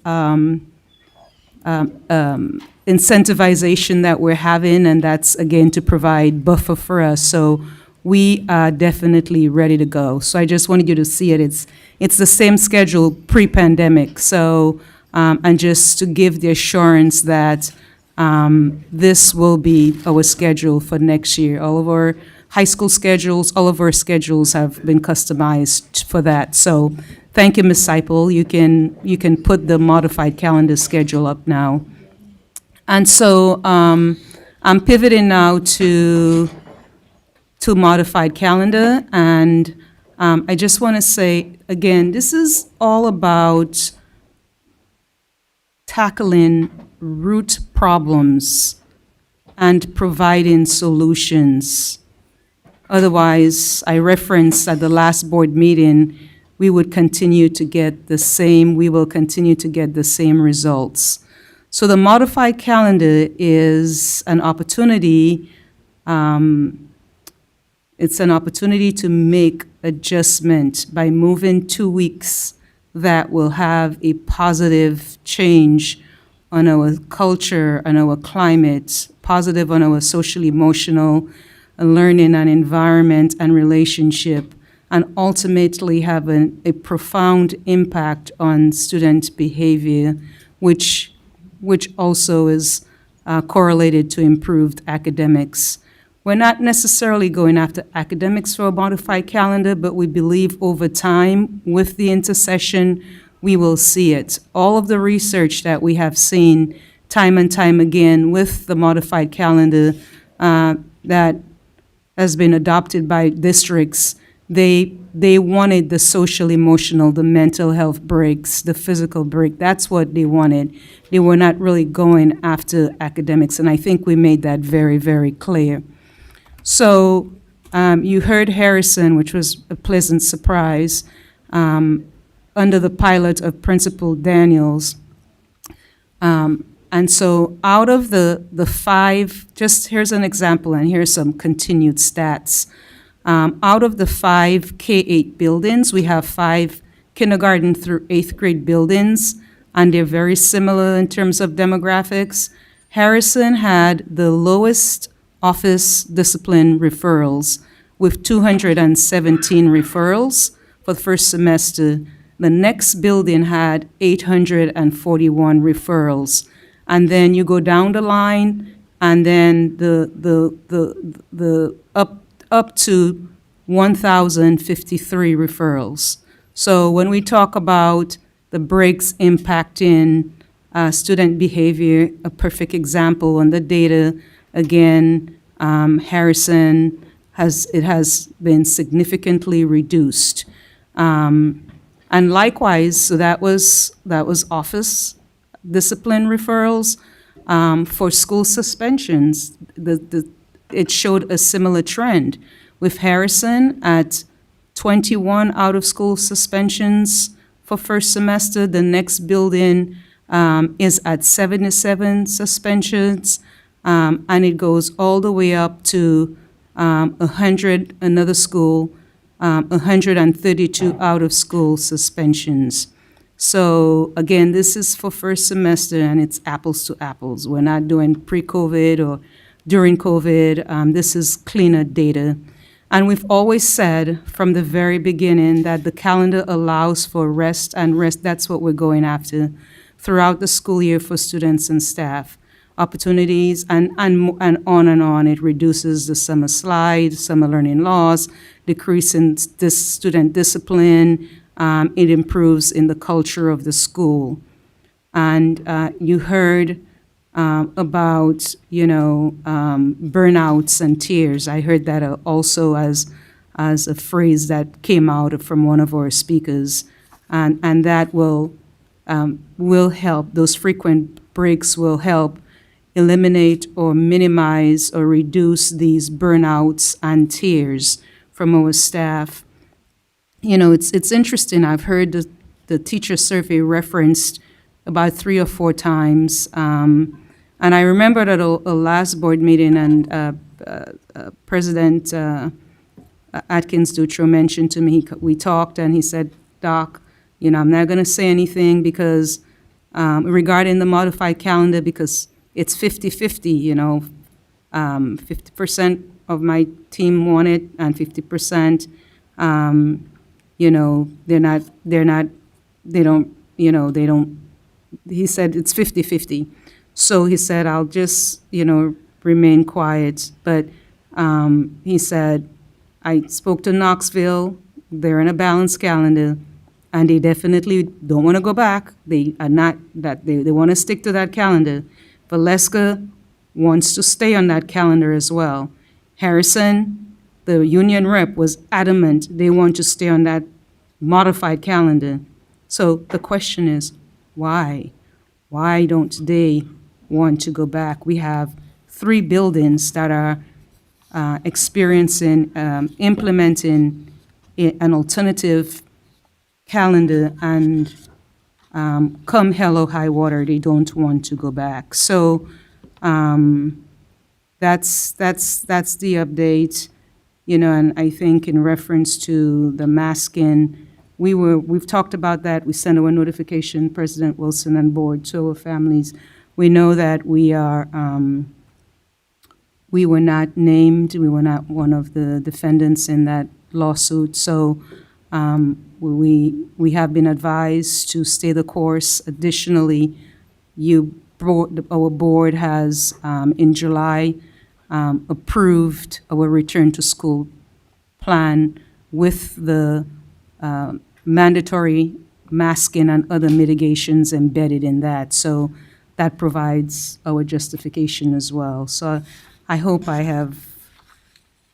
incentivization that we're having, and that's, again, to provide buffer for us. So we are definitely ready to go. So I just wanted you to see it. It's the same schedule pre-pandemic. So, and just to give the assurance that this will be our schedule for next year. All of our high school schedules, all of our schedules have been customized for that. So thank you, Ms. Seipel. You can put the modified calendar schedule up now. And so I'm pivoting now to modified calendar, and I just want to say, again, this is all about tackling root problems and providing solutions. Otherwise, I referenced at the last board meeting, we will continue to get the same results. So the modified calendar is an opportunity. It's an opportunity to make adjustment by moving 2 weeks that will have a positive change on our culture, on our climate, positive on our social, emotional, learning and environment and relationship, and ultimately have a profound impact on student behavior, which also is correlated to improved academics. We're not necessarily going after academics for a modified calendar, but we believe over time, with the intercession, we will see it. All of the research that we have seen time and time again with the modified calendar that has been adopted by districts, they wanted the social, emotional, the mental health breaks, the physical break. That's what they wanted. They were not really going after academics, and I think we made that very, very clear. So you heard Harrison, which was a pleasant surprise, under the pilot of Principal Daniels. And so out of the 5, just here's an example, and here's some continued stats. Out of the 5 K-8 buildings, we have 5 kindergarten through 8th grade buildings, and they're very similar in terms of demographics. Harrison had the lowest office discipline referrals with 217 referrals for the first semester. The next building had 841 referrals. And then you go down the line, and then the up to 1,053 referrals. So when we talk about the breaks impacting student behavior, a perfect example on the data, again, Harrison has been significantly reduced. And likewise, so that was office discipline referrals. For school suspensions, it showed a similar trend, with Harrison at 21 out-of-school suspensions for first semester. The next building is at 77 suspensions, and it goes all the way up to 100, another school, 132 out-of-school suspensions. So again, this is for first semester, and it's apples to apples. We're not doing pre-COVID or during COVID. This is cleaner data. And we've always said from the very beginning that the calendar allows for rest, and rest, that's what we're going after throughout the school year for students and staff. Opportunities and on and on. It reduces the summer slide, summer learning loss, decreasing this student discipline. It improves in the culture of the school. And you heard about, burnouts and tears. I heard that also as a phrase that came out from one of our speakers. And that will help, those frequent breaks will help eliminate or minimize or reduce these burnouts and tears from our staff. It's interesting. I've heard the teacher survey referenced about 3 or 4 times. And I remember at a last board meeting, and President Atkins Dutro mentioned to me, we talked, and he said, Doc, I'm not going to say anything because regarding the modified calendar, because it's 50-50, 50% of my team want it, and 50%, they don't, he said it's 50-50. So he said, I'll just, remain quiet. But he said, I spoke to Knoxville, they're in a balanced calendar, and they definitely don't want to go back. They are not, that they want to stick to that calendar. Valeska wants to stay on that calendar as well. Harrison, the union rep, was adamant they want to stay on that modified calendar. So the question is, why? Why don't they want to go back? We have 3 buildings that are implementing an alternative calendar, and come hell or high water, they don't want to go back. So that's the update, and I think in reference to the masking, we've talked about that. We sent our notification, President Wilson and board, to our families. We know that we were not named, we were not one of the defendants in that lawsuit, so we have been advised to stay the course. Additionally, our board has, in July, approved our return to school plan with the mandatory masking and other mitigations embedded in that. So that provides our justification as well. So I hope I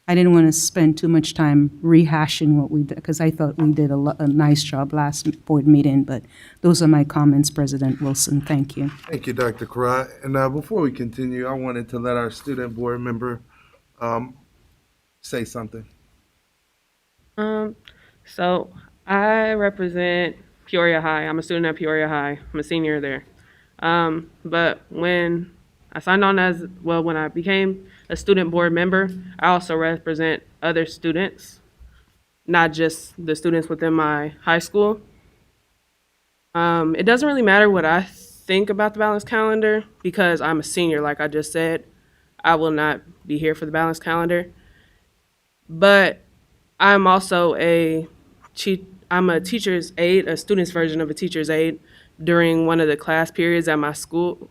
didn't want to spend too much time rehashing what we did, because I thought we did a nice job last board meeting, but those are my comments, President Wilson. Thank you. Thank you, Dr. Karat. And before we continue, I wanted to let our student board member say something. So I represent Peoria High. I'm a student at Peoria High. I'm a senior there. But when I signed on when I became a student board member, I also represent other students, not just the students within my high school. It doesn't really matter what I think about the balanced calendar because I'm a senior, like I just said. I will not be here for the balanced calendar. But I'm also I'm a teacher's aide, a student's version of a teacher's aide during one of the class periods at my school,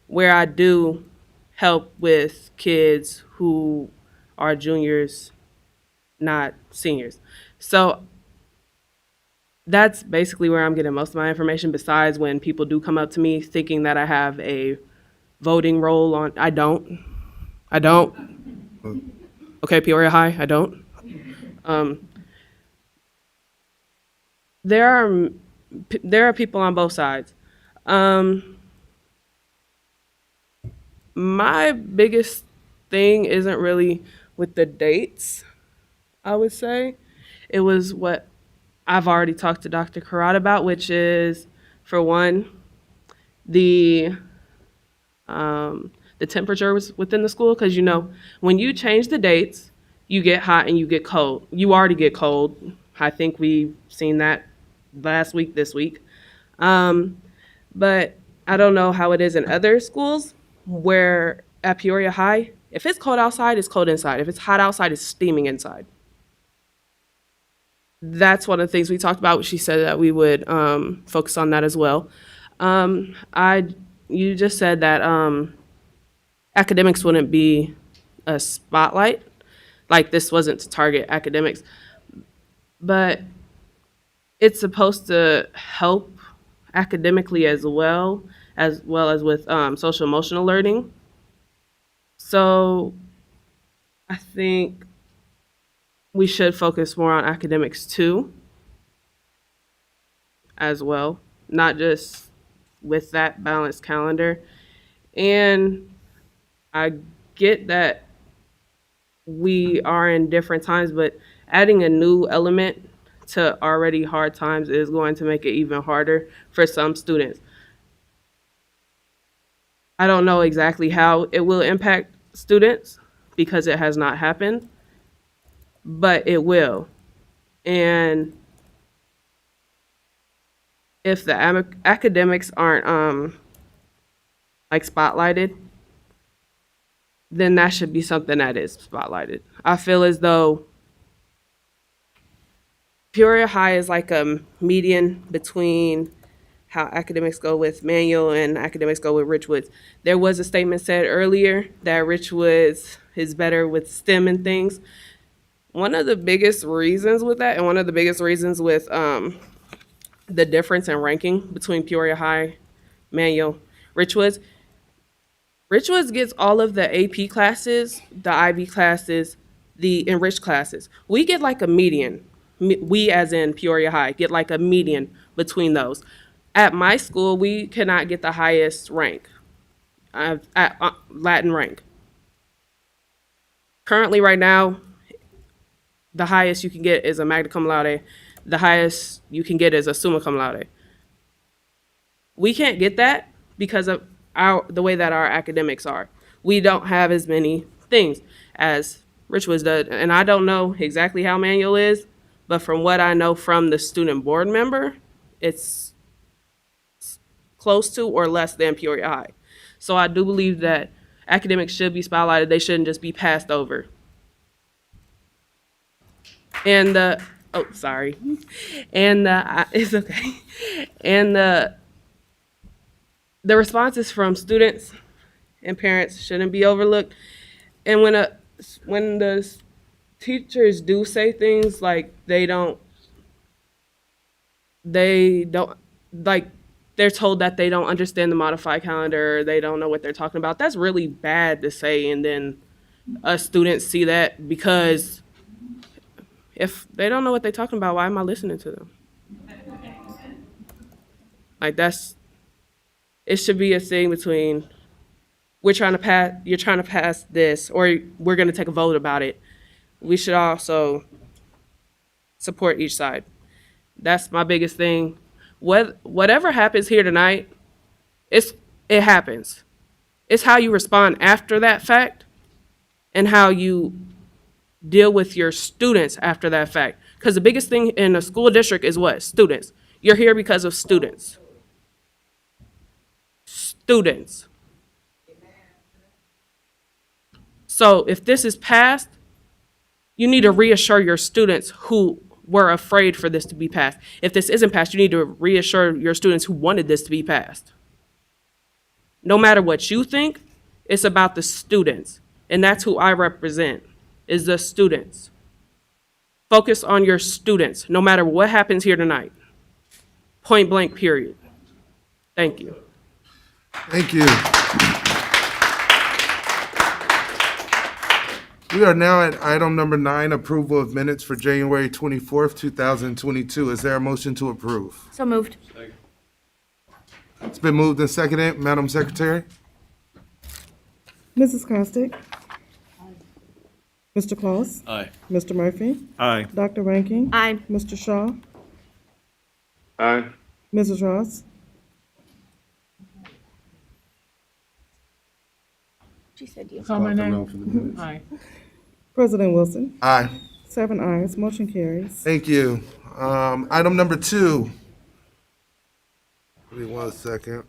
where I do help with kids who are juniors, not seniors. So that's basically where I'm getting most of my information, besides when people do come up to me thinking that I have a voting role on. I don't. Okay, Peoria High, I don't. There are people on both sides. My biggest thing isn't really with the dates, I would say. It was what I've already talked to Dr. Karat about, which is, for one, the temperatures within the school, because when you change the dates, you get hot and you get cold. You already get cold. I think we've seen that last week, this week. But I don't know how it is in other schools where at Peoria High, if it's cold outside, it's cold inside. If it's hot outside, it's steaming inside. That's one of the things we talked about. She said that we would focus on that as well. You just said that academics wouldn't be a spotlight, like this wasn't to target academics, but it's supposed to help academically as well as with social emotional learning. So I think we should focus more on academics too, as well, not just with that balanced calendar. And I get that we are in different times, but adding a new element to already hard times is going to make it even harder for some students. I don't know exactly how it will impact students because it has not happened, but it will. And if the academics aren't spotlighted, then that should be something that is spotlighted. I feel as though Peoria High is like a median between how academics go with Manual and academics go with Richwoods. There was a statement said earlier that Richwoods is better with STEM and things. One of the biggest reasons with that, and one of the biggest reasons with the difference in ranking between Peoria High, Manual, Richwoods gets all of the AP classes, the IB classes, the enriched classes. We get like a median. We, as in Peoria High, get like a median between those. At my school, we cannot get the highest rank, Latin rank. Currently, right now, the highest you can get is a magna cum laude. The highest you can get is a summa cum laude. We can't get that because of the way that our academics are. We don't have as many things as Richwoods does. And I don't know exactly how Manual is, but from what I know from the student board member, it's close to or less than Peoria High. So I do believe that academics should be spotlighted. They shouldn't just be passed over. And it's okay. And the responses from students and parents shouldn't be overlooked. And when the teachers do say things like they're told that they don't understand the modified calendar, or they don't know what they're talking about, that's really bad to say. And then us students see that, because if they don't know what they're talking about, why am I listening to them? It should be a thing between you're trying to pass this, or we're going to take a vote about it. We should also support each side. That's my biggest thing. Whatever happens here tonight, it happens. It's how you respond after that fact and how you deal with your students after that fact. Because the biggest thing in a school district is what? Students. You're here because of students. Students. So if this is passed, you need to reassure your students who were afraid for this to be passed. If this isn't passed, you need to reassure your students who wanted this to be passed. No matter what you think, it's about the students. And that's who I represent, is the students. Focus on your students, no matter what happens here tonight. Point blank, period. Thank you. Thank you. We are now at item number 9, approval of minutes for January 24th, 2022. Is there a motion to approve? So moved. It's been moved and seconded. Madam Secretary? Mrs. Costick? Mr. Claus? Aye. Mr. Murphy? Aye. Dr. Rankin? Aye. Mr. Shaw? Aye. Mrs. Ross? She said yes. Call the roll for the minutes. Aye. President Wilson? Aye. 7 ayes, motion carries. Thank you. Item number 2. Give me 1 second.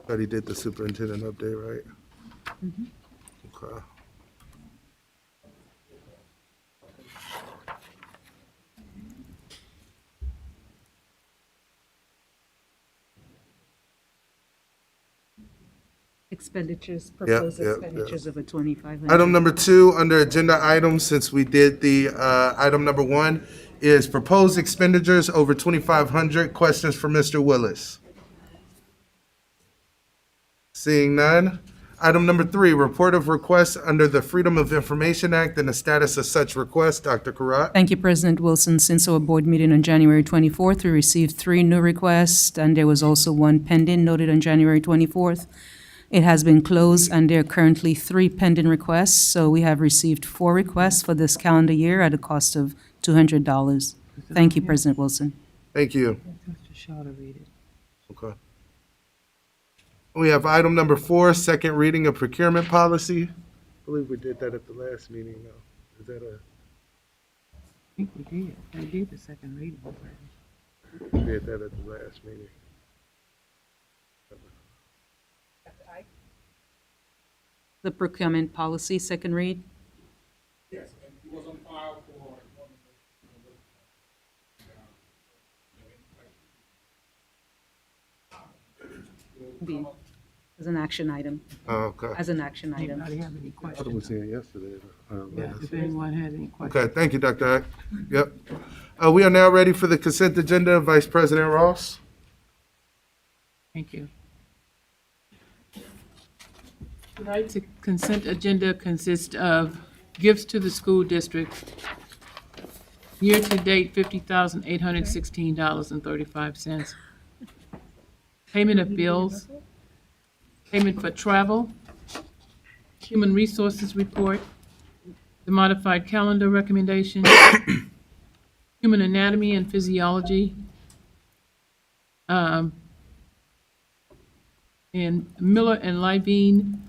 Already did the superintendent update, right? Okay. Expenditures, proposed yep. expenditures of a 2,500. Item number 2, under agenda items, since we did the item number 1, is proposed expenditures over 2,500. Questions for Mr. Willis? Seeing none. Item number 3, report of requests under the Freedom of Information Act and the status of such requests. Dr. Karat. Thank you, President Wilson. Since our board meeting on January 24th, we received 3 new requests, and there was also 1 pending noted on January 24th. It has been closed, and there are currently 3 pending requests, so we have received 4 requests for this calendar year at a cost of $200. Thank you, President Wilson. Thank you. Okay. We have item number 4, second reading of procurement policy. I believe we did that at the last meeting, though. Is that a? I think we did. We did the second reading already. We did that at the last meeting. The procurement policy, second read. Yes, and it was on file for. Be as an action item. Oh, okay. As an action item. Anybody have any I thought questions? we said yesterday. Yeah, if anyone has any questions. Okay, thank you, Dr. Eck. Yep. We are now ready for the consent agenda. Vice President Ross. Thank you. Tonight's consent agenda consists of gifts to the school district. Year-to-date, $50,816.35. Payment of bills. Payment for travel. Human resources report. The modified calendar recommendation. Human anatomy and physiology. And Miller and Levine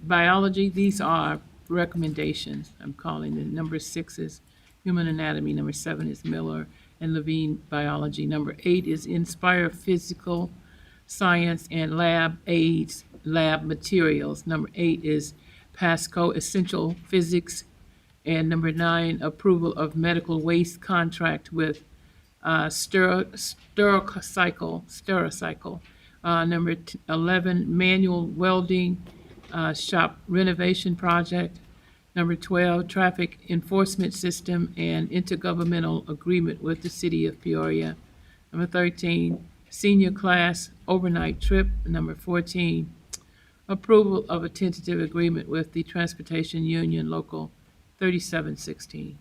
biology, these are recommendations. I'm calling it. Number 6 is human anatomy. Number 7 is Miller and Levine biology. Number 8 is Inspire Physical Science and Lab Aids, Lab Materials. Number 8 is Pasco Essential Physics. And number 9, approval of medical waste contract with Stericycle. Number 11, manual welding shop renovation project. Number 12, traffic enforcement system and intergovernmental agreement with the city of Peoria. Number 13, senior class overnight trip. Number 14, approval of a tentative agreement with the Transportation Union Local 3716.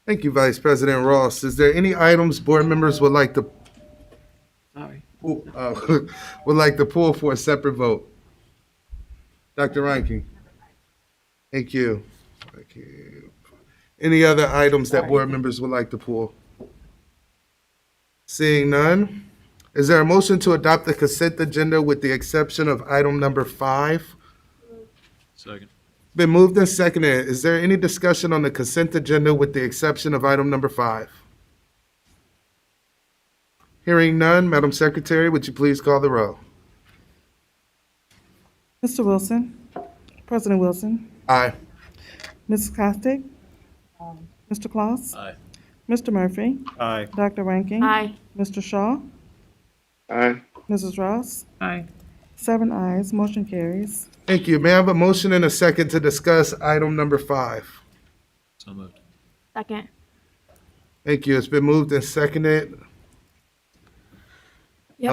Thank you, Vice President Ross. Is there any items board members would like to Sorry. would like to pull for a separate vote? Dr. Reinking. Thank you. Any other items that board members would like to pull? Seeing none, is there a motion to adopt the consent agenda with the exception of item number 5? Second. Been moved and seconded. Is there any discussion on the consent agenda with the exception of item number 5? Hearing none, Madam Secretary, would you please call the roll? Mr. Wilson? President Wilson? Aye. Mrs. Costick? Mr. Claus? Aye. Mr. Murphy? Aye. Dr. Rankin? Aye. Mr. Shaw? Aye. Mrs. Ross? Aye. 7 ayes, motion carries. Thank you. May I have a motion and a second to discuss item number 5? So moved. Second. Thank you. It's been moved and seconded. Yep.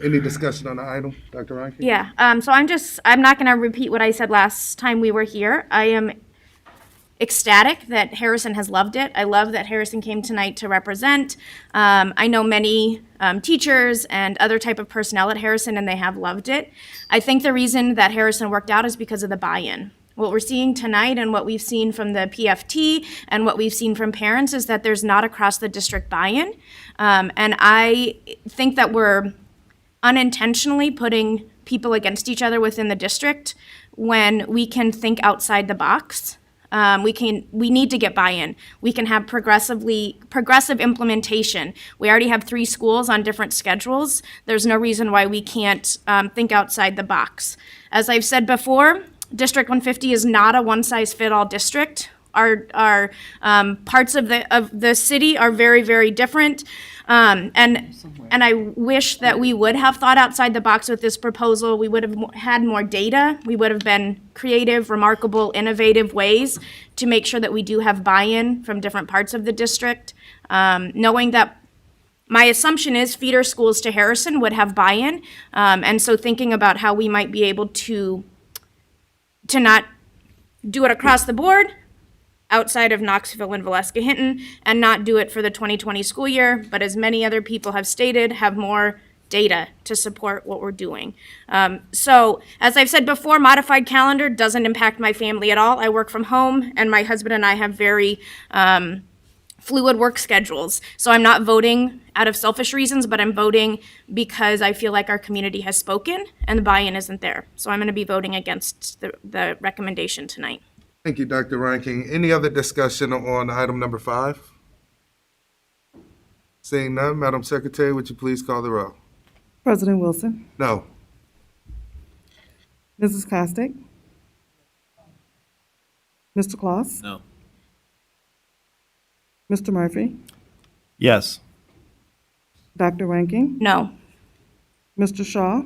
Any discussion on the item, Dr. Reinke? Yeah, so I'm not going to repeat what I said last time we were here. I am ecstatic that Harrison has loved it. I love that Harrison came tonight to represent. I know many teachers and other type of personnel at Harrison, and they have loved it. I think the reason that Harrison worked out is because of the buy-in. What we're seeing tonight and what we've seen from the PFT and what we've seen from parents is that there's not across the district buy-in. And I think that we're unintentionally putting people against each other within the district when we can think outside the box. We need to get buy-in. We can have progressive implementation. We already have 3 schools on different schedules. There's no reason why we can't think outside the box. As I've said before, District 150 is not a one-size-fit-all district. Our parts of the city are very, very different. And I wish that we would have thought outside the box with this proposal. We would have had more data. We would have been creative, remarkable, innovative ways to make sure that we do have buy-in from different parts of the district. Knowing that my assumption is feeder schools to Harrison would have buy-in. And so thinking about how we might be able to not do it across the board, outside of Knoxville and Valeska Hinton, and not do it for the 2020 school year, but as many other people have stated, have more data to support what we're doing. So as I've said before, modified calendar doesn't impact my family at all. I work from home, and my husband and I have very fluid work schedules. So I'm not voting out of selfish reasons, but I'm voting because I feel like our community has spoken and the buy-in isn't there. So I'm going to be voting against the recommendation tonight. Thank you, Dr. Ranking. Any other discussion on item number 5? Seeing none, Madam Secretary, would you please call the roll? President Wilson, No. Mrs. Costick, Mr. Claus, No. Mr. Murphy, Yes. Dr. Ranking, No. Mr. Shaw,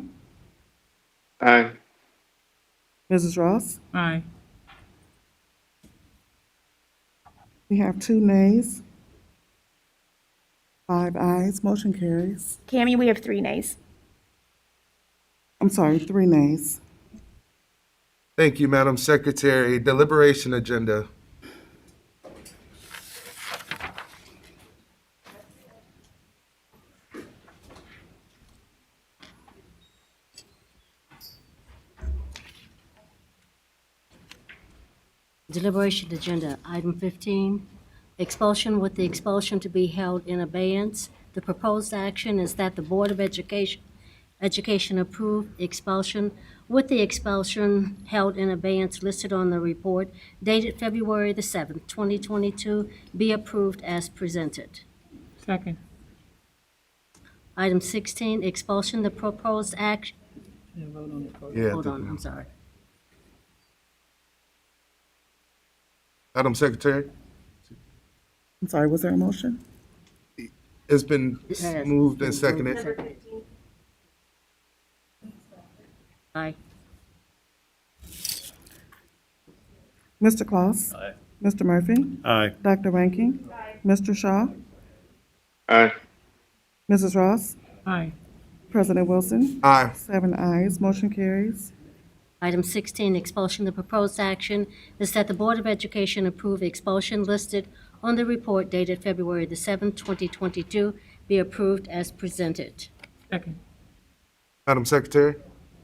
Aye. Mrs. Ross. Aye. We have 2 nays, 5 ayes, motion carries. Cammie, we have 3 nays. I'm sorry, 3 nays. Thank you, Madam Secretary. Deliberation agenda. Deliberation agenda, item 15, expulsion with the expulsion to be held in abeyance. The proposed action is that the Board of Education approve expulsion with the expulsion held in abeyance listed on the report dated February the 7th, 2022, be approved as presented. Second. Item 16, expulsion, the proposed action. Yeah, Hold on, I'm sorry. Madam Secretary, I'm sorry, was there a motion? it's been Yes. moved and seconded. Aye. Mr. Claus. Aye. Mr. Murphy, Aye. Dr. Ranking, Mr. Shaw, Aye. Mrs. Ross, Aye. President Wilson. Aye. 7 ayes, motion carries. Item 16, expulsion. The proposed action is that the Board of Education approve expulsion listed on the report dated February the 7th, 2022, be approved as presented. Second. Madam Secretary?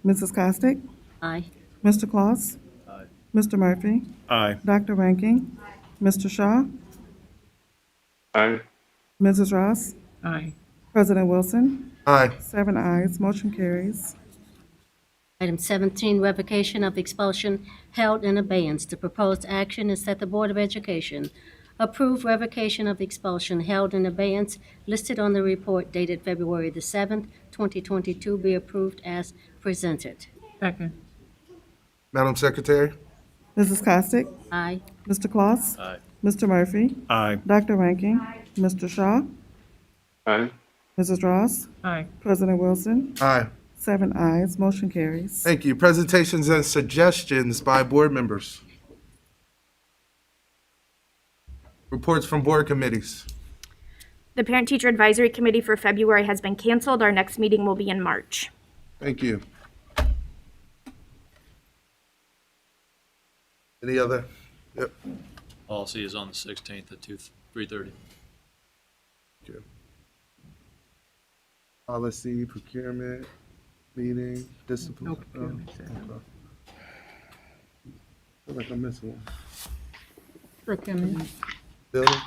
Mrs. Costick, Aye. Mr. Claus, Aye. Mr. Murphy, Aye. Dr. Ranking, Mr. Shaw, Aye. Mrs. Ross, Aye. President Wilson. Aye. 7 ayes, motion carries. Item 17, revocation of expulsion held in abeyance. The proposed action is that the Board of Education approve revocation of expulsion held in abeyance listed on the report dated February the 7th, 2022, be approved as presented. Second. Madam Secretary? Mrs. Costick, Aye. Mr. Claus, Aye. Mr. Murphy, Aye. Dr. Ranking, Mr. Shaw, Aye. Mrs. Ross, Aye. President Wilson. Aye. 7 ayes, motion carries. Thank you. Presentations and suggestions by board members. Reports from board committees. The Parent Teacher Advisory Committee for February has been canceled. Our next meeting will be in March. Thank you. Any other? Yep. Policy is on the 16th at 3:30. Okay. Policy, procurement, meeting, discipline. No procurement. feel like I'm missing one. Procurement, Building?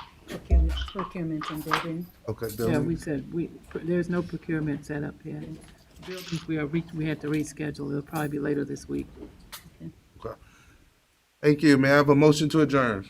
procurement and building. Okay, Yeah, building. we said, there's no procurement set up yet. Buildings, we had to reschedule, it'll probably be later this week. Okay. Thank you. May I have a motion to adjourn?